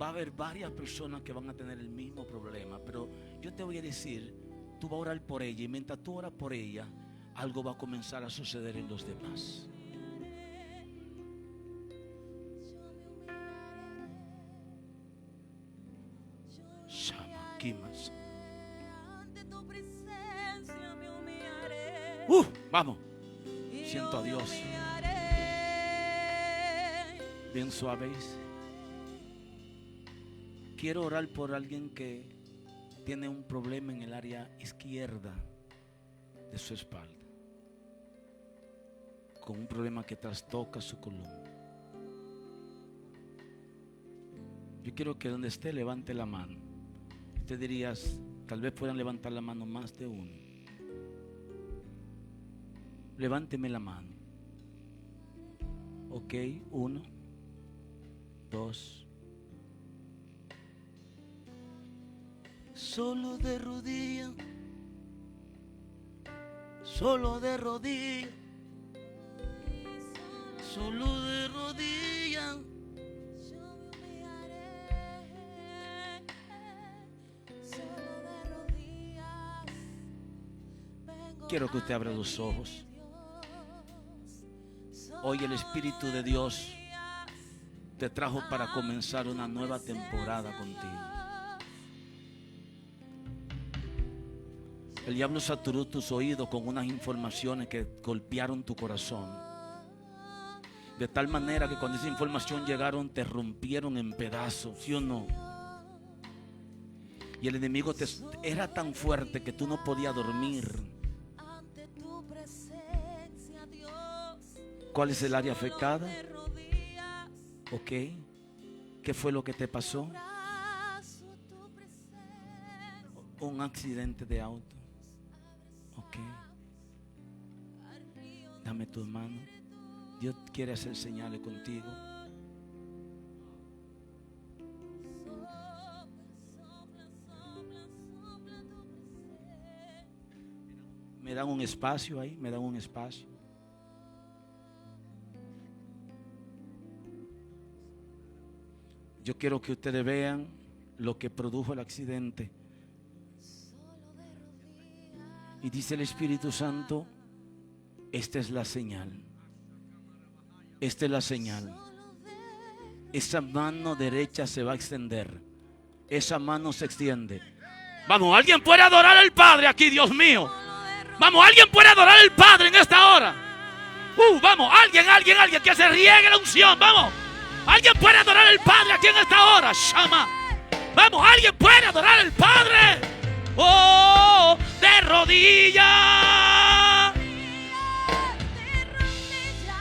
va a haber varias personas que van a tener el mismo problema, pero yo te voy a decir, tú vas a orar por ella, y mientras tú oras por ella, algo va a comenzar a suceder en los demás. Shama, Kimas. Ante tu presencia me humillaré. Vamos. Y Siento a yo me Dios. humillaré. Bien suaves. Quiero orar por alguien que tiene un problema en el área izquierda de su espalda, con un problema que trastoca su columna. Yo quiero que donde esté levante la mano. Usted dirías, tal vez puedan levantar la mano más de uno. Levánteme la mano. Ok, 1, 2. Solo de rodillas, solo de rodillas, solo de rodillas. Yo me humillaré. Solo de rodillas. Vengo Quiero que usted abra ante los ti, ojos. Dios. Hoy el Espíritu de Dios te trajo para comenzar una nueva temporada contigo. El diablo saturó tus oídos con unas informaciones que golpearon tu corazón, de tal manera que cuando esa información llegaron te rompieron en pedazos, ¿sí o no? Y el enemigo era tan fuerte que tú no podías dormir. Ante tu presencia, Dios. ¿Cuál es el área afectada? De rodillas. ¿Ok? ¿Qué fue lo que te pasó? Abrazo tu presencia. Un accidente de auto. Ok. Dame tu mano. Dios quiere hacer señales contigo. Sopla, sopla, sopla, sopla tu presencia. Me dan un espacio ahí, me dan un espacio. Yo quiero que ustedes vean lo que produjo el accidente. Y dice el Espíritu Santo, esta es la señal. Esta es la señal. Esa mano derecha se va a extender. Esa mano se extiende. Vamos, alguien puede adorar al Padre aquí, Dios mío. Vamos, alguien puede adorar al Padre en esta hora. Vamos, alguien que se riegue la unción, vamos. Alguien puede adorar al Padre aquí en esta hora, Shama. Vamos, alguien puede adorar al Padre. Oh, de rodillas. De rodillas,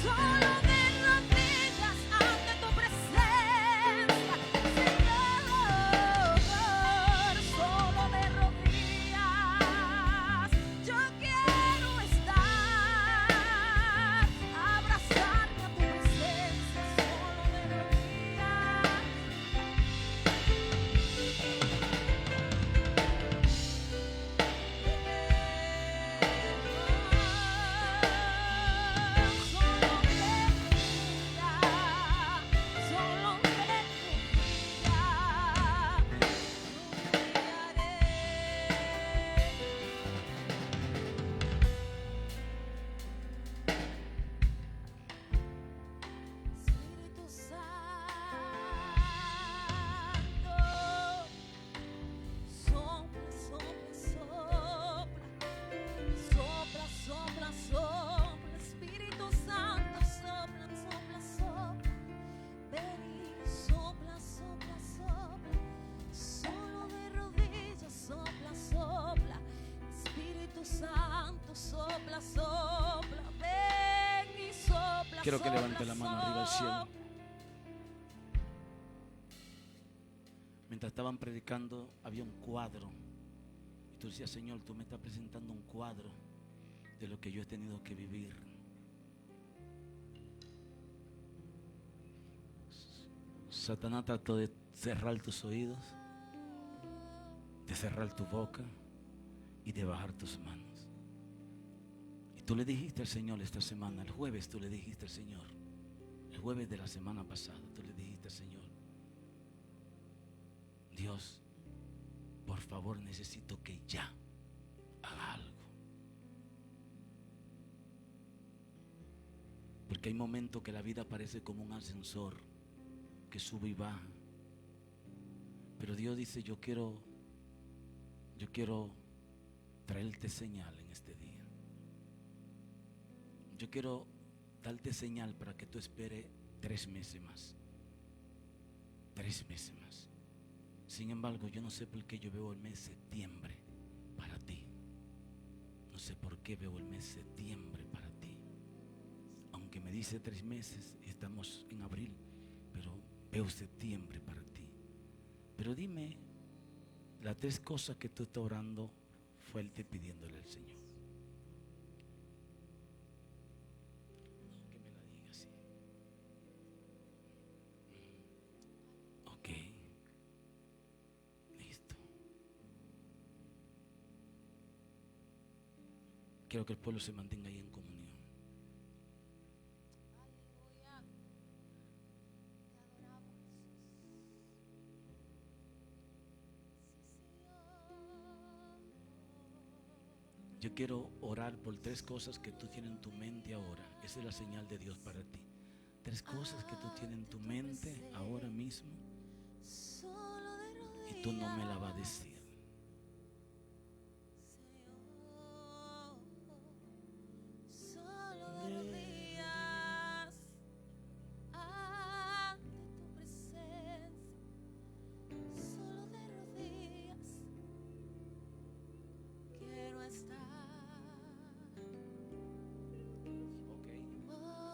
solo de rodillas ante tu presencia, Señor. Solo de rodillas, yo quiero estar, abrazarme a tu presencia, solo de rodillas. Espíritu Santo, sopla, sopla, sopla, sopla, sopla, Espíritu Santo, sopla, sopla, sopla, ven y sopla, sopla, sopla, solo de rodillas, sopla, sopla, Espíritu Santo, sopla, sopla, ven y sopla. Quiero que sopla, levante la mano arriba al cielo. sopla. Mientras estaban predicando había un cuadro. Y tú decías, Señor, tú me estás presentando un cuadro de lo que yo he tenido que vivir. Satanás trató de cerrar tus oídos, de cerrar tu boca y de bajar tus manos. Y tú le dijiste al Señor esta semana, el jueves tú le dijiste al Señor, el jueves de la semana pasada, tú le dijiste: Señor, Dios, por favor, necesito que ya haga algo. Porque hay momentos que la vida parece como un ascensor que sube y baja. Pero Dios dice: yo quiero traerte señal en este día. Yo quiero darte señal para que tú esperes 3 meses más. 3 meses más. Sin embargo, yo no sé por qué yo veo el mes septiembre para ti. No sé por qué veo el mes septiembre para ti. Aunque me dice 3 meses, estamos en abril, pero veo septiembre para ti. Pero dime las 3 cosas que tú estás orando fuerte pidiéndole al Señor. Que me la diga así. Ok. Listo. Quiero que el pueblo se mantenga ahí en comunión. Yo quiero orar por 3 cosas que tú tienes en tu mente ahora. Esa es la señal de Dios para ti. 3 cosas que tú tienes en tu mente ahora mismo y tú no me la vas a decir.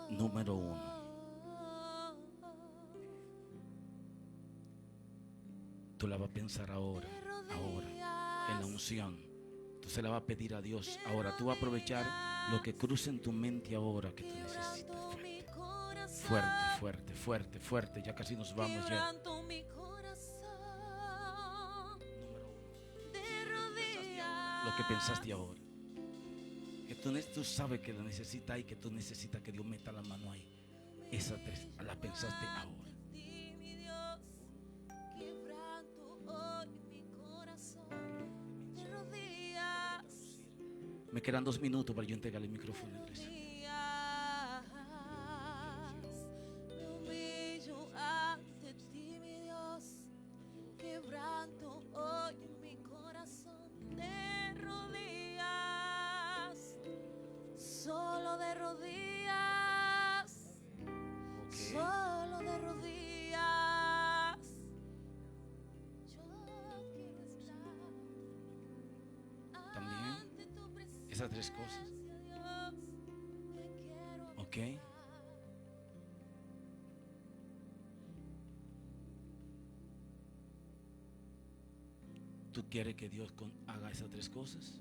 Número 1. Tú la vas a pensar ahora, en la unción. Tú se la vas a pedir a Dios ahora. Tú vas a aprovechar lo que cruce en tu mente ahora que tú necesitas. Fuerte, fuerte, fuerte, fuerte. Ya casi nos vamos ya. Número 1. Lo que pensaste ahora. Que tú sabes que la necesitas y que tú necesitas que Dios meta la mano ahí. Esas 3 la pensaste ahora. Me quedan 2 minutos para yo entregarle el micrófono a la iglesia. Solo de rodillas, solo de rodillas. Yo quiero estar También esas 3 cosas. Ok. ¿Tú quieres que Dios haga esas 3 cosas?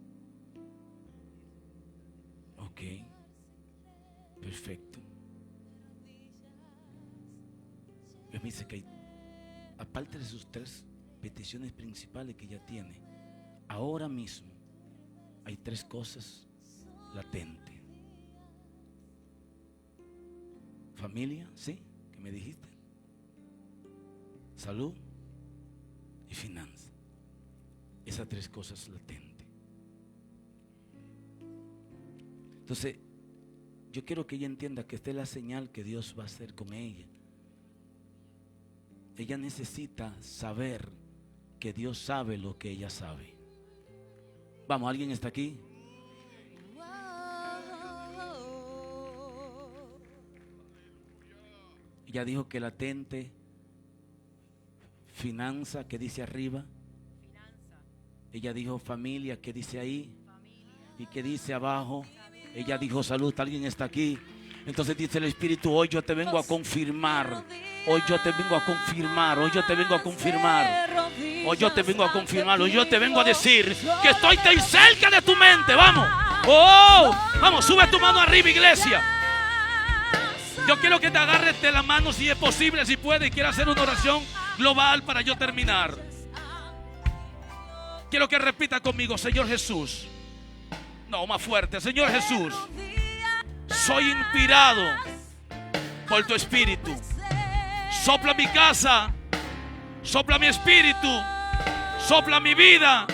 Ok, perfecto. Dios me dice que aparte de sus 3 peticiones principales que ella tiene, ahora mismo hay 3 cosas latentes. Familia, ¿sí? ¿Qué me dijiste? Salud y finanzas. Esas 3 cosas latentes. Entonces, yo quiero que ella entienda que esta es la señal que Dios va a hacer con ella. Ella necesita saber que Dios sabe lo que ella sabe. Vamos, ¿alguien está aquí? Ella dijo que latente, finanza, que dice arriba. Ella dijo familia, que dice ahí. Y que dice abajo. Ella dijo salud. ¿Alguien está aquí? Entonces dice el Espíritu: hoy yo te vengo a confirmar. Hoy yo te vengo a confirmar. Hoy yo te vengo a confirmar. Hoy yo te vengo a confirmar. Hoy yo te vengo a decir que estoy tan cerca de tu mente. Vamos. Oh, vamos, sube tu mano arriba, iglesia. Yo quiero que te agarres de la mano, si es posible, si puede, y quiero hacer una oración global para yo terminar. Quiero que repita conmigo: Señor Jesús. No, más fuerte. Señor Jesús, soy inspirado por tu espíritu. Sopla mi casa, sopla mi espíritu, sopla mi vida,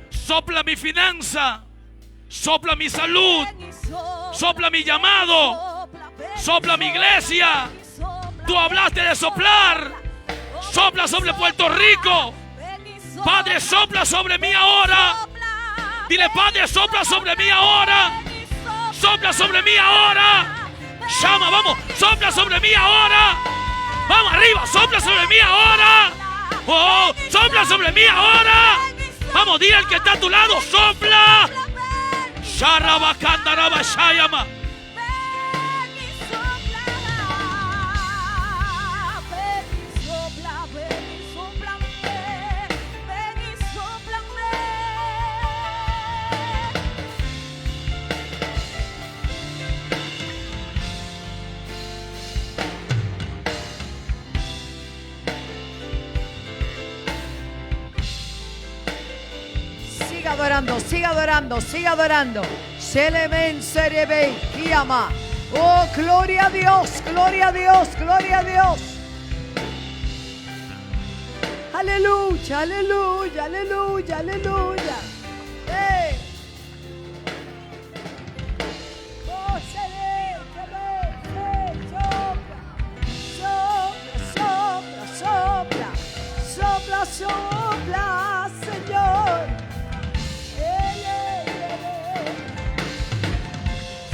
sopla mi finanza, sopla mi salud, sopla mi llamado, sopla mi iglesia. Tú hablaste de soplar. Sopla sobre Puerto Rico. Padre, sopla sobre mí ahora. Dile, Padre, sopla sobre mí ahora. Sopla sobre mí ahora. Llama, vamos, sopla sobre mí ahora. Vamos arriba, sopla sobre mí ahora. Oh, sopla sobre mí ahora. Vamos, dile al que está a tu lado, sopla. Sharabakandara Shayama. Siga adorando, siga adorando, siga adorando. Selemen serebe kiama. Oh, gloria a Dios, gloria a Dios, gloria a Dios. Aleluya, aleluya, aleluya, aleluya. Hey. Oh, sopla, sopla, sopla, Señor.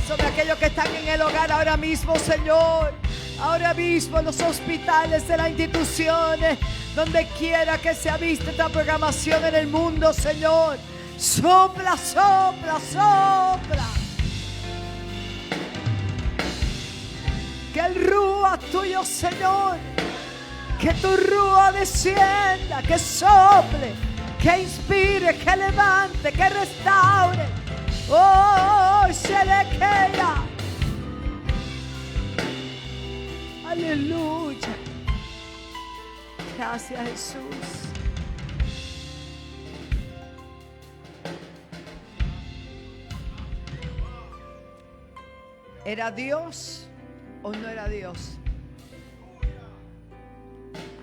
Sobre aquellos que están en el hogar ahora mismo, Señor. Ahora mismo en los hospitales, en las instituciones, donde quiera que se ha visto esta programación en el mundo, Señor. Sopla, sopla, sopla. Que el rúa tuyo, Señor, que tu rúa descienda, que sople, que inspire, que levante, que restaure. Oh, Sherekeya. Aleluya. Gracias, Jesús. ¿Era Dios o no era Dios?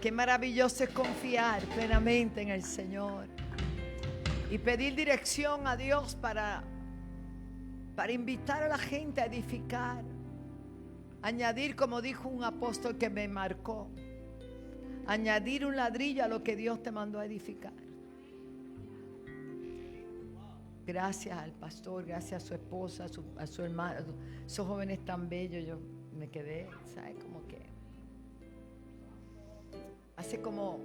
Qué maravilloso es confiar plenamente en el Señor y pedir dirección a Dios para invitar a la gente a edificar. Añadir, como dijo un apóstol que me marcó, añadir un ladrillo a lo que Dios te mandó a edificar. Gracias al pastor, gracias a su esposa, a su hermano, esos jóvenes tan bellos. Yo me quedé, ¿sabes? Como que hace como,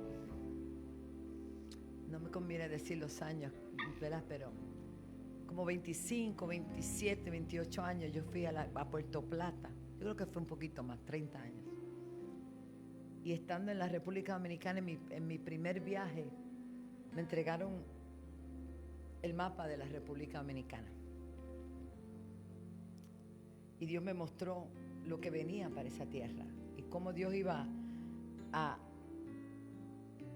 no me conviene decir los años, ¿verdad? Pero como 25, 27, 28 años yo fui a Puerto Plata. Yo creo que fue un poquito más, 30 años. Y estando en la República Dominicana, en mi primer viaje, me entregaron el mapa de la República Dominicana. Y Dios me mostró lo que venía para esa tierra y cómo Dios iba a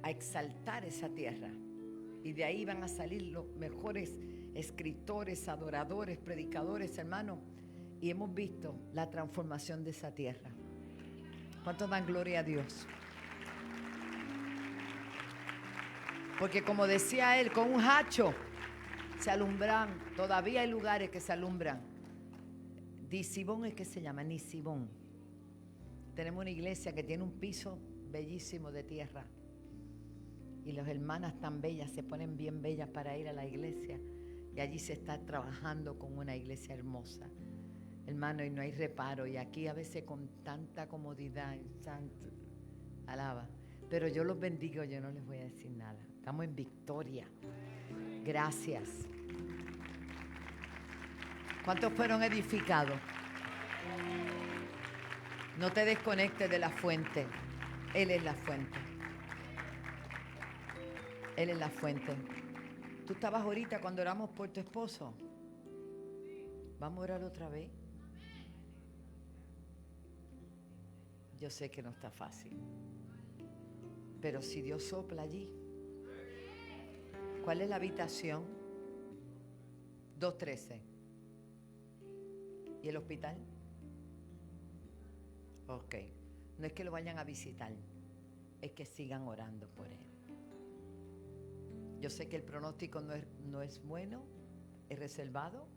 exaltar esa tierra. Y de ahí iban a salir los mejores escritores, adoradores, predicadores, hermanos. Y hemos visto la transformación de esa tierra. ¿Cuántos dan gloria a Dios? Porque como decía él, con un hacho se alumbran. Todavía hay lugares que se alumbran. Nisibón es que se llama, Nisibón. Tenemos una iglesia que tiene un piso bellísimo de tierra. Y las hermanas tan bellas se ponen bien bellas para ir a la iglesia. Y allí se está trabajando con una iglesia hermosa. Hermano, y no hay reparo. Y aquí a veces con tanta comodidad, santo, alaba. Pero yo los bendigo, yo no les voy a decir nada. Estamos en victoria. Gracias. ¿Cuántos fueron edificados? No te desconectes de la fuente. Él es la fuente. Él es la fuente. Tú estabas ahorita cuando oramos por tu esposo. Vamos a orar otra vez. Yo sé que no está fácil. Pero si Dios sopla allí. ¿Cuál es la habitación? 213. ¿Y el hospital? Ok. No es que lo vayan a visitar, es que sigan orando por él. Yo sé que el pronóstico no es bueno, es reservado,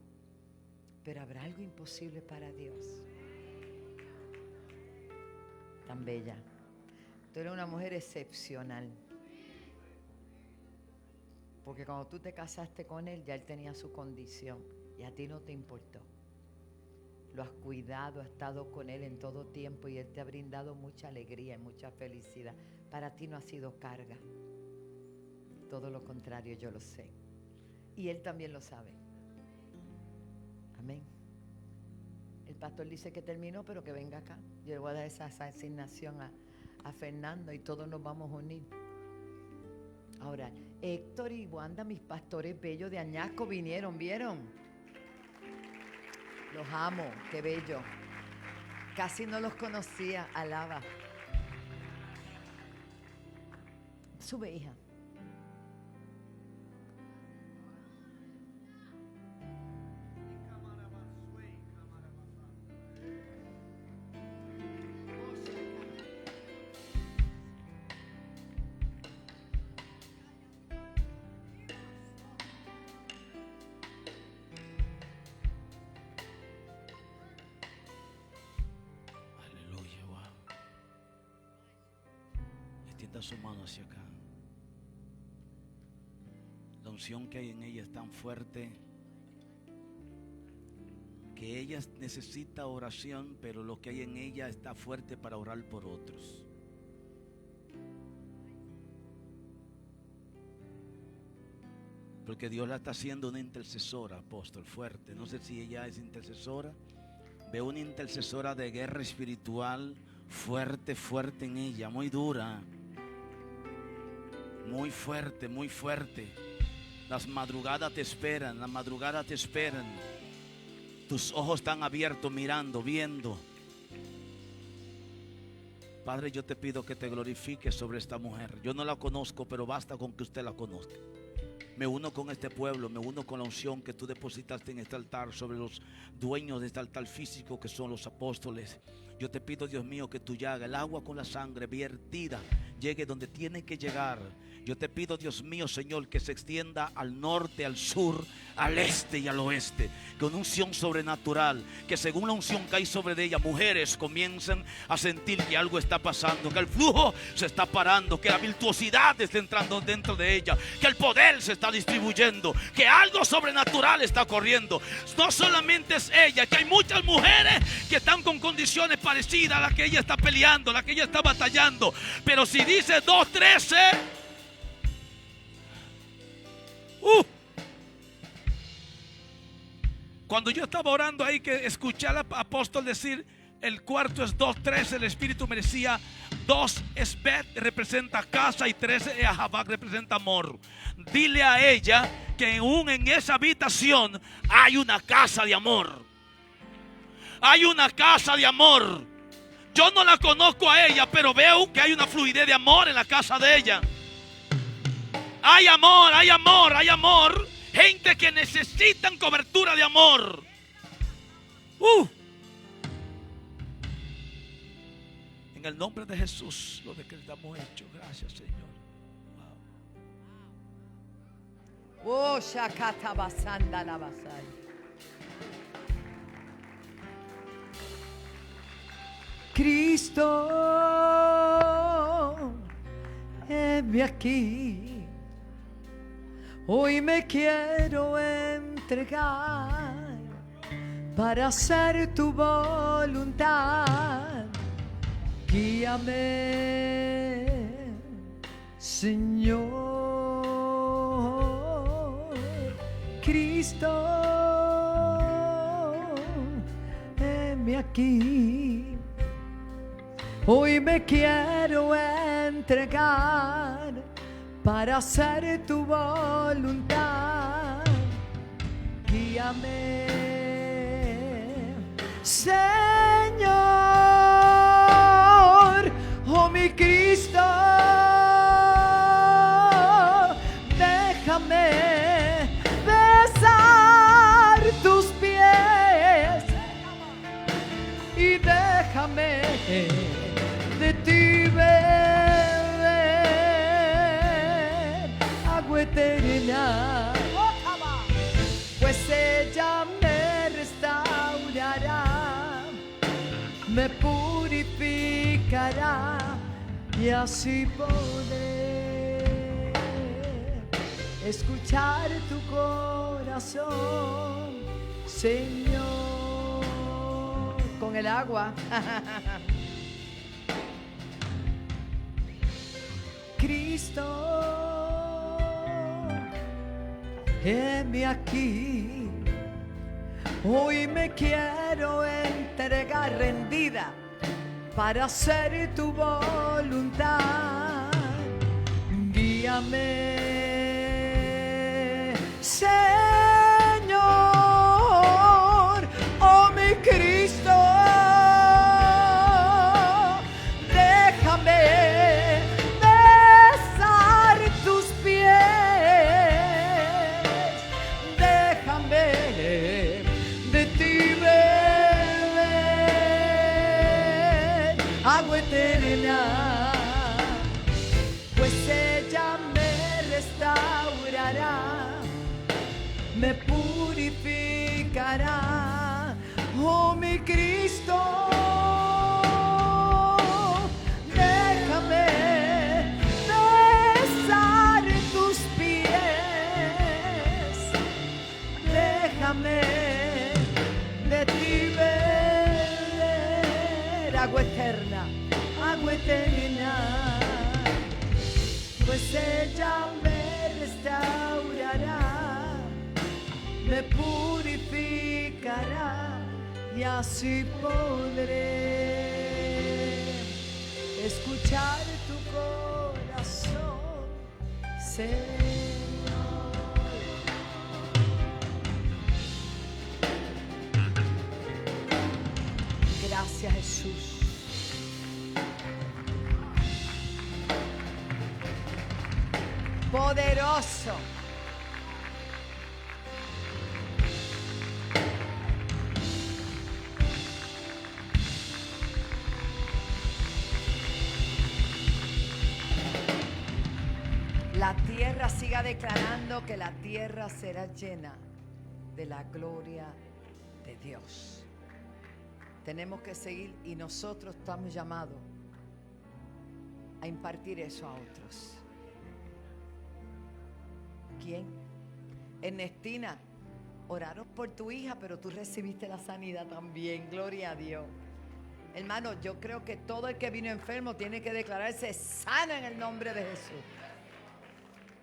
pero habrá algo imposible para Dios. Tan bella. Tú eres una mujer excepcional. Porque cuando tú te casaste con él, ya él tenía su condición y a ti no te importó. Lo has cuidado, has estado con él en todo tiempo y él te ha brindado mucha alegría y mucha felicidad. Para ti no ha sido carga. Todo lo contrario, yo lo sé. Y él también lo sabe. Amén. El pastor dice que terminó, pero que venga acá. Yo le voy a dar esa asignación a Fernando y todos nos vamos a unir. Ahora, Héctor y Wanda, mis pastores bellos de Añasco, vinieron, ¿vieron? Los amo, qué bello. Casi no los conocía, alaba. Sube, hija. Aleluya, wow. Extienda su mano hacia acá. La unción que hay en ella es tan fuerte que ella necesita oración, pero lo que hay en ella está fuerte para orar por otros. Porque Dios la está haciendo una intercesora, apóstol, fuerte. No sé si ella es intercesora. Veo una intercesora de guerra espiritual fuerte, fuerte en ella, muy dura, muy fuerte, muy fuerte. Las madrugadas te esperan, las madrugadas te esperan. Tus ojos están abiertos, mirando, viendo. Padre, yo te pido que te glorifiques sobre esta mujer. Yo no la conozco, pero basta con que usted la conozca. Me uno con este pueblo, me uno con la unción que tú depositaste en este altar sobre los dueños de este altar físico que son los apóstoles. Yo te pido, Dios mío, que tu llaga, el agua con la sangre vertida, llegue donde tiene que llegar. Yo te pido, Dios mío, Señor, que se extienda al norte, al sur, al este y al oeste, con unción sobrenatural, que según la unción que hay sobre ella, mujeres comiencen a sentir que algo está pasando, que el flujo se está parando, que la virtuosidad está entrando dentro de ella, que el poder se está distribuyendo, que algo sobrenatural está corriendo. No solamente es ella, que hay muchas mujeres que están con condiciones parecidas a las que ella está peleando, a las que ella está batallando, pero si dice 2:13, cuando yo estaba orando ahí, que escuché al apóstol decir el cuarto es 2:13, el Espíritu me decía 2 es Bet, representa casa, y 13 Ahabak, representa amor. Dile a ella que aún en esa habitación hay una casa de amor. Hay una casa de amor. Yo no la conozco a ella, pero veo que hay una fluidez de amor en la casa de ella. Hay amor, hay amor, hay amor. Gente que necesitan cobertura de amor. En el nombre de Jesús lo decretamos hecho. Gracias, Señor. Oh, Shakata Basanda la Basai. Cristo, heme aquí. Hoy me quiero entregar para hacer tu voluntad. Guíame, Señor. Cristo, heme aquí. Hoy me quiero entregar para hacer tu voluntad. Guíame, Señor, oh mi Cristo. Déjame besar tus pies y déjame de ti beber agua eterna, pues ella me restaurará, me purificará y así podré escuchar tu corazón, Señor. Con el agua. Cristo, heme aquí. Hoy me quiero entregar rendida para hacer tu voluntad. Guíame, Señor, oh mi Cristo. Déjame besar tus pies. Déjame de ti beber agua eterna, pues ella me restaurará, me purificará, oh mi Cristo. Déjame besar tus pies, déjame de ti beber agua eterna, pues ella me restaurará, me purificará y así podré escuchar tu corazón, Señor. Gracias, Jesús. Poderoso. La tierra siga declarando que la tierra será llena de la gloria de Dios. Tenemos que seguir y nosotros estamos llamados a impartir eso a otros. ¿Quién? Ernestina, oraron por tu hija, pero tú recibiste la sanidad también. Gloria a Dios. Hermano, yo creo que todo el que vino enfermo tiene que declararse sano en el nombre de Jesús.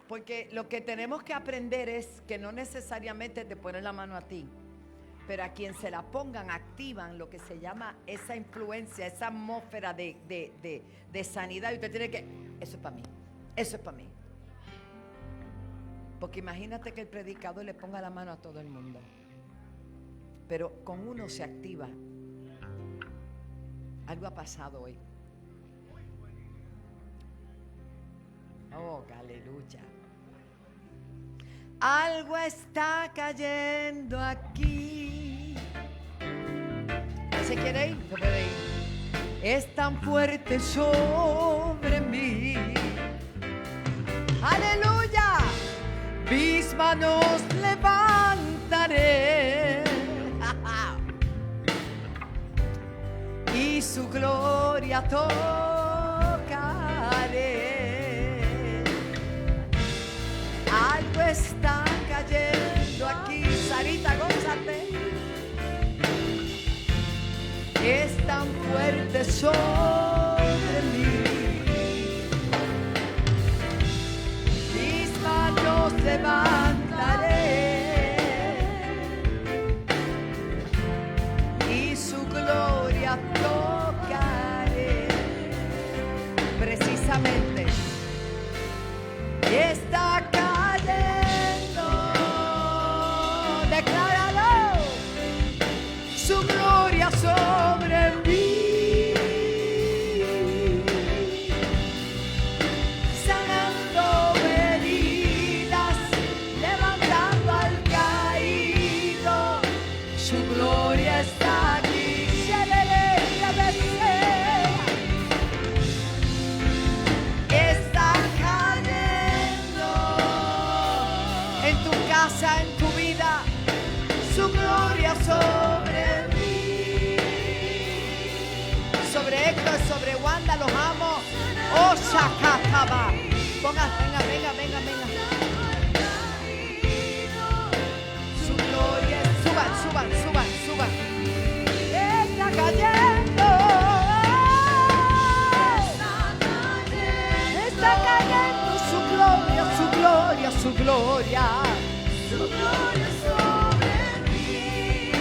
Porque lo que tenemos que aprender es que no necesariamente te ponen la mano a ti, pero a quien se la pongan activan lo que se llama esa influencia, esa atmósfera de sanidad. Y usted tiene que, eso es para mí, eso es para mí. Porque imagínate que el predicador le ponga la mano a todo el mundo, pero con uno se activa. Algo ha pasado hoy. Oh, aleluya. Algo está cayendo aquí. ¿Se quiere ir? Se puede ir. Es tan fuerte sobre mí. Aleluya. Mis manos levantaré y su gloria tocaré. Algo está cayendo aquí. Sarita, gózate. Es tan fuerte sobre mí. Mis manos levantaré y su gloria tocaré. Precisamente está cayendo. Decláralo. Su gloria sobre mí. Sanando heridas, levantando al caído. Su gloria está aquí. Wanda, los amo. Oh, Shakataba. Venga. Su gloria, suban. Está cayendo. Está cayendo su gloria. Su gloria sobre mí,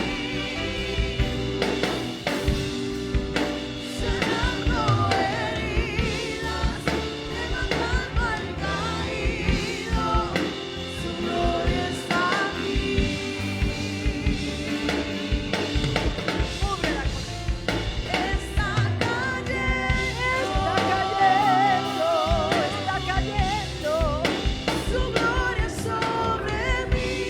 sanando heridas, levantando al caído, su gloria está aquí. Está cayendo, su gloria sobre mí,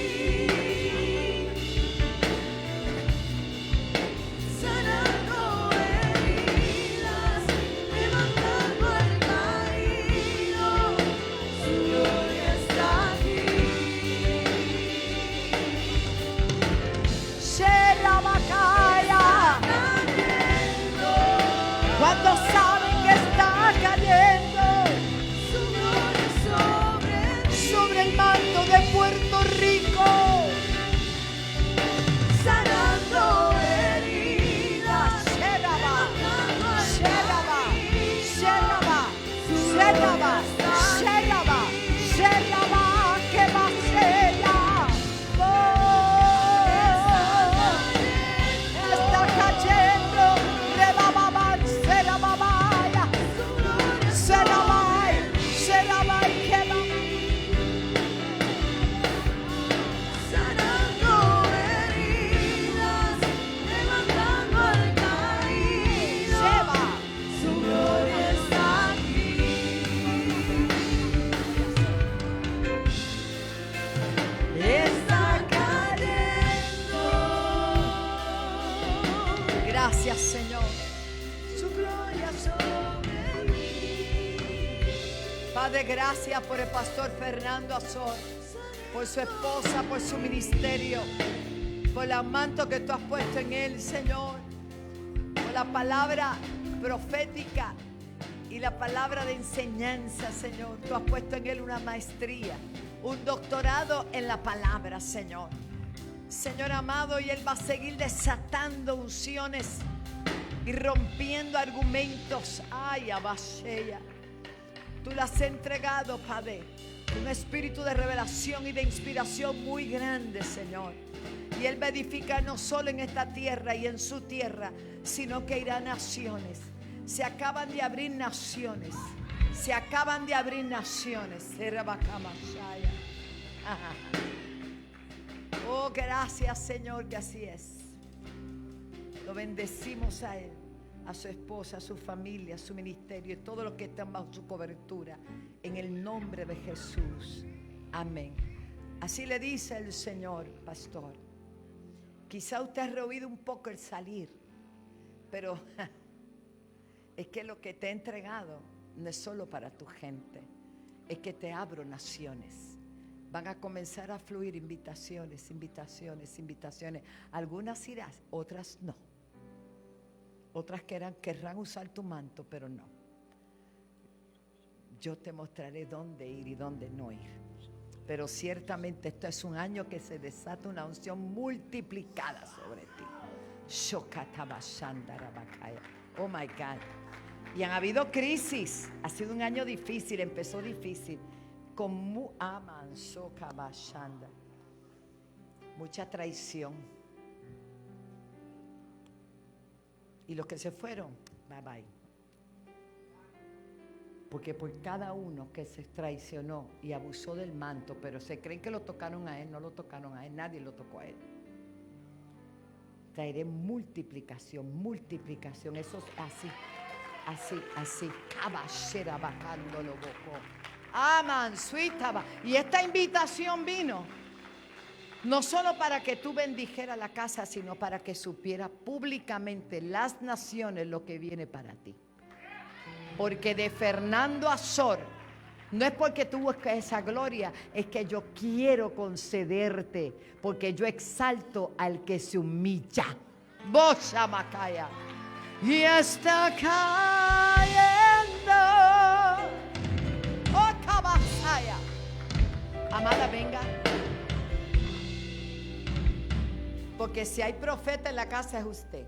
sanando heridas, levantando al caído, su gloria está aquí. Cuando saben que está cayendo Su gloria sobre el manto de Puerto Rico, sanando heridas, Sheraba, que va a ser ya. Está cayendo, rebababan, serababaya, serabai, que va. sanando heridas, levantando al caído, Seba. su gloria está aquí. Está cayendo. Gracias, Señor. Su gloria sobre mí. Padre, gracias por el pastor Fernando Azor, por su esposa, por su ministerio, por el manto que tú has puesto en él, Señor, por la palabra profética y la palabra de enseñanza, Señor. Tú has puesto en él una maestría, un doctorado en la palabra, Señor. Señor amado, y él va a seguir desatando unciones y rompiendo argumentos. Ay, Abashaya. Tú le has entregado, Padre, un espíritu de revelación y de inspiración muy grande, Señor. Y él va a edificar no solo en esta tierra y en su tierra, sino que irá a naciones. Se acaban de abrir naciones. Serabakamasaya. Oh, gracias, Señor, que así es. Lo bendecimos a él, a su esposa, a su familia, a su ministerio y todo lo que están bajo su cobertura, en el nombre de Jesús. Amén. Así le dice el Señor, pastor. Quizá usted ha rehuido un poco el salir, pero es que lo que te he entregado no es solo para tu gente, es que te abro naciones. Van a comenzar a fluir invitaciones. Algunas irás, otras no. Otras querrán usar tu manto, pero no. Yo te mostraré dónde ir y dónde no ir. Pero ciertamente esto es un año que se desata una unción multiplicada sobre ti. Oh my God. Y han habido crisis. Ha sido un año difícil, empezó difícil. Con mucha traición. Y los que se fueron, bye bye. Porque por cada uno que se traicionó y abusó del manto, pero se creen que lo tocaron a él, no lo tocaron a él, nadie lo tocó a él. Traeré multiplicación. Eso es así. Caballera bajando lo boco. Aman, suítaba. Y esta invitación vino no solo para que tú bendijeras la casa, sino para que supiera públicamente las naciones lo que viene para ti. Porque de Fernando Azor, no es porque tú buscas esa gloria, es que yo quiero concederte, porque yo exalto al que se humilla. Bocha Macaya. Y está acá. Amada, venga. Porque si hay profeta en la casa es usted.